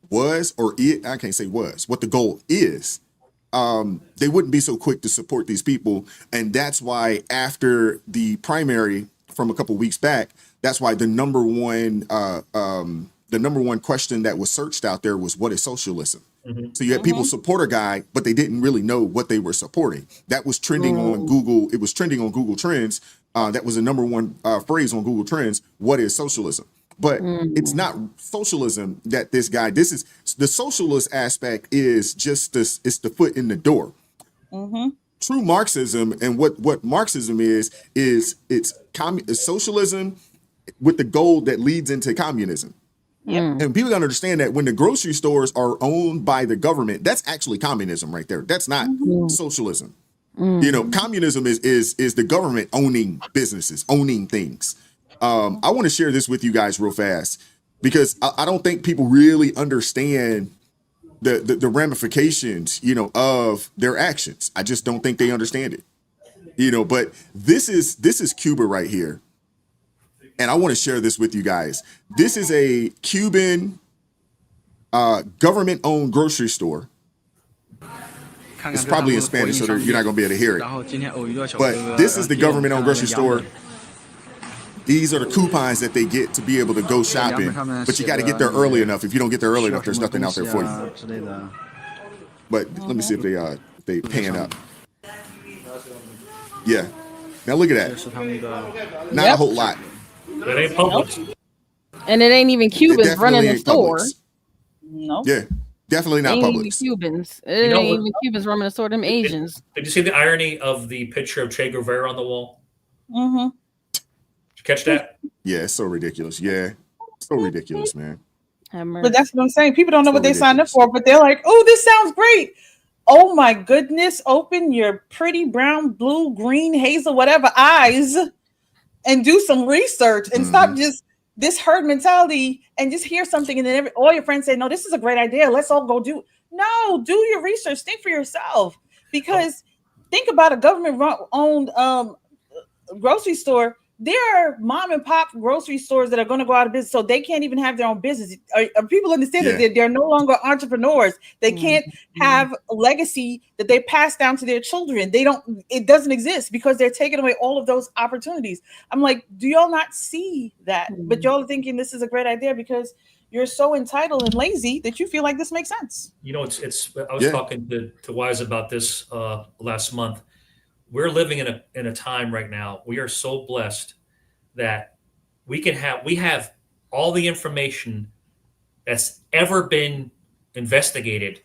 was, I can't say was, what the goal is, they wouldn't be so quick to support these people. And that's why after the primary from a couple of weeks back, that's why the number one question that was searched out there was, what is socialism? So you had people support a guy, but they didn't really know what they were supporting. That was trending on Google. It was trending on Google Trends. That was the number one phrase on Google Trends. What is socialism? But it's not socialism that this is the socialist aspect is just this. It's the foot in the door. True Marxism and what Marxism is it's socialism with the goal that leads into communism. And people gotta understand that when the grocery stores are owned by the government, that's actually communism right there. That's not socialism. Communism is the government owning businesses, owning things. I want to share this with you guys real fast because I don't think people really understand the ramifications, of their actions. I just don't think they understand it. But this is Cuba right here. And I want to share this with you guys. This is a Cuban government-owned grocery store. It's probably in Spanish, so you're not going to be able to hear it. But this is the government-owned grocery store. These are the coupons that they get to be able to go shopping. But you got to get there early enough. If you don't get there early enough, there's nothing out there for you. But let me see if they pan up. Yeah. Now look at that. Not a whole lot. It ain't Publix. And it ain't even Cubans running the store. No. Yeah, definitely not Ain't Publix. even Cubans. It ain't even Cubans running the store. Them Asians. Did you see the irony of the picture of Che Guevara on the wall? Did you catch that? Yeah, it's so ridiculous. Yeah, so ridiculous, man. But that's what I'm saying. People don't know what they signed up for, but they're like, "Oh, this sounds great. Oh my goodness! Open your pretty brown, blue, green, hazel, whatever eyes." And do some research and stop just this herd mentality and just hear something and then all your friends say, no, this is a great idea. Let's all go do. No, do your research. Think for yourself. Because think about a government-owned grocery store. There are mom and pop grocery stores that are going to go out of business, so they can't even have their own business. People understand that they're no longer entrepreneurs. They can't have a legacy that they pass down to their children. It doesn't exist because they're taking away all of those opportunities. I'm like, do y'all not see that? But y'all are thinking this is a great idea because you're so entitled and lazy that you feel like this makes sense. It's. I was talking to Wise about this last month. We're living in a time right now. We are so blessed that we have all the information that's ever been investigated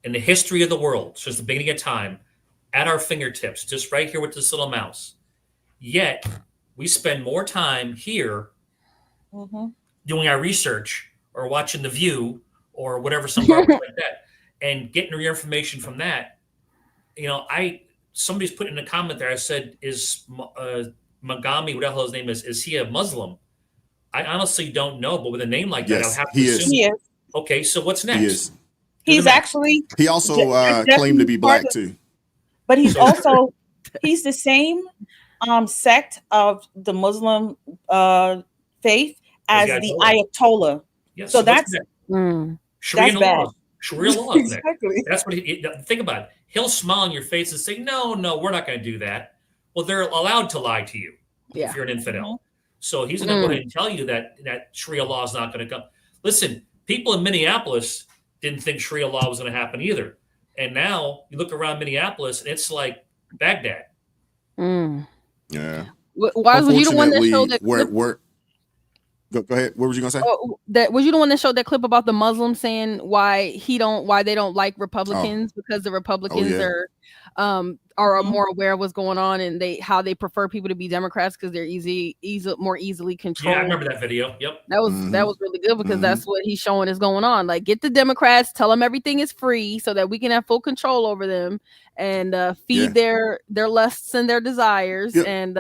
in the history of the world since the beginning of time at our fingertips, just right here with this little mouse. Yet we spend more time here doing our research or watching The View or whatever, some garbage like that, and getting your information from that. Somebody's put in a comment there. I said, "Is Magami, what the hell his name is he a Muslim?" I honestly don't know, but with a name like that, I'll have to assume. He is. Okay, so what's next? He is. He's actually. He also claimed to be black too. But he's also he's the same sect of the Muslim faith as the Ayatollah. Yes, so that's Sharia bad. laws. Sharia laws. Exactly. That's what think about it. He'll smile in your face and say, no, we're not going to do that. Well, they're allowed to lie to you if you're an infidel. So he's going to go ahead and tell you that Sharia law is not going to come. Listen, people in Minneapolis didn't think Sharia law was going to happen either. And now you look around Minneapolis, and it's like Baghdad. Yeah. Why was you the one that showed that where clip? go ahead. What were you gonna say? That was you the one that showed that clip about the Muslims saying why they don't like Republicans because the Republicans are more aware of what's going on and how they prefer people to be Democrats because they're more easily controlled. Yeah, I remember that video. Yep. That was really good because that's what he's showing is going on. Like, get the Democrats, tell them everything is free so that we can have full control over them and feed their lusts and their desires. Yep. And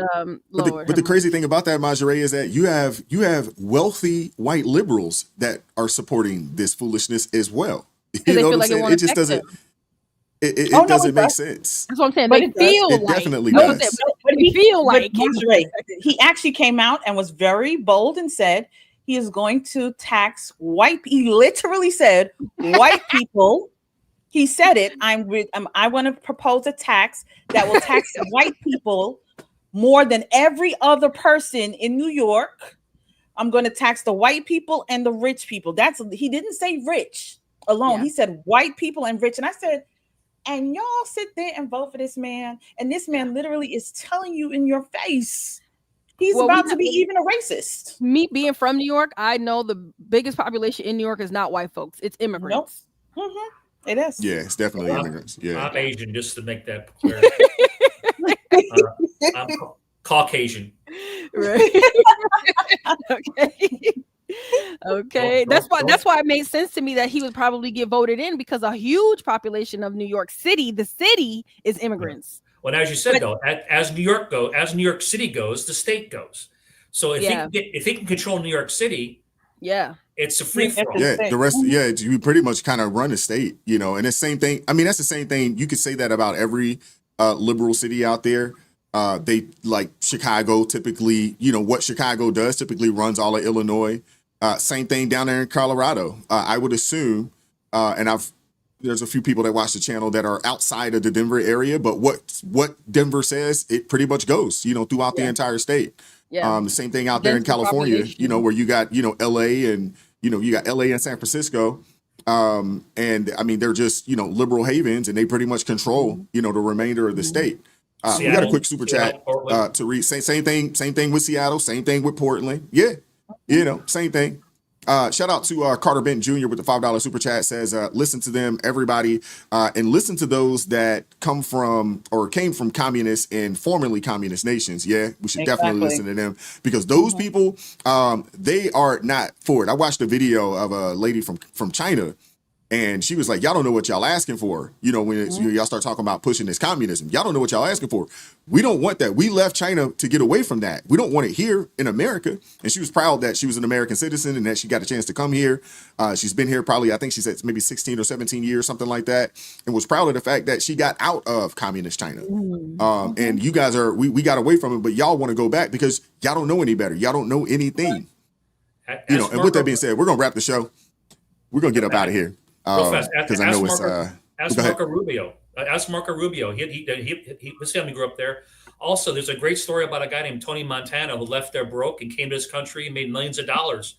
but the crazy thing about that, Majere, is that you have wealthy white liberals that are supporting this foolishness as well. You know what I'm saying? It just doesn't. It doesn't make sense. That's what I'm saying. But They it feel does. It like definitely no, does. but we feel like Monterey, he actually came out and was very bold and said he is going to tax white. He literally said white people. He said it. I want to propose a tax that will tax white people more than every other person in New York. I'm going to tax the white people and the rich people. He didn't say rich alone. Yeah. He said white people and rich. And I said, and y'all sit there and vote for this man. And this man literally is telling you in your face, he's about to be even a racist. Me being from New York, I know the biggest population in New York is not white folks. It's immigrants. Nope. It is. Yeah, it's definitely immigrants. Yeah. I'm Asian, just to make that clear. I'm Caucasian. Right. Okay. That's why it made sense to me that he would probably get voted in because a huge population of New York City, the city, is immigrants. Well, as you said, though, as New York City goes, the state goes. So if he can control New York City, it's a free for all. Yeah, the rest, you pretty much kind of run the state, you know, and the same thing. I mean, that's the same thing. You could say that about every liberal city out there. They like Chicago typically, you know, what Chicago does typically runs all of Illinois. Same thing down there in Colorado. I would assume, and there's a few people that watch the channel that are outside of the Denver area, but what Denver says, it pretty much goes, you know, throughout the entire state. The same thing out there in California, you know, where you got, you know, LA and, you know, you got LA and San Francisco. And I mean, they're just, you know, liberal havens and they pretty much control, you know, the remainder of the state. We got a quick super chat to read. Same thing with Seattle, same thing with Portland. Yeah. You know, same thing. Shout out to Carter Benton Jr. with the $5 super chat. Says, listen to them, everybody, and listen to those that came from communist and formerly communist nations. Yeah, we should definitely listen to them because those people, they are not for it. I watched a video of a lady from China. And she was like, y'all don't know what y'all asking for. You know, when y'all start talking about pushing this communism, y'all don't know what y'all asking for. We don't want that. We left China to get away from that. We don't want it here in America. And she was proud that she was an American citizen and that she got a chance to come here. She's been here probably, I think she said maybe 16 or 17 years, something like that. And was proud of the fact that she got out of communist China. And you guys we got away from it, but y'all want to go back because y'all don't know any better. Y'all don't know anything. You know, and with that being said, we're going to wrap the show. We're going to get up out of here. Because I know it's Marco Rubio. Ask Marco Rubio. He his family grew up there. Also, there's a great story about a guy named Tony Montana who left there broke and came to this country and made millions of dollars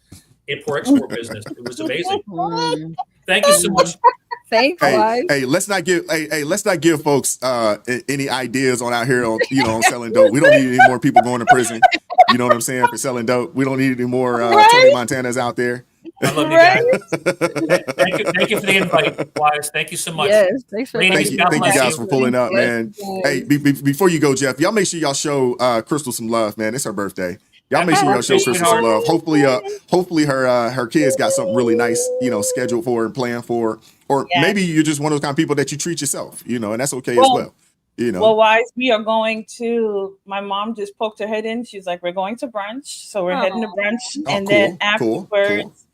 import-export business. It was amazing. Thank you so much. Thanks, hey, let's not give folks any ideas on out here on on selling dope. We don't need any more people going to prison. You know what I'm saying, for selling dope. We don't need any more Tony Montanas out there. I love you guys. Thank you for the invite, Wise. Thank you so much. Yes, thanks for thank you guys for pulling up, man. Hey, before you go, Jeff, y'all make sure y'all show Crystal some love, man. It's her birthday. Y'all make sure y'all show Crystal some love. Hopefully her kids got something really nice, scheduled for and planned for. Or maybe you're just one of those kind of people that you treat yourself, and that's okay as well. Well, Wise, we are going to. My mom just poked her head in. She's like, "We're going to brunch," so we're heading to brunch, and then afterwards,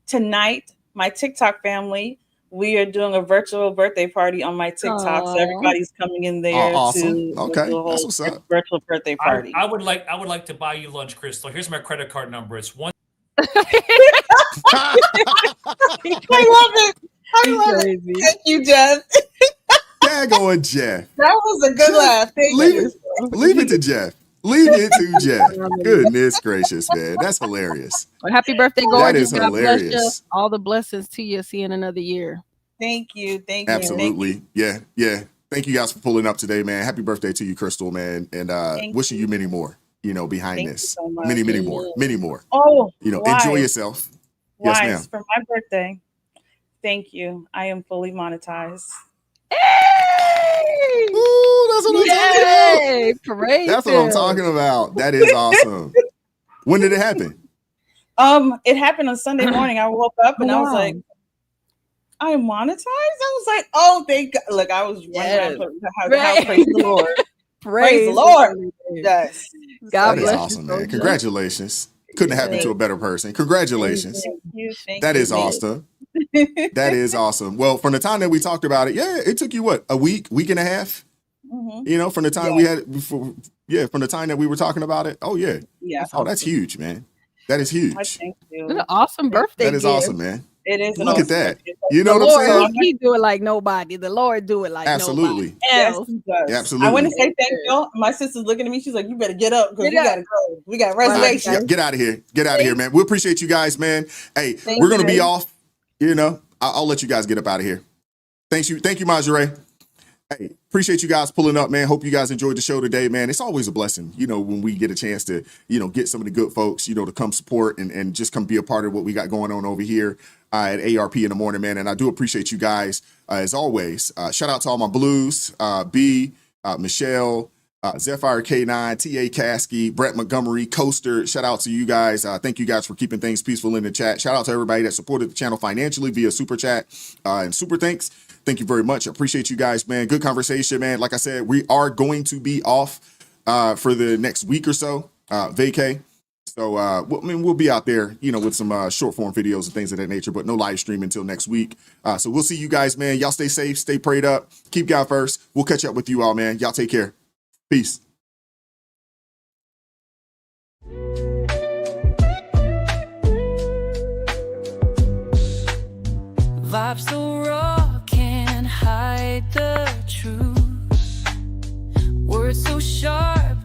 tonight, my TikTok family, we are doing a virtual birthday party on my TikTok. So everybody's coming in there to do a whole virtual birthday party. I would like to buy you lunch, Crystal. Here's my credit card number. It's one. I love it. I love it. Thank you, Jeff. Daggone Jeff. That was a good laugh. Leave it to Jeff. Leave it to Jeff. Goodness gracious, man. That's hilarious. Well, happy birthday, gorgeous. That is hilarious. All the blessings to you. See you in another year. Thank you. Thank you. Thank Absolutely. you. Yeah. Thank you guys for pulling up today, man. Happy birthday to you, Crystal, man. And wishing you many more, behind Thank you this. so much. Many more. Oh, Enjoy wise. yourself. Yes, ma'am. Wise, for my birthday. Thank you. I am fully monetized. Hey! Ooh, that's what I'm talking about. Yay! Praise That's what I'm him. talking about. That is awesome. When did it happen? It happened on Sunday morning. I woke up and I was like, I am monetized. I was like, oh, thank God. Look, I was running around the house, praise the Lord. Praise the Lord. Yes. God That is bless awesome, you. man. Congratulations. Couldn't have happened to a better person. Congratulations. Thank you. That is awesome. That is awesome. Well, from the time that we talked about it, it took you what, a week and a half? Mm-hmm. From the time we had before, from the time that we were talking about it. Oh yeah. Yeah. Oh, that's huge, man. That is huge. Thank you. What an awesome birthday That is gift. awesome, man. It is. Look at that. You know the what Lord, I'm saying? He do it like nobody. The Lord do it like Absolutely. nobody Yes, else. he does. Absolutely. I want to say thank you. My sister's looking at me. She's like, "You better get up because we gotta go. We got reservations." Get out of here. Get out of here, man. We appreciate you guys, man. Hey, Thank we're gonna be you. off. I'll let you guys get up out of here. Thank you, Marjorie. Hey, appreciate you guys pulling up, man. Hope you guys enjoyed the show today, man. It's always a blessing, when we get a chance to, get some of the good folks, to come support and just come be a part of what we got going on over here at ARP in the morning, man. And I do appreciate you guys as always. Shout out to all my blues, B, Michelle, Zephyr K9, T.A. Caskey, Brett Montgomery, Coaster. Shout out to you guys. Thank you guys for keeping things peaceful in the chat. Shout out to everybody that supported the channel financially via Super Chat and Super Thanks. Thank you very much. I appreciate you guys, man. Good conversation, man. Like I said, we are going to be off for the next week or so, vacay. So, we'll be out there, with some short form videos and things of that nature, but no live stream until next week. So we'll see you guys, man. Y'all stay safe, stay prayed up, keep God first. We'll catch up with you all, man. Y'all take care. Peace. Vibes so raw, can't hide the truth. Words so sharp,